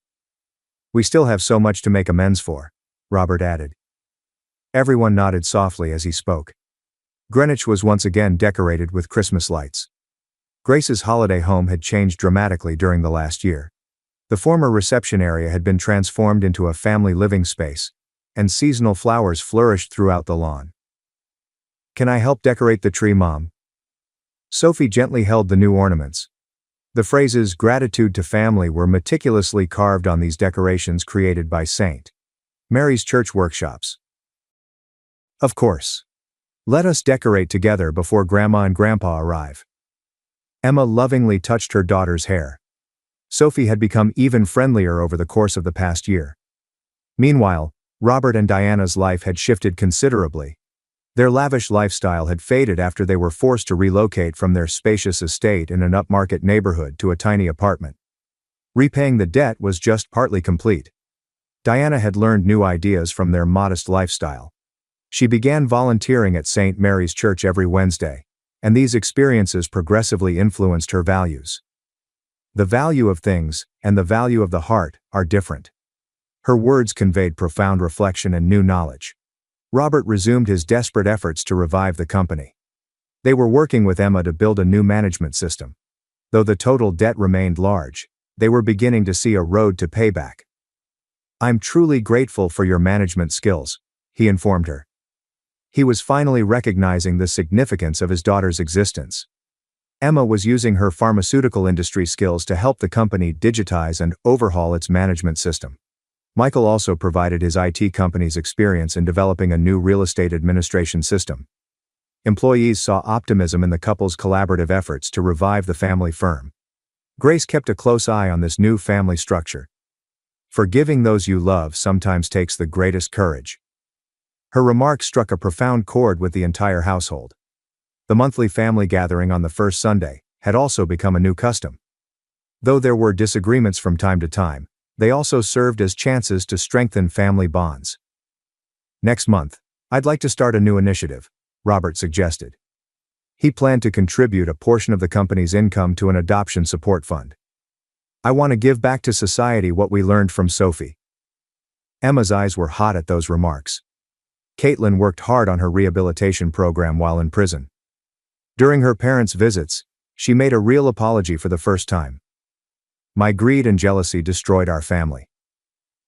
"We still have so much to make amends for," Robert added. Everyone nodded softly as he spoke. Greenwich was once again decorated with Christmas lights. Grace's holiday home had changed dramatically during the last year. The former reception area had been transformed into a family living space, and seasonal flowers flourished throughout the lawn. "Can I help decorate the tree, Mom?" Sophie gently held the new ornaments. The phrases "gratitude to family" were meticulously carved on these decorations created by St. Mary's Church workshops. "Of course. Let us decorate together before Grandma and Grandpa arrive." Emma lovingly touched her daughter's hair. Sophie had become even friendlier over the course of the past year. Meanwhile, Robert and Diana's life had shifted considerably. Their lavish lifestyle had faded after they were forced to relocate from their spacious estate in an upmarket neighborhood to a tiny apartment. Repaying the debt was just partly complete. Diana had learned new ideas from their modest lifestyle. She began volunteering at St. Mary's Church every Wednesday, and these experiences progressively influenced her values. The value of things, and the value of the heart, are different. Her words conveyed profound reflection and new knowledge. Robert resumed his desperate efforts to revive the company. They were working with Emma to build a new management system. Though the total debt remained large, they were beginning to see a road to payback. "I'm truly grateful for your management skills," he informed her. He was finally recognizing the significance of his daughter's existence. Emma was using her pharmaceutical industry skills to help the company digitize and overhaul its management system. Michael also provided his IT company's experience in developing a new real estate administration system. Employees saw optimism in the couple's collaborative efforts to revive the family firm. Grace kept a close eye on this new family structure. "Forgiving those you love sometimes takes the greatest courage." Her remarks struck a profound chord with the entire household. The monthly family gathering on the first Sunday had also become a new custom. Though there were disagreements from time to time, they also served as chances to strengthen family bonds. "Next month, I'd like to start a new initiative," Robert suggested. He planned to contribute a portion of the company's income to an adoption support fund. "I want to give back to society what we learned from Sophie." Emma's eyes were hot at those remarks. Caitlin worked hard on her rehabilitation program while in prison. During her parents' visits, she made a real apology for the first time. My greed and jealousy destroyed our family.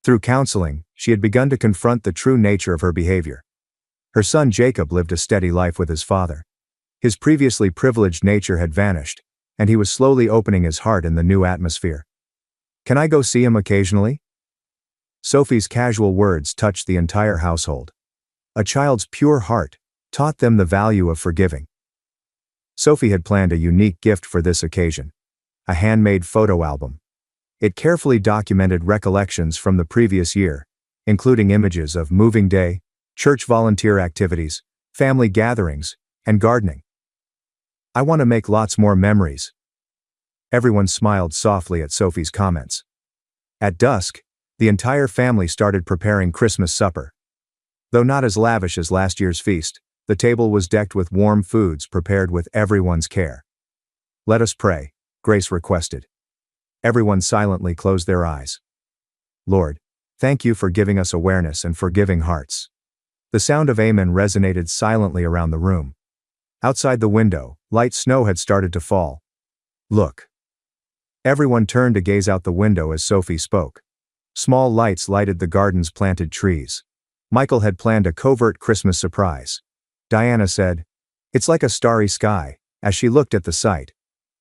Through counseling, she had begun to confront the true nature of her behavior. Her son Jacob lived a steady life with his father. His previously privileged nature had vanished, and he was slowly opening his heart in the new atmosphere. "Can I go see him occasionally?" Sophie's casual words touched the entire household. A child's pure heart taught them the value of forgiving. Sophie had planned a unique gift for this occasion: a handmade photo album. It carefully documented recollections from the previous year, including images of moving day, church volunteer activities, family gatherings, and gardening. "I want to make lots more memories." Everyone smiled softly at Sophie's comments. At dusk, the entire family started preparing Christmas supper. Though not as lavish as last year's feast, the table was decked with warm foods prepared with everyone's care. "Let us pray," Grace requested. Everyone silently closed their eyes. "Lord, thank you for giving us awareness and forgiving hearts." The sound of amen resonated silently around the room. Outside the window, light snow had started to fall. "Look." Everyone turned to gaze out the window as Sophie spoke. Small lights lighted the garden's planted trees. Michael had planned a covert Christmas surprise. Diana said, "It's like a starry sky," as she looked at the sight.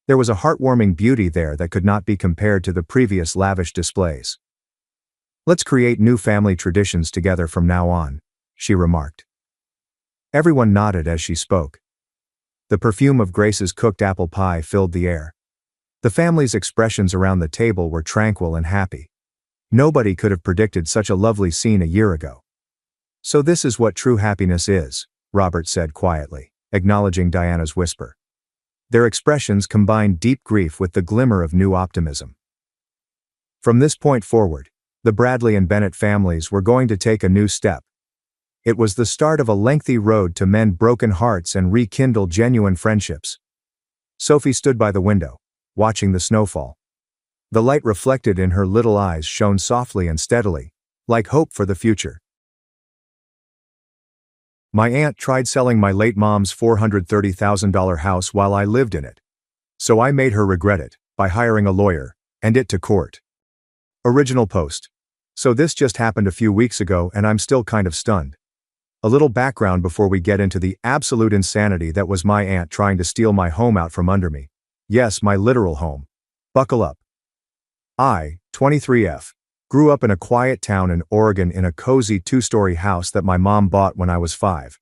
There was a heartwarming beauty there that could not be compared to the previous lavish displays. "Let's create new family traditions together from now on," she remarked. Everyone nodded as she spoke. The perfume of Grace's cooked apple pie filled the air. The family's expressions around the table were tranquil and happy. Nobody could have predicted such a lovely scene a year ago. "So this is what true happiness is," Robert said quietly, acknowledging Diana's whisper. Their expressions combined deep grief with the glimmer of new optimism. From this point forward, the Bradley and Bennett families were going to take a new step. It was the start of a lengthy road to mend broken hearts and rekindle genuine friendships. Sophie stood by the window, watching the snowfall. The light reflected in her little eyes shone softly and steadily, like hope for the future. "My aunt tried selling my late mom's $430,000 house while I lived in it. So I made her regret it, by hiring a lawyer, and it to court." Original post. So this just happened a few weeks ago and I'm still kind of stunned. A little background before we get into the absolute insanity that was my aunt trying to steal my home out from under me. Yes, my literal home. Buckle up. I, 23F, grew up in a quiet town in Oregon in a cozy 2-story house that my mom bought when I was 5.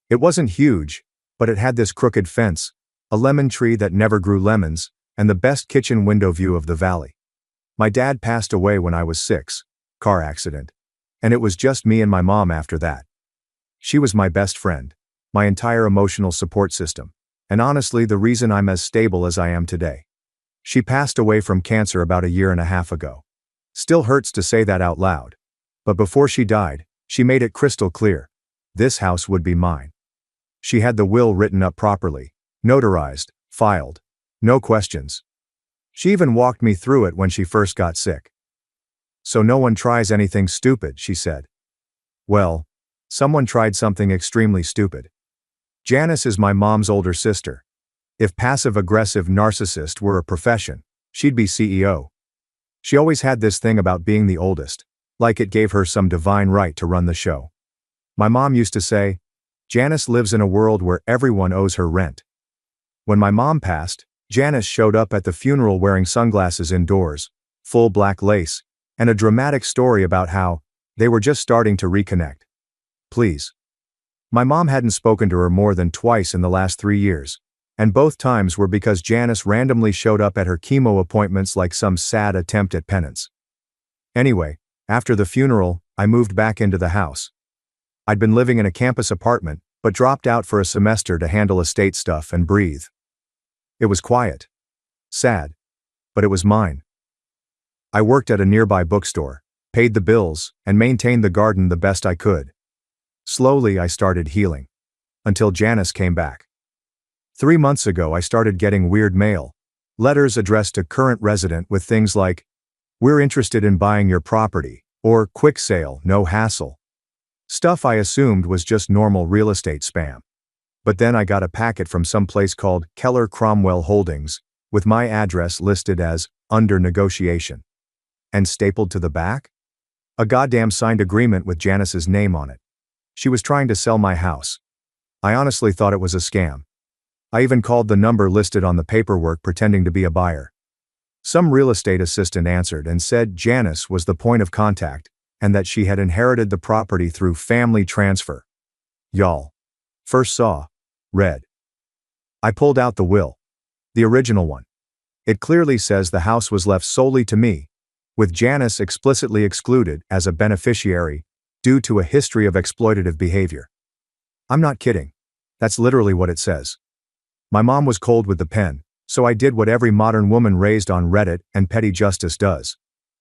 It wasn't huge, but it had this crooked fence, a lemon tree that never grew lemons, and the best kitchen window view of the valley. My dad passed away when I was 6, car accident, and it was just me and my mom after that. She was my best friend, my entire emotional support system, and honestly the reason I'm as stable as I am today. She passed away from cancer about a year and a half ago. Still hurts to say that out loud. But before she died, she made it crystal clear. This house would be mine. She had the will written up properly, notarized, filed. No questions. She even walked me through it when she first got sick. "So no one tries anything stupid," she said. Well, someone tried something extremely stupid. Janice is my mom's older sister. If passive-aggressive narcissist were a profession, she'd be CEO. She always had this thing about being the oldest, like it gave her some divine right to run the show. My mom used to say, "Janice lives in a world where everyone owes her rent." When my mom passed, Janice showed up at the funeral wearing sunglasses indoors, full black lace, and a dramatic story about how they were just starting to reconnect. Please. My mom hadn't spoken to her more than twice in the last 3 years, and both times were because Janice randomly showed up at her chemo appointments like some sad attempt at penance. Anyway, after the funeral, I moved back into the house. I'd been living in a campus apartment, but dropped out for a semester to handle estate stuff and breathe. It was quiet. Sad. But it was mine. I worked at a nearby bookstore, paid the bills, and maintained the garden the best I could. Slowly I started healing. Until Janice came back. 3 months ago I started getting weird mail. Letters addressed to current resident with things like, "We're interested in buying your property," or "Quick sale, no hassle." Stuff I assumed was just normal real estate spam. But then I got a packet from some place called Keller Cromwell Holdings, with my address listed as under negotiation. And stapled to the back? A goddamn signed agreement with Janice's name on it. She was trying to sell my house. I honestly thought it was a scam. I even called the number listed on the paperwork pretending to be a buyer. Some real estate assistant answered and said Janice was the point of contact and that she had inherited the property through family transfer. Y'all. First saw. Read. I pulled out the will. The original one. It clearly says the house was left solely to me, with Janice explicitly excluded as a beneficiary due to a history of exploitative behavior. I'm not kidding. That's literally what it says. My mom was cold with the pen, so I did what every modern woman raised on Reddit and petty justice does.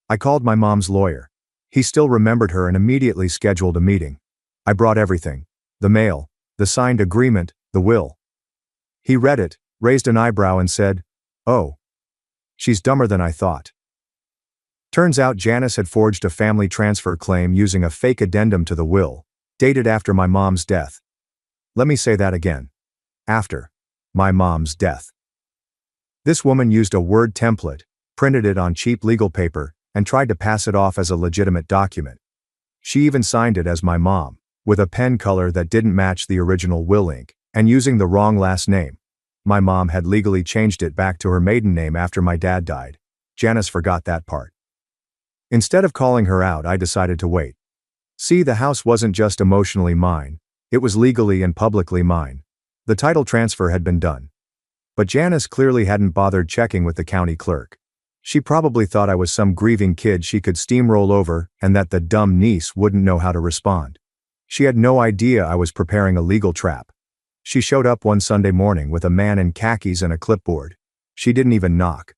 I called my mom's lawyer. He still remembered her and immediately scheduled a meeting. I brought everything. The mail, the signed agreement, the will. He read it, raised an eyebrow and said, "Oh. She's dumber than I thought." Turns out Janice had forged a family transfer claim using a fake addendum to the will, dated after my mom's death. Let me say that again. After my mom's death. This woman used a Word template, printed it on cheap legal paper, and tried to pass it off as a legitimate document. She even signed it as my mom, with a pen color that didn't match the original will ink, and using the wrong last name. My mom had legally changed it back to her maiden name after my dad died. Janice forgot that part. Instead of calling her out, I decided to wait. See, the house wasn't just emotionally mine, it was legally and publicly mine. The title transfer had been done. But Janice clearly hadn't bothered checking with the county clerk. She probably thought I was some grieving kid she could steamroll over and that the dumb niece wouldn't know how to respond. She had no idea I was preparing a legal trap. She showed up one Sunday morning with a man in khakis and a clipboard. She didn't even knock.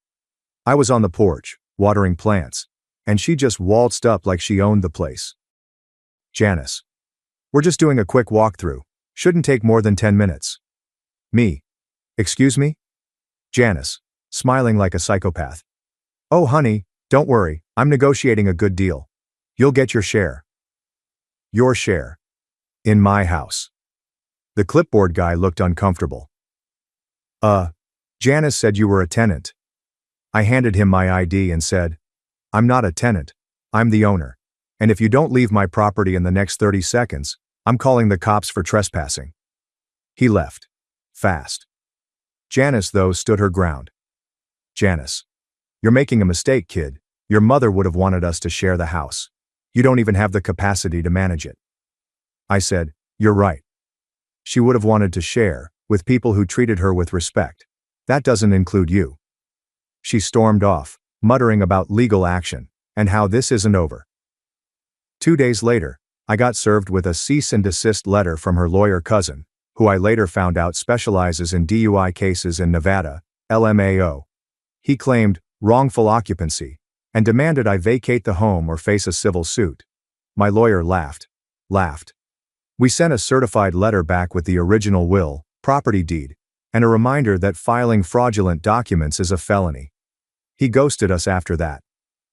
I was on the porch, watering plants, and she just waltzed up like she owned the place. "Janice. We're just doing a quick walkthrough. Shouldn't take more than 10 minutes. Me. Excuse me? Janice, smiling like a psychopath. "Oh honey, don't worry, I'm negotiating a good deal. You'll get your share." "Your share. In my house." The clipboard guy looked uncomfortable. Janice said you were a tenant." I handed him my ID and said, "I'm not a tenant, I'm the owner. And if you don't leave my property in the next 30 seconds, I'm calling the cops for trespassing." He left. Fast. Janice, though, stood her ground. "Janice. You're making a mistake, kid. Your mother would have wanted us to share the house. You don't even have the capacity to manage it." I said, "You're right. She would have wanted to share, with people who treated her with respect. That doesn't include you." She stormed off, muttering about legal action, and how this isn't over. 2 days later, I got served with a cease and desist letter from her lawyer cousin, who I later found out specializes in DUI cases in Nevada, LMAO. He claimed wrongful occupancy and demanded I vacate the home or face a civil suit. My lawyer laughed. We sent a certified letter back with the original will, property deed, and a reminder that filing fraudulent documents is a felony. He ghosted us after that.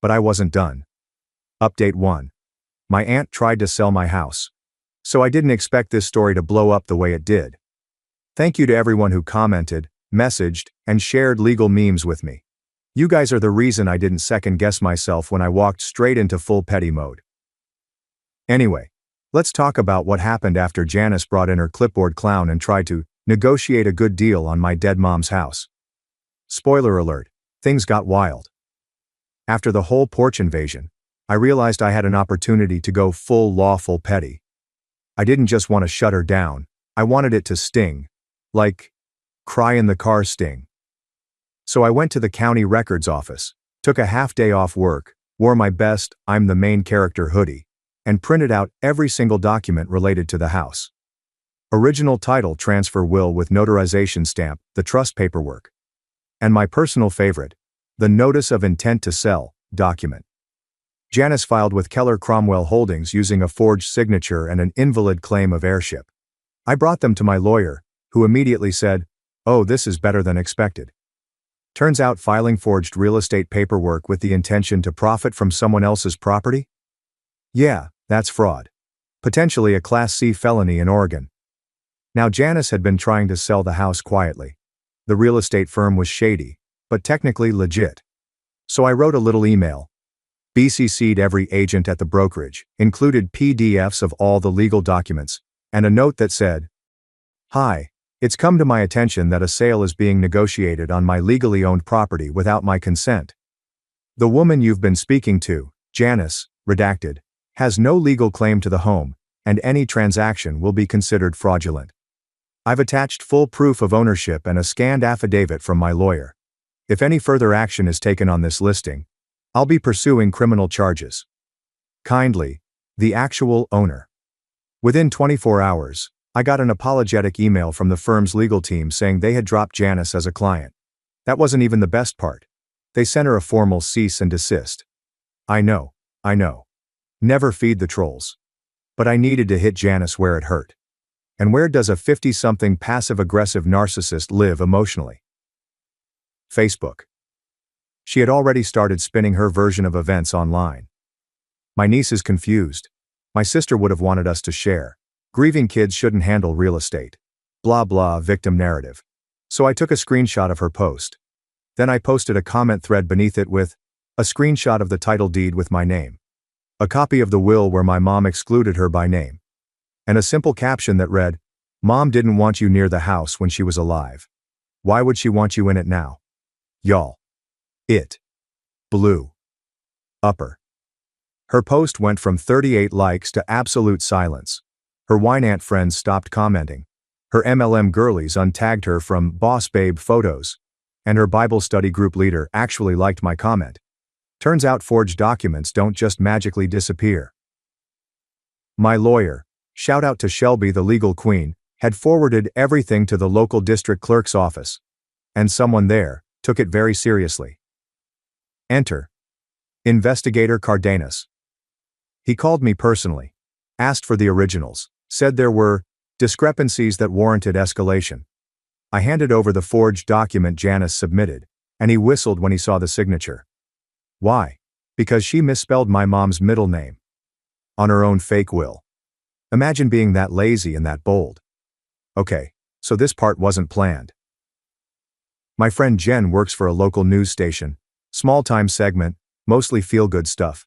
But I wasn't done. Update 1. My aunt tried to sell my house. So I didn't expect this story to blow up the way it did. Thank you to everyone who commented, messaged, and shared legal memes with me. You guys are the reason I didn't second-guess myself when I walked straight into full petty mode. Anyway, let's talk about what happened after Janice brought in her clipboard clown and tried to negotiate a good deal on my dead mom's house. Spoiler alert, things got wild. After the whole porch invasion, I realized I had an opportunity to go full lawful petty. I didn't just want to shut her down, I wanted it to sting. Like, cry in the car sting. So I went to the county records office, took a half day off work, wore my best "I'm the main character" hoodie, and printed out every single document related to the house. Original title transfer will with notarization stamp, the trust paperwork. And my personal favorite, the notice of intent to sell document. Janice filed with Keller Cromwell Holdings using a forged signature and an invalid claim of heirship. I brought them to my lawyer, who immediately said, "Oh, this is better than expected." Turns out filing forged real estate paperwork with the intention to profit from someone else's property? Yeah, that's fraud. Potentially a Class C felony in Oregon. Now Janice had been trying to sell the house quietly. The real estate firm was shady, but technically legit. So I wrote a little email. BCC'd every agent at the brokerage, included PDFs of all the legal documents, and a note that said, "Hi, it's come to my attention that a sale is being negotiated on my legally owned property without my consent. The woman you've been speaking to, Janice, redacted, has no legal claim to the home, and any transaction will be considered fraudulent. I've attached full proof of ownership and a scanned affidavit from my lawyer. If any further action is taken on this listing, I'll be pursuing criminal charges. Kindly, the actual owner." Within 24 hours, I got an apologetic email from the firm's legal team saying they had dropped Janice as a client. That wasn't even the best part. They sent her a formal cease and desist. I know. Never feed the trolls. But I needed to hit Janice where it hurt. And where does a 50-something passive-aggressive narcissist live emotionally? Facebook. She had already started spinning her version of events online. My niece is confused. My sister would have wanted us to share. Grieving kids shouldn't handle real estate. Blah blah victim narrative. So I took a screenshot of her post. Then I posted a comment thread beneath it with a screenshot of the title deed with my name, a copy of the will where my mom excluded her by name, and a simple caption that read, "Mom didn't want you near the house when she was alive. Why would she want you in it now?" Y'all. It blew upper. Her post went from 38 likes to absolute silence. Her Wynant friends stopped commenting. Her MLM girlies untagged her from Boss Babe photos. And her Bible study group leader actually liked my comment. Turns out forged documents don't just magically disappear. My lawyer, shout out to Shelby the legal queen, had forwarded everything to the local district clerk's office. And someone there took it very seriously. Enter Investigator Cardenas. He called me personally, asked for the originals, said there were discrepancies that warranted escalation. I handed over the forged document Janice submitted, and he whistled when he saw the signature. Why? Because she misspelled my mom's middle name on her own fake will. Imagine being that lazy and that bold. Okay, so this part wasn't planned. My friend Jen works for a local news station, small-time segment, mostly feel-good stuff.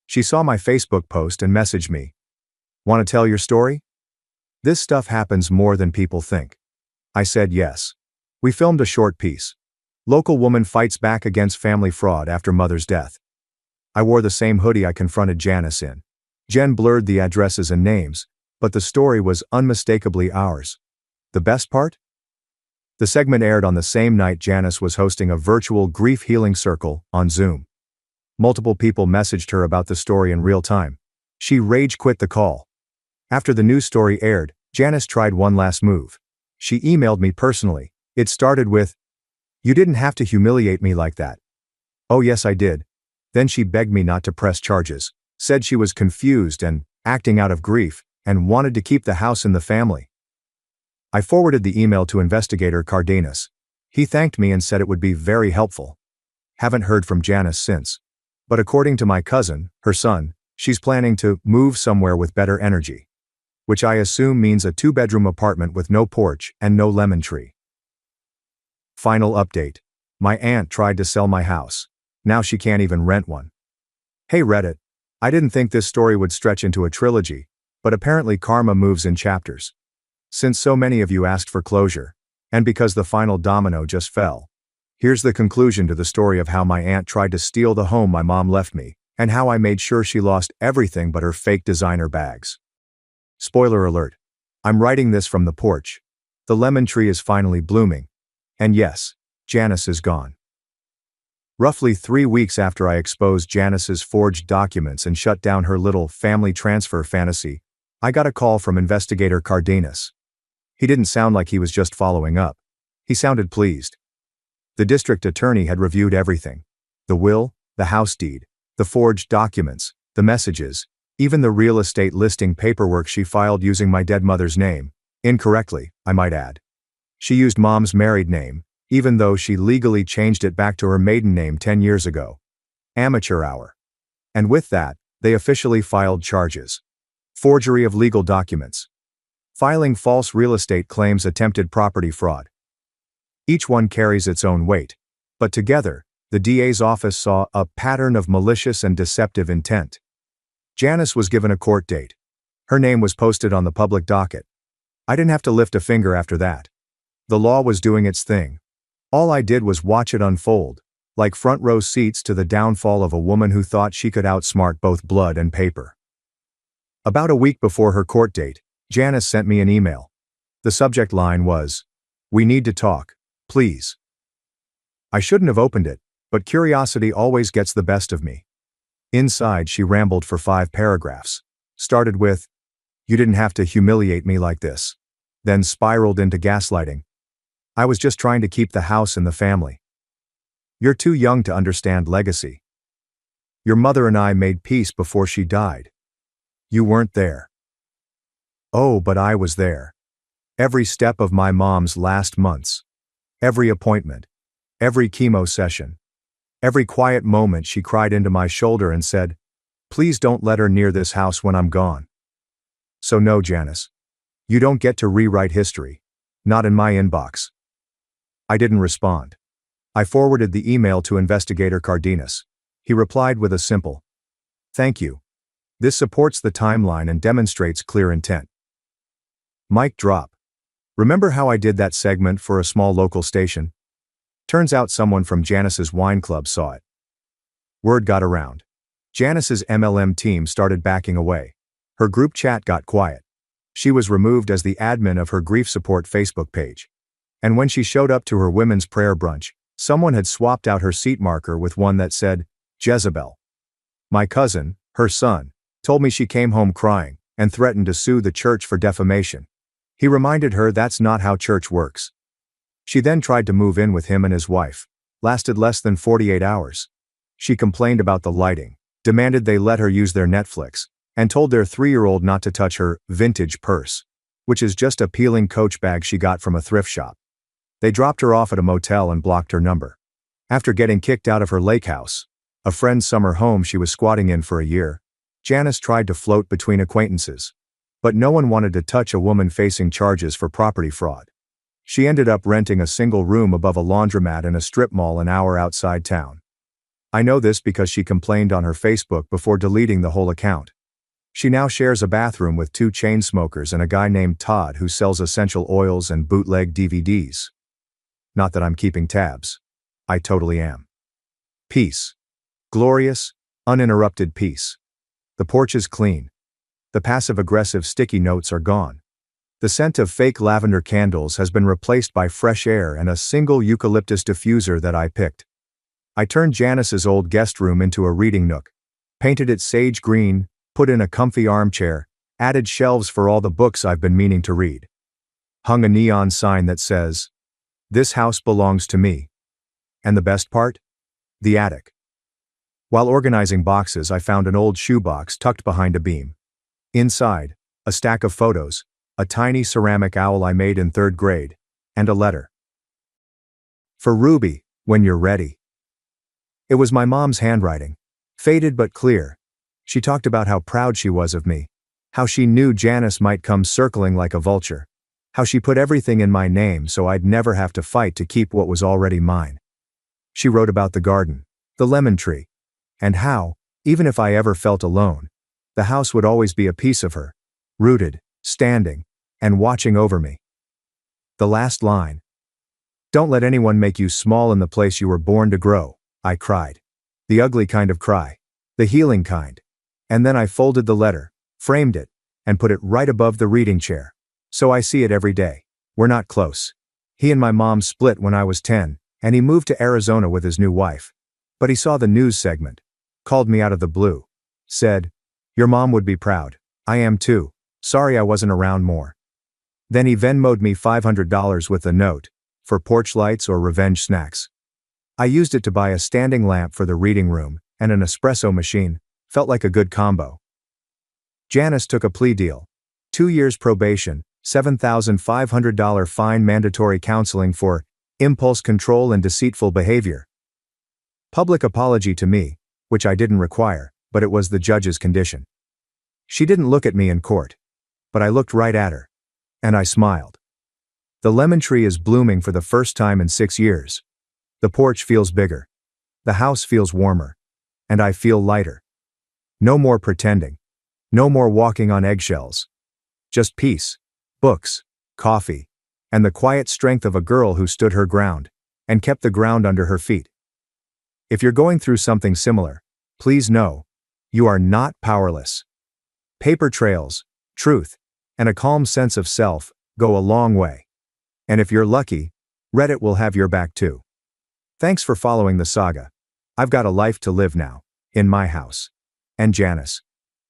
She saw my Facebook post and messaged me. Want to tell your story? This stuff happens more than people think. I said yes. We filmed a short piece. Local woman fights back against family fraud after mother's death. I wore the same hoodie I confronted Janice in. Jen blurred the addresses and names, but the story was unmistakably ours. The best part? The segment aired on the same night Janice was hosting a virtual grief healing circle on Zoom. Multiple people messaged her about the story in real time. She rage quit the call. After the news story aired, Janice tried one last move. She emailed me personally. It started with, "You didn't have to humiliate me like that." Oh yes I did. Then she begged me not to press charges, said she was confused and acting out of grief, and wanted to keep the house in the family. I forwarded the email to Investigator Cardenas. He thanked me and said it would be very helpful. Haven't heard from Janice since. But according to my cousin, her son, she's planning to move somewhere with better energy. Which I assume means a 2-bedroom apartment with no porch and no lemon tree. Final update. My aunt tried to sell my house. Now she can't even rent one. Hey Reddit. I didn't think this story would stretch into a trilogy, but apparently karma moves in chapters. Since so many of you asked for closure, and because the final domino just fell, here's the conclusion to the story of how my aunt tried to steal the home my mom left me, and how I made sure she lost everything but her fake designer bags. Spoiler alert. I'm writing this from the porch. The lemon tree is finally blooming. And yes, Janice is gone. Roughly 3 weeks after I exposed Janice's forged documents and shut down her little family transfer fantasy, I got a call from Investigator Cardenas. He didn't sound like he was just following up. He sounded pleased. The district attorney had reviewed everything. The will, the house deed, the forged documents, the messages, even the real estate listing paperwork she filed using my dead mother's name. Incorrectly, I might add. She used mom's married name, even though she legally changed it back to her maiden name 10 years ago. Amateur hour. And with that, they officially filed charges. Forgery of legal documents. Filing false real estate claims, attempted property fraud. Each one carries its own weight, but together, The DA's office saw a pattern of malicious and deceptive intent. Janice was given a court date. Her name was posted on the public docket. I didn't have to lift a finger after that. The law was doing its thing. All I did was watch it unfold, like front row seats to the downfall of a woman who thought she could outsmart both blood and paper. About a week before her court date, Janice sent me an email. The subject line was, "We need to talk, please." I shouldn't have opened it, but curiosity always gets the best of me. Inside, she rambled for 5 paragraphs. Started with, "You didn't have to humiliate me like this." Then spiraled into gaslighting. "I was just trying to keep the house and the family. You're too young to understand legacy. Your mother and I made peace before she died. You weren't there." Oh, but I was there. Every step of my mom's last months. Every appointment. Every chemo session. Every quiet moment she cried into my shoulder and said, "Please don't let her near this house when I'm gone." So no, Janice. You don't get to rewrite history. Not in my inbox. I didn't respond. I forwarded the email to Investigator Cardenas. He replied with a simple, "Thank you. This supports the timeline and demonstrates clear intent." Mic drop. Remember how I did that segment for a small local station? Turns out someone from Janice's wine club saw it. Word got around. Janice's MLM team started backing away. Her group chat got quiet. She was removed as the admin of her grief support Facebook page. And when she showed up to her women's prayer brunch, someone had swapped out her seat marker with one that said, Jezebel. My cousin, her son, told me she came home crying and threatened to sue the church for defamation. He reminded her that's not how church works. She then tried to move in with him and his wife. Lasted less than 48 hours. She complained about the lighting, demanded they let her use their Netflix, and told their 3-year-old not to touch her vintage purse, which is just a peeling Coach bag she got from a thrift shop. They dropped her off at a motel and blocked her number. After getting kicked out of her lake house, a friend's summer home she was squatting in for a year, Janice tried to float between acquaintances. But no one wanted to touch a woman facing charges for property fraud. She ended up renting a single room above a laundromat in a strip mall an hour outside town. I know this because she complained on her Facebook before deleting the whole account. She now shares a bathroom with 2 chain smokers and a guy named Todd who sells essential oils and bootleg DVDs. Not that I'm keeping tabs. I totally am. Peace. Glorious, uninterrupted peace. The porch is clean. The passive-aggressive sticky notes are gone. The scent of fake lavender candles has been replaced by fresh air and a single eucalyptus diffuser that I picked. I turned Janice's old guest room into a reading nook, painted it sage green, put in a comfy armchair, added shelves for all the books I've been meaning to read. Hung a neon sign that says, "This house belongs to me." And the best part? The attic. While organizing boxes, I found an old shoebox tucked behind a beam. Inside, a stack of photos, a tiny ceramic owl I made in 3rd grade, and a letter. For Ruby, when you're ready. It was my mom's handwriting, faded but clear. She talked about how proud she was of me, how she knew Janice might come circling like a vulture, how she put everything in my name so I'd never have to fight to keep what was already mine. She wrote about the garden, the lemon tree, and how, even if I ever felt alone, the house would always be a piece of her, rooted, standing, and watching over me. The last line. "Don't let anyone make you small in the place you were born to grow," I cried. The ugly kind of cry. The healing kind. And then I folded the letter, framed it, and put it right above the reading chair. So I see it every day. We're not close. He and my mom split when I was 10, and he moved to Arizona with his new wife. But he saw the news segment, called me out of the blue, said, "Your mom would be proud. I am too. Sorry I wasn't around more." Then he Venmo'd me $500 with a note, for porch lights or revenge snacks. I used it to buy a standing lamp for the reading room, and an espresso machine. Felt like a good combo. Janice took a plea deal. 2 years probation, $7,500 fine, mandatory counseling for impulse control and deceitful behavior. Public apology to me, which I didn't require, but it was the judge's condition. She didn't look at me in court. But I looked right at her. And I smiled. The lemon tree is blooming for the first time in 6 years. The porch feels bigger. The house feels warmer. And I feel lighter. No more pretending. No more walking on eggshells. Just peace, books, coffee, and the quiet strength of a girl who stood her ground and kept the ground under her feet. If you're going through something similar, please know, you are not powerless. Paper trails, truth, and a calm sense of self go a long way. And if you're lucky, Reddit will have your back too. Thanks for following the saga. I've got a life to live now, in my house. And Janice.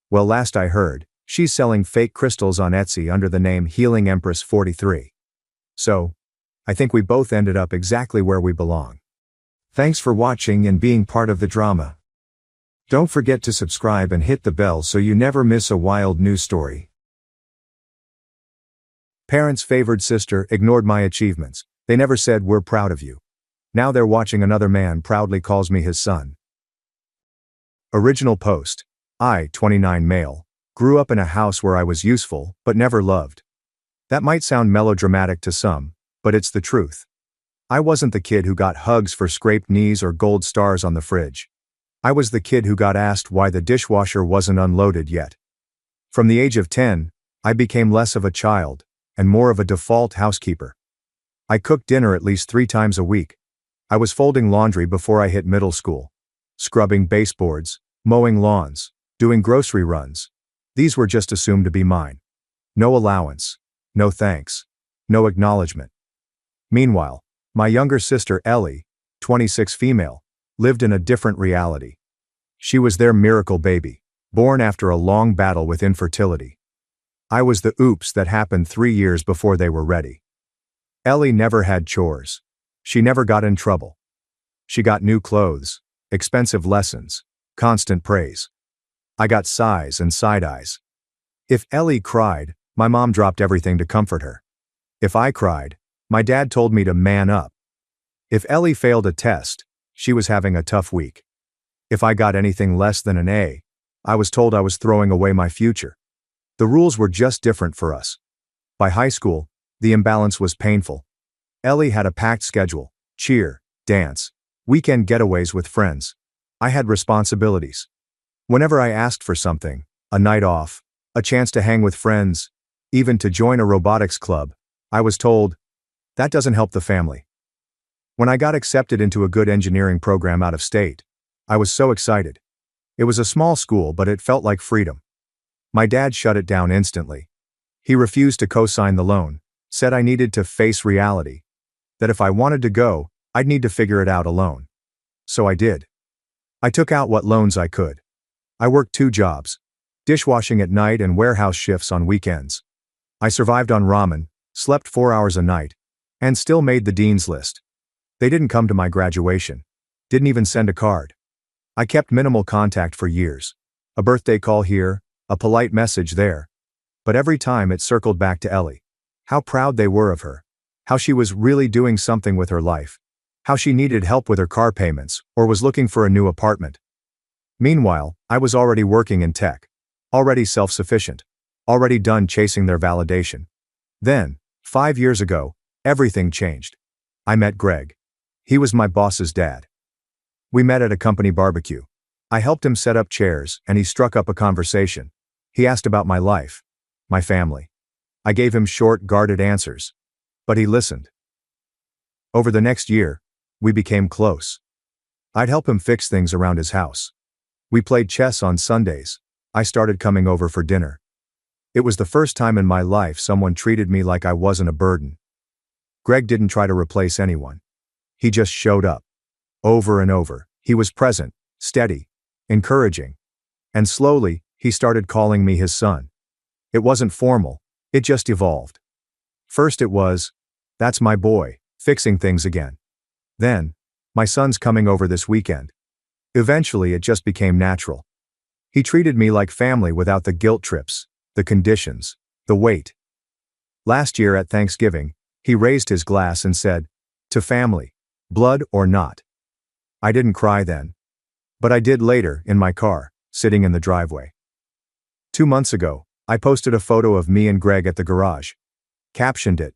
Well, last I heard, she's selling fake crystals on Etsy under the name Healing Empress 43. So, I think we both ended up exactly where we belong. Thanks for watching and being part of the drama. Don't forget to subscribe and hit the bell so you never miss a wild news story. Parents' favored sister ignored my achievements. They never said we're proud of you. Now they're watching another man proudly calls me his son. Original post. I, 29 male, grew up in a house where I was useful, but never loved. That might sound melodramatic to some, but it's the truth. I wasn't the kid who got hugs for scraped knees or gold stars on the fridge. I was the kid who got asked why the dishwasher wasn't unloaded yet. From the age of 10, I became less of a child, and more of a default housekeeper. I cooked dinner at least 3 times a week. I was folding laundry before I hit middle school, scrubbing baseboards, mowing lawns, doing grocery runs. These were just assumed to be mine. No allowance, no thanks, no acknowledgement. Meanwhile, my younger sister Ellie, 26 female, lived in a different reality. She was their miracle baby, born after a long battle with infertility. I was the oops that happened 3 years before they were ready. Ellie never had chores. She never got in trouble. She got new clothes, expensive lessons, constant praise. I got sighs and side eyes. If Ellie cried, my mom dropped everything to comfort her. If I cried, my dad told me to man up. If Ellie failed a test, she was having a tough week. If I got anything less than an A, I was told I was throwing away my future. The rules were just different for us. By high school, the imbalance was painful. Ellie had a packed schedule, cheer, dance, weekend getaways with friends. I had responsibilities. Whenever I asked for something, a night off, a chance to hang with friends, even to join a robotics club, I was told, that doesn't help the family. When I got accepted into a good engineering program out of state, I was so excited. It was a small school, but it felt like freedom. My dad shut it down instantly. He refused to co-sign the loan, said I needed to face reality, that if I wanted to go, I'd need to figure it out alone. So I did. I took out what loans I could. I worked 2 jobs, dishwashing at night and warehouse shifts on weekends. I survived on ramen, slept 4 hours a night, and still made the dean's list. They didn't come to my graduation, didn't even send a card. I kept minimal contact for years. A birthday call here, a polite message there. But every time it circled back to Ellie. How proud they were of her. How she was really doing something with her life. How she needed help with her car payments, or was looking for a new apartment. Meanwhile, I was already working in tech. Already self-sufficient. Already done chasing their validation. Then, 5 years ago, everything changed. I met Greg. He was my boss's dad. We met at a company barbecue. I helped him set up chairs, and he struck up a conversation. He asked about my life, my family. I gave him short, guarded answers. But he listened. Over the next year, we became close. I'd help him fix things around his house. We played chess on Sundays. I started coming over for dinner. It was the first time in my life someone treated me like I wasn't a burden. Greg didn't try to replace anyone. He just showed up. Over and over, he was present, steady, encouraging. And slowly, he started calling me his son. It wasn't formal, it just evolved. First it was, that's my boy, fixing things again. Then, my son's coming over this weekend. Eventually it just became natural. He treated me like family without the guilt trips, the conditions, the weight. Last year at Thanksgiving, he raised his glass and said, to family, blood or not. I didn't cry then. But I did later, in my car, sitting in the driveway. 2 months ago, I posted a photo of me and Greg at the garage. Captioned it,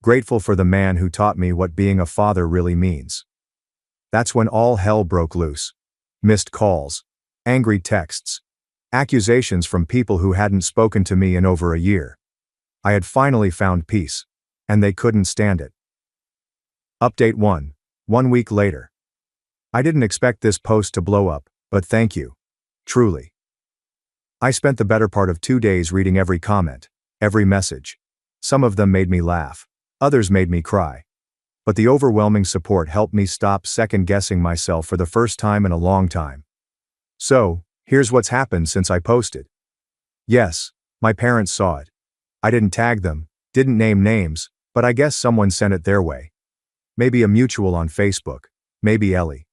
grateful for the man who taught me what being a father really means. That's when all hell broke loose. Missed calls. Angry texts. Accusations from people who hadn't spoken to me in over a year. I had finally found peace. And they couldn't stand it. Update 1. 1 week later. I didn't expect this post to blow up, but thank you. Truly. I spent the better part of 2 days reading every comment, every message. Some of them made me laugh. Others made me cry. But the overwhelming support helped me stop second-guessing myself for the first time in a long time. So, here's what's happened since I posted. Yes, my parents saw it. I didn't tag them, didn't name names, but I guess someone sent it their way. Maybe a mutual on Facebook, maybe Ellie.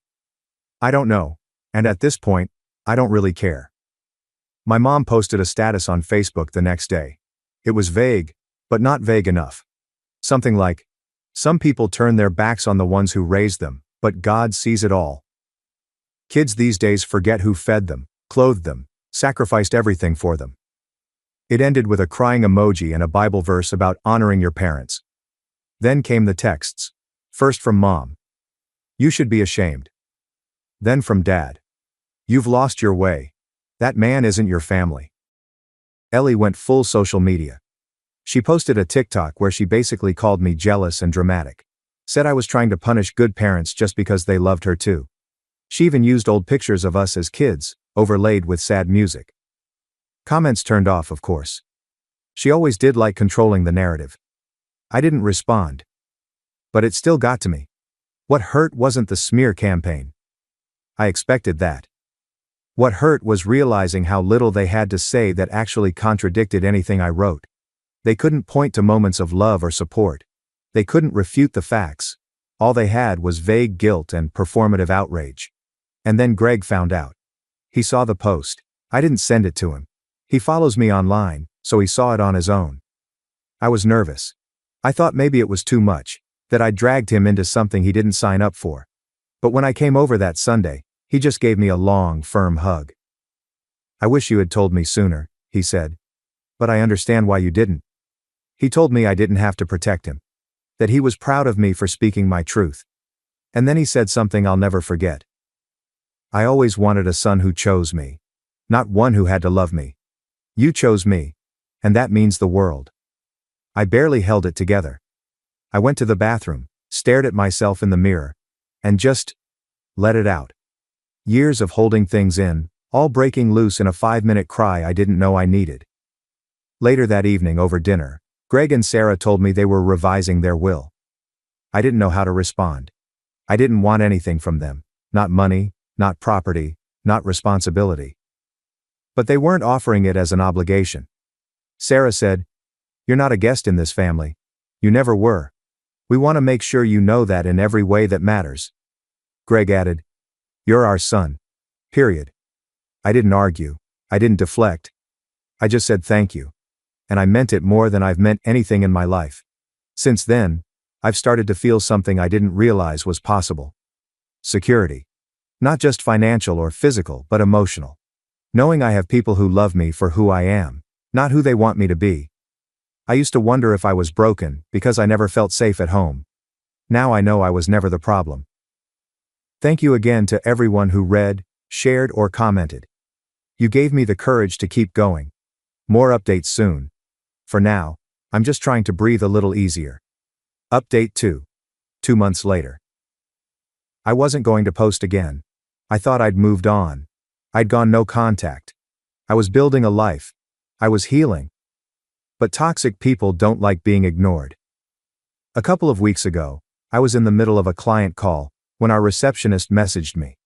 I don't know, and at this point, I don't really care. My mom posted a status on Facebook the next day. It was vague, but not vague enough. Something like, "Some people turn their backs on the ones who raised them, but God sees it all." Kids these days forget who fed them, clothed them, sacrificed everything for them. It ended with a crying emoji and a Bible verse about honoring your parents. Then came the texts. First from Mom. "You should be ashamed." Then from Dad. "You've lost your way. That man isn't your family." Ellie went full social media. She posted a TikTok where she basically called me jealous and dramatic. Said I was trying to punish good parents just because they loved her too. She even used old pictures of us as kids, overlaid with sad music. Comments turned off, of course. She always did like controlling the narrative. I didn't respond. But it still got to me. What hurt wasn't the smear campaign. I expected that. What hurt was realizing how little they had to say that actually contradicted anything I wrote. They couldn't point to moments of love or support. They couldn't refute the facts. All they had was vague guilt and performative outrage. And then Greg found out. He saw the post. I didn't send it to him. He follows me online, so he saw it on his own. I was nervous. I thought maybe it was too much, that I dragged him into something he didn't sign up for. But when I came over that Sunday, he just gave me a long, firm hug. "I wish you had told me sooner," he said. "But I understand why you didn't." He told me I didn't have to protect him. That he was proud of me for speaking my truth. And then he said something I'll never forget. "I always wanted a son who chose me. Not one who had to love me. You chose me. And that means the world." I barely held it together. I went to the bathroom, stared at myself in the mirror, and just let it out. Years of holding things in, all breaking loose in a 5-minute cry I didn't know I needed. Later that evening over dinner, Greg and Sarah told me they were revising their will. I didn't know how to respond. I didn't want anything from them. Not money, not property, not responsibility. But they weren't offering it as an obligation. Sarah said, "You're not a guest in this family. You never were. We want to make sure you know that in every way that matters." Greg added, "You're our son. Period." I didn't argue. I didn't deflect. I just said thank you. And I meant it more than I've meant anything in my life. Since then, I've started to feel something I didn't realize was possible. Security. Not just financial or physical, but emotional. Knowing I have people who love me for who I am, not who they want me to be. I used to wonder if I was broken, because I never felt safe at home. Now I know I was never the problem. Thank you again to everyone who read, shared, or commented. You gave me the courage to keep going. More updates soon. For now, I'm just trying to breathe a little easier. Update 2. 2 months later. I wasn't going to post again. I thought I'd moved on. I'd gone no contact. I was building a life. I was healing. But toxic people don't like being ignored. A couple of weeks ago, I was in the middle of a client call, when our receptionist messaged me.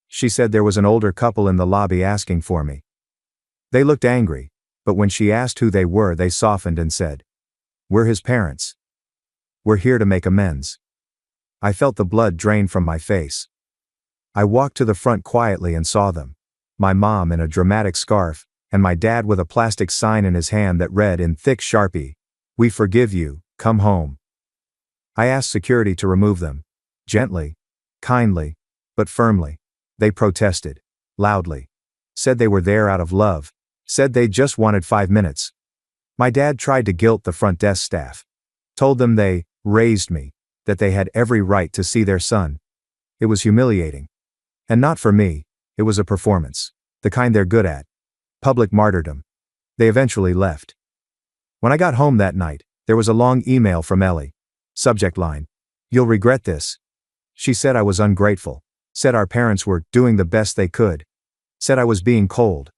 She said there was an older couple in the lobby asking for me. They looked angry, but when she asked who they were, they softened and said, "We're his parents. We're here to make amends." I felt the blood drain from my face. I walked to the front quietly and saw them. My mom in a dramatic scarf, and my dad with a plastic sign in his hand that read in thick Sharpie, "We forgive you, come home." I asked security to remove them. Gently, kindly, but firmly. They protested. Loudly. Said they were there out of love. Said they just wanted 5 minutes. My dad tried to guilt the front desk staff. Told them they raised me, that they had every right to see their son. It was humiliating. And not for me, it was a performance. The kind they're good at. Public martyrdom. They eventually left. When I got home that night, there was a long email from Ellie. Subject line: "You'll regret this." She said I was ungrateful. Said our parents were doing the best they could. Said I was being cold.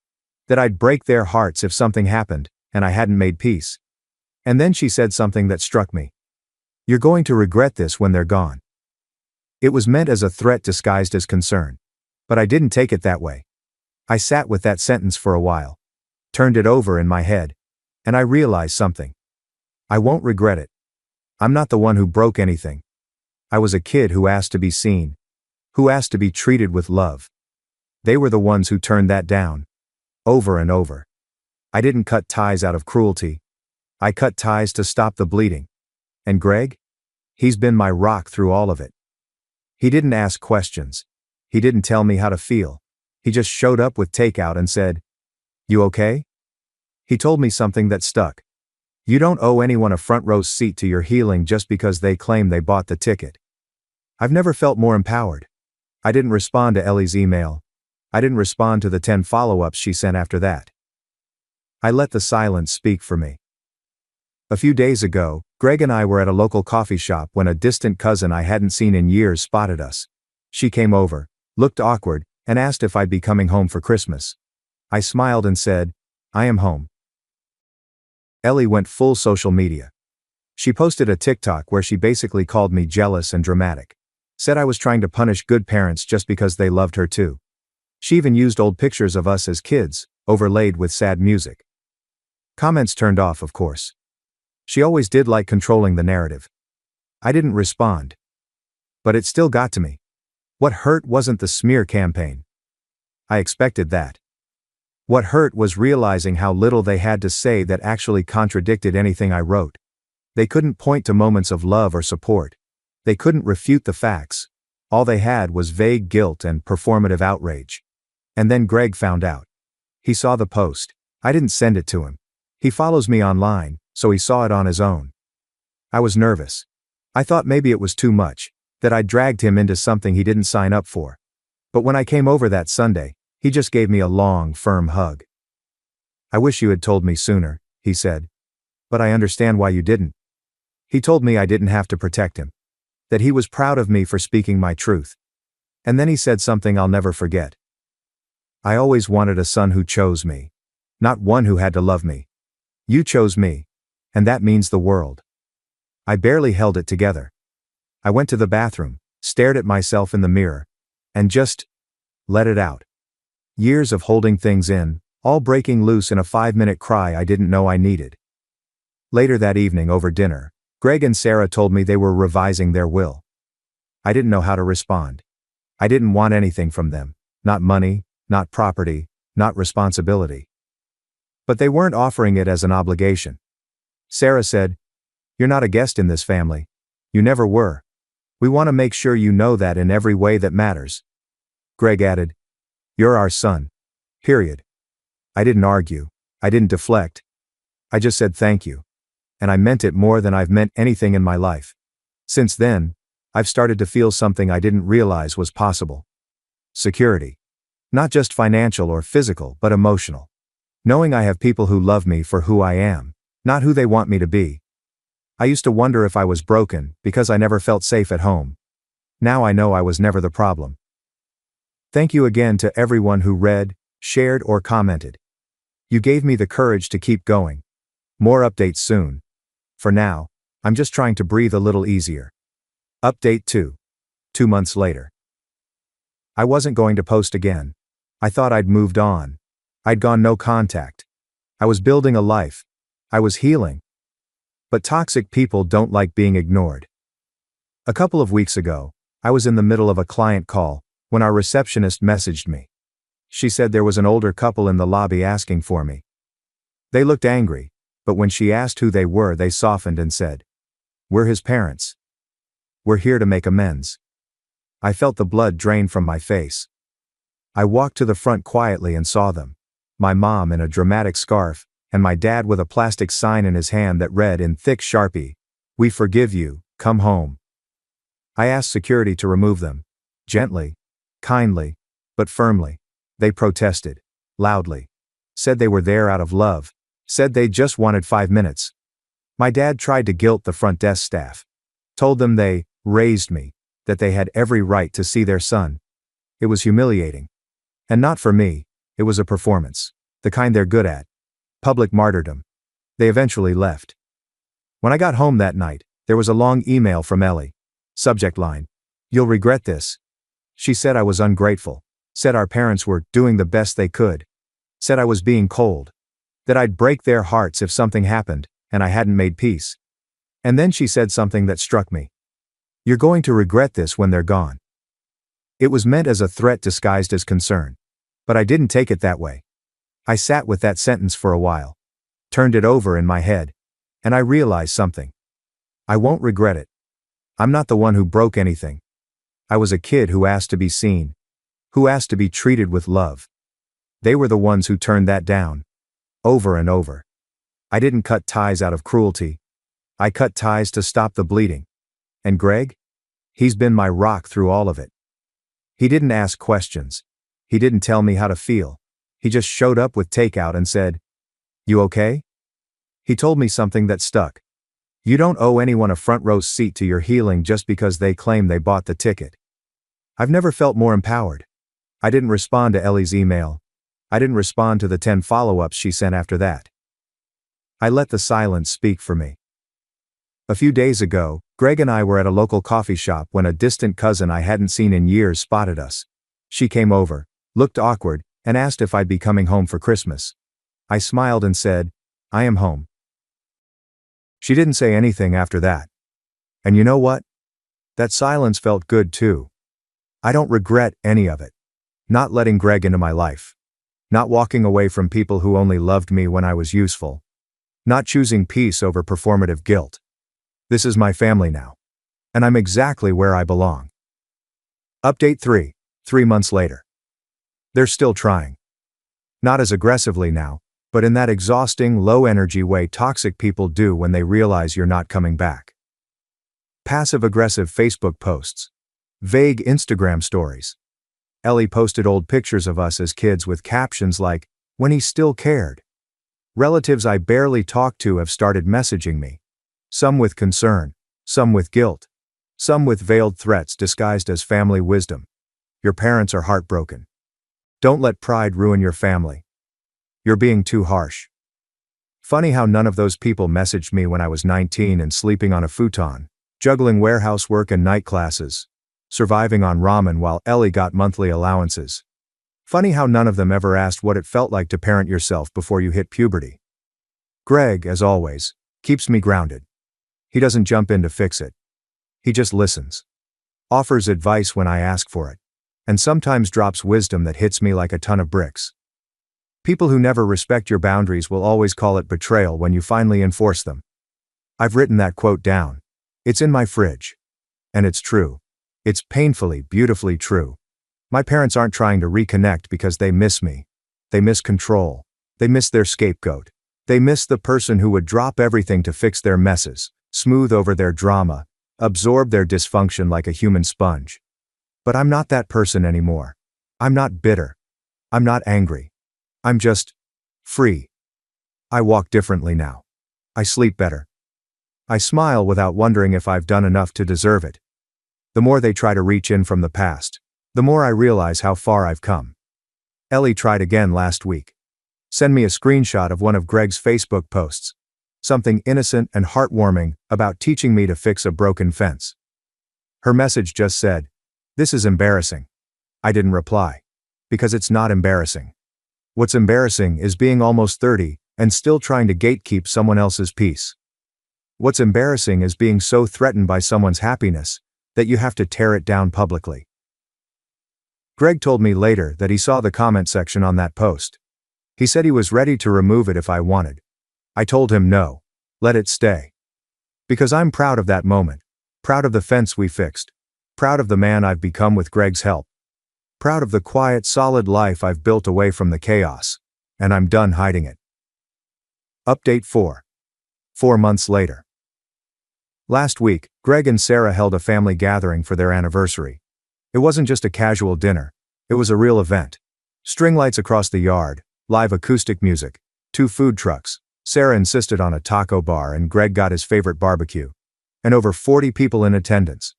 That I'd break their hearts if something happened, and I hadn't made peace. And then she said something that struck me. "You're going to regret this when they're gone." It was meant as a threat disguised as concern. But I didn't take it that way. I sat with that sentence for a while. Turned it over in my head. And I realized something. I won't regret it. I'm not the one who broke anything. I was a kid who asked to be seen. Who asked to be treated with love. They were the ones who turned that down. Over and over. I didn't cut ties out of cruelty. I cut ties to stop the bleeding. And Greg? He's been my rock through all of it. He didn't ask questions. He didn't tell me how to feel. He just showed up with takeout and said, "You okay?" He told me something that stuck. You don't owe anyone a front row seat to your healing just because they claim they bought the ticket. I've never felt more empowered. I didn't respond to Ellie's email. I didn't respond to the 10 follow-ups she sent after that. I let the silence speak for me. A few days ago, Greg and I were at a local coffee shop when a distant cousin I hadn't seen in years spotted us. She came over, looked awkward, and asked if I'd be coming home for Christmas. I smiled and said, "I am home." Ellie went full social media. She posted a TikTok where she basically called me jealous and dramatic. Said I was trying to punish good parents just because they loved her too. She even used old pictures of us as kids, overlaid with sad music. Comments turned off, of course. She always did like controlling the narrative. I didn't respond. But it still got to me. What hurt wasn't the smear campaign. I expected that. What hurt was realizing how little they had to say that actually contradicted anything I wrote. They couldn't point to moments of love or support. They couldn't refute the facts. All they had was vague guilt and performative outrage. And then Greg found out. He saw the post. I didn't send it to him. He follows me online, so he saw it on his own. I was nervous. I thought maybe it was too much, that I dragged him into something he didn't sign up for. But when I came over that Sunday, he just gave me a long, firm hug. "I wish you had told me sooner," he said. "But I understand why you didn't." He told me I didn't have to protect him. That he was proud of me for speaking my truth. And then he said something I'll never forget. "I always wanted a son who chose me. Not one who had to love me. You chose me. And that means the world." I barely held it together. I went to the bathroom, stared at myself in the mirror, and just let it out. Years of holding things in, all breaking loose in a 5-minute cry I didn't know I needed. Later that evening over dinner, Greg and Sarah told me they were revising their will. I didn't know how to respond. I didn't want anything from them. Not money, not property, not responsibility. But they weren't offering it as an obligation. Sarah said, "You're not a guest in this family. You never were. We want to make sure you know that in every way that matters." Greg added, "You're our son. Period." I didn't argue. I didn't deflect. I just said thank you. And I meant it more than I've meant anything in my life. Since then, I've started to feel something I didn't realize was possible. Security. Not just financial or physical, but emotional. Knowing I have people who love me for who I am, not who they want me to be. I used to wonder if I was broken, because I never felt safe at home. Now I know I was never the problem. Thank you again to everyone who read, shared, or commented. You gave me the courage to keep going. More updates soon. For now, I'm just trying to breathe a little easier. Update 2. 2 months later. I wasn't going to post again. I thought I'd moved on. I'd gone no contact. I was building a life. I was healing. But toxic people don't like being ignored. A couple of weeks ago, I was in the middle of a client call, when our receptionist messaged me. She said there was an older couple in the lobby asking for me. They looked angry, but when she asked who they were, they softened and said, "We're his parents. We're here to make amends." I felt the blood drain from my face. I walked to the front quietly and saw them. My mom in a dramatic scarf, and my dad with a plastic sign in his hand that read in thick Sharpie, "We forgive you, come home." I asked security to remove them. Gently, kindly, but firmly. They protested. Loudly. Said they were there out of love. Said they just wanted 5 minutes. My dad tried to guilt the front desk staff. Told them they raised me, that they had every right to see their son. It was humiliating. And not for me, it was a performance. The kind they're good at. Public martyrdom. They eventually left. When I got home that night, there was a long email from Ellie. Subject line. "You'll regret this." She said I was ungrateful. Said our parents were doing the best they could. Said I was being cold. That I'd break their hearts if something happened, and I hadn't made peace. And then she said something that struck me. "You're going to regret this when they're gone." It was meant as a threat disguised as concern. But I didn't take it that way. I sat with that sentence for a while. Turned it over in my head. And I realized something. I won't regret it. I'm not the one who broke anything. I was a kid who asked to be seen. Who asked to be treated with love. They were the ones who turned that down. Over and over. I didn't cut ties out of cruelty. I cut ties to stop the bleeding. And Greg? He's been my rock through all of it. He didn't ask questions. He didn't tell me how to feel. He just showed up with takeout and said, "You okay?" He told me something that stuck. You don't owe anyone a front row seat to your healing just because they claim they bought the ticket. I've never felt more empowered. I didn't respond to Ellie's email. I didn't respond to the 10 follow-ups she sent after that. I let the silence speak for me. A few days ago, Greg and I were at a local coffee shop when a distant cousin I hadn't seen in years spotted us. She came over, looked awkward, and asked if I'd be coming home for Christmas. I smiled and said, "I am home." She didn't say anything after that. And you know what? That silence felt good too. I don't regret any of it. Not letting Greg into my life. Not walking away from people who only loved me when I was useful. Not choosing peace over performative guilt. This is my family now. And I'm exactly where I belong. Update 3, 3 months later. They're still trying. Not as aggressively now, but in that exhausting, low-energy way toxic people do when they realize you're not coming back. Passive-aggressive Facebook posts. Vague Instagram stories. Ellie posted old pictures of us as kids with captions like, "When he still cared." Relatives I barely talked to have started messaging me. Some with concern, some with guilt, some with veiled threats disguised as family wisdom. Your parents are heartbroken. Don't let pride ruin your family. You're being too harsh. Funny how none of those people messaged me when I was 19 and sleeping on a futon, juggling warehouse work and night classes, surviving on ramen while Ellie got monthly allowances. Funny how none of them ever asked what it felt like to parent yourself before you hit puberty. Greg, as always, keeps me grounded. He doesn't jump in to fix it. He just listens. Offers advice when I ask for it. And sometimes drops wisdom that hits me like a ton of bricks. People who never respect your boundaries will always call it betrayal when you finally enforce them. I've written that quote down. It's in my fridge. And it's true. It's painfully, beautifully true. My parents aren't trying to reconnect because they miss me. They miss control. They miss their scapegoat. They miss the person who would drop everything to fix their messes, smooth over their drama, absorb their dysfunction like a human sponge. But I'm not that person anymore. I'm not bitter. I'm not angry. I'm just free. I walk differently now. I sleep better. I smile without wondering if I've done enough to deserve it. The more they try to reach in from the past, the more I realize how far I've come. Ellie tried again last week. Send me a screenshot of one of Greg's Facebook posts. Something innocent and heartwarming about teaching me to fix a broken fence. Her message just said, "This is embarrassing." I didn't reply. Because it's not embarrassing. What's embarrassing is being almost 30 and still trying to gatekeep someone else's peace. What's embarrassing is being so threatened by someone's happiness that you have to tear it down publicly. Greg told me later that he saw the comment section on that post. He said he was ready to remove it if I wanted. I told him no, let it stay. Because I'm proud of that moment, proud of the fence we fixed, proud of the man I've become with Greg's help, proud of the quiet, solid life I've built away from the chaos, and I'm done hiding it. Update 4. 4 months later. Last week, Greg and Sarah held a family gathering for their anniversary. It wasn't just a casual dinner. It was a real event. String lights across the yard, live acoustic music, 2 food trucks. Sarah insisted on a taco bar and Greg got his favorite barbecue. And over 40 people in attendance.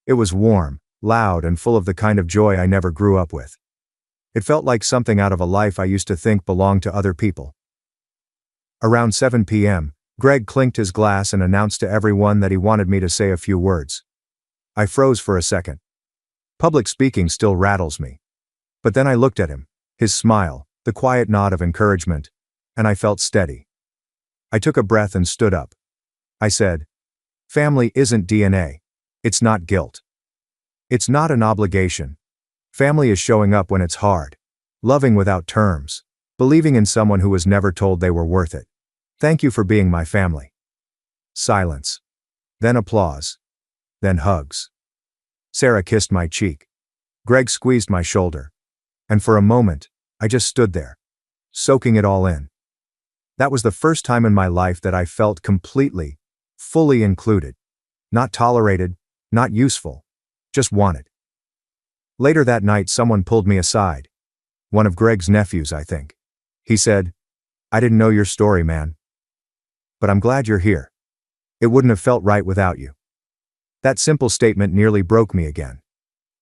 It was warm, loud, and full of the kind of joy I never grew up with. It felt like something out of a life I used to think belonged to other people. Around 7 p.m., Greg clinked his glass and announced to everyone that he wanted me to say a few words. I froze for a second. Public speaking still rattles me. But then I looked at him, his smile, the quiet nod of encouragement, and I felt steady. I took a breath and stood up. I said, "Family isn't DNA. It's not guilt. It's not an obligation. Family is showing up when it's hard, loving without terms, believing in someone who was never told they were worth it. Thank you for being my family." Silence. Then applause. Then hugs. Sarah kissed my cheek. Greg squeezed my shoulder. And for a moment, I just stood there, soaking it all in. That was the first time in my life that I felt completely, fully included. Not tolerated, not useful, just wanted. Later that night, someone pulled me aside. One of Greg's nephews, I think. He said, "I didn't know your story, man. But I'm glad you're here. It wouldn't have felt right without you." That simple statement nearly broke me again.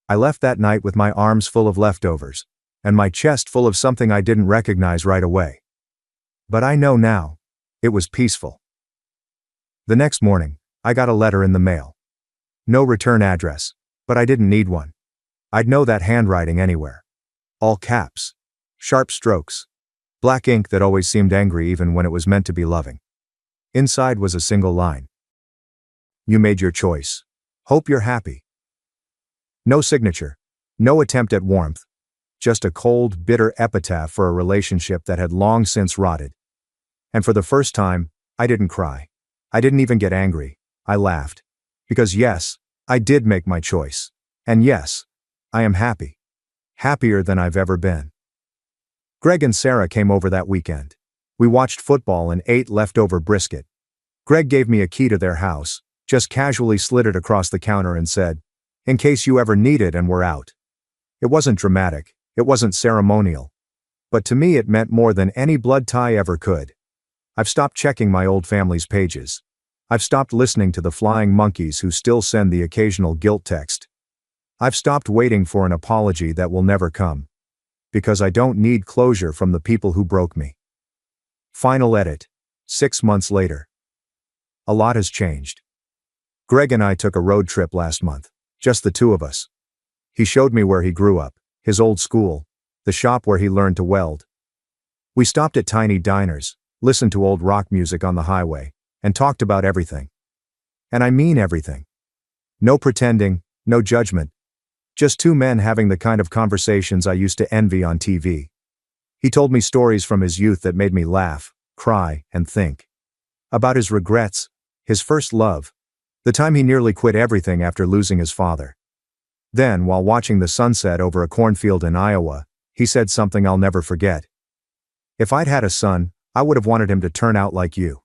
I left that night with my arms full of leftovers, and my chest full of something I didn't recognize right away. But I know now, it was peaceful. The next morning, I got a letter in the mail. No return address, but I didn't need one. I'd know that handwriting anywhere. All caps. Sharp strokes. Black ink that always seemed angry even when it was meant to be loving. Inside was a single line. "You made your choice. Hope you're happy." No signature. No attempt at warmth. Just a cold, bitter epitaph for a relationship that had long since rotted. And for the first time, I didn't cry. I didn't even get angry. I laughed. Because yes, I did make my choice. And yes, I am happy. Happier than I've ever been. Greg and Sarah came over that weekend. We watched football and ate leftover brisket. Greg gave me a key to their house, just casually slid it across the counter and said, "In case you ever need it," and we're out. It wasn't dramatic. It wasn't ceremonial. But to me it meant more than any blood tie ever could. I've stopped checking my old family's pages. I've stopped listening to the flying monkeys who still send the occasional guilt text. I've stopped waiting for an apology that will never come. Because I don't need closure from the people who broke me. Final edit. 6 months later. A lot has changed. Greg and I took a road trip last month. Just the two of us. He showed me where he grew up, his old school, the shop where he learned to weld. We stopped at tiny diners, listened to old rock music on the highway, and talked about everything. And I mean everything. No pretending, no judgment. Just two men having the kind of conversations I used to envy on TV. He told me stories from his youth that made me laugh, cry, and think. About his regrets, his first love, the time he nearly quit everything after losing his father. Then, while watching the sunset over a cornfield in Iowa, he said something I'll never forget. "If I'd had a son, I would have wanted him to turn out like you.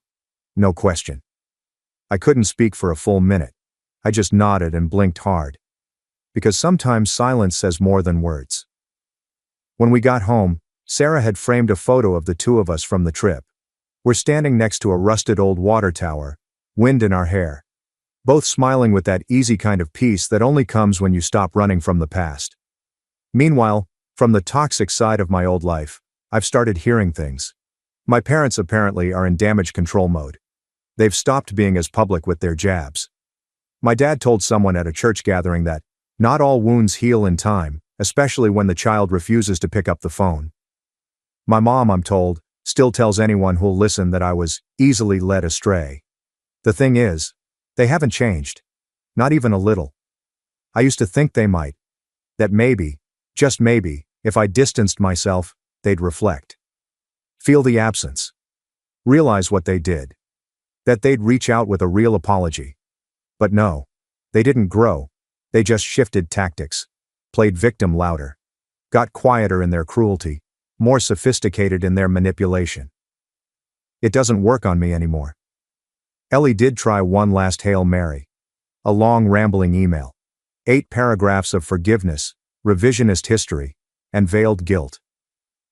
No question." I couldn't speak for a full minute. I just nodded and blinked hard. Because sometimes silence says more than words. When we got home, Sarah had framed a photo of the two of us from the trip. We're standing next to a rusted old water tower, wind in our hair. Both smiling with that easy kind of peace that only comes when you stop running from the past. Meanwhile, from the toxic side of my old life, I've started hearing things. My parents apparently are in damage control mode. They've stopped being as public with their jabs. My dad told someone at a church gathering that, not all wounds heal in time, especially when the child refuses to pick up the phone. My mom, I'm told, still tells anyone who'll listen that I was easily led astray. The thing is, they haven't changed. Not even a little. I used to think they might. That maybe, just maybe, if I distanced myself, they'd reflect. Feel the absence. Realize what they did. That they'd reach out with a real apology. But no, they didn't grow. They just shifted tactics. Played victim louder. Got quieter in their cruelty. More sophisticated in their manipulation. It doesn't work on me anymore. Ellie did try one last Hail Mary. A long rambling email. 8 paragraphs of forgiveness, revisionist history, and veiled guilt.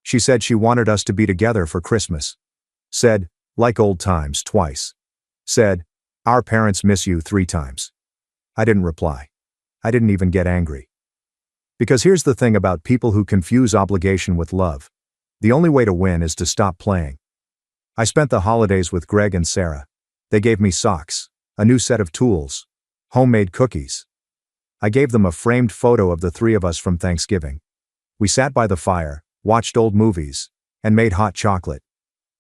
She said she wanted us to be together for Christmas. Said, like old times, twice. Said, our parents miss you 3 times. I didn't reply. I didn't even get angry. Because here's the thing about people who confuse obligation with love. The only way to win is to stop playing. I spent the holidays with Greg and Sarah. They gave me socks, a new set of tools, homemade cookies. I gave them a framed photo of the 3 of us from Thanksgiving. We sat by the fire, watched old movies, and made hot chocolate.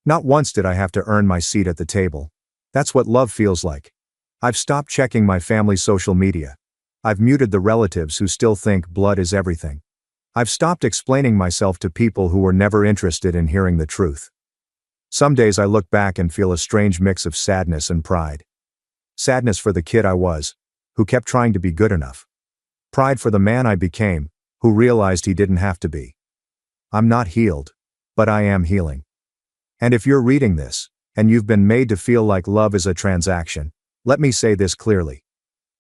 Not once did I have to earn my seat at the table. That's what love feels like. I've stopped checking my family's social media. I've muted the relatives who still think blood is everything. I've stopped explaining myself to people who were never interested in hearing the truth. Some days I look back and feel a strange mix of sadness and pride. Sadness for the kid I was, who kept trying to be good enough. Pride for the man I became, who realized he didn't have to be. I'm not healed, but I am healing. And if you're reading this, and you've been made to feel like love is a transaction, let me say this clearly.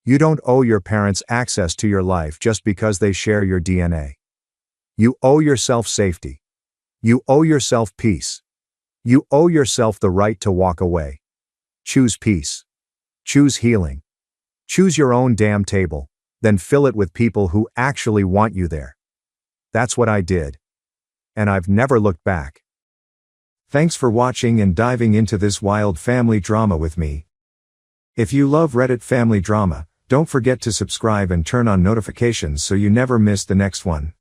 You don't owe your parents access to your life just because they share your DNA. You owe yourself safety. You owe yourself peace. You owe yourself the right to walk away. Choose peace. Choose healing. Choose your own damn table, then fill it with people who actually want you there. That's what I did. And I've never looked back. Thanks for watching and diving into this wild family drama with me. If you love Reddit family drama, don't forget to subscribe and turn on notifications so you never miss the next one.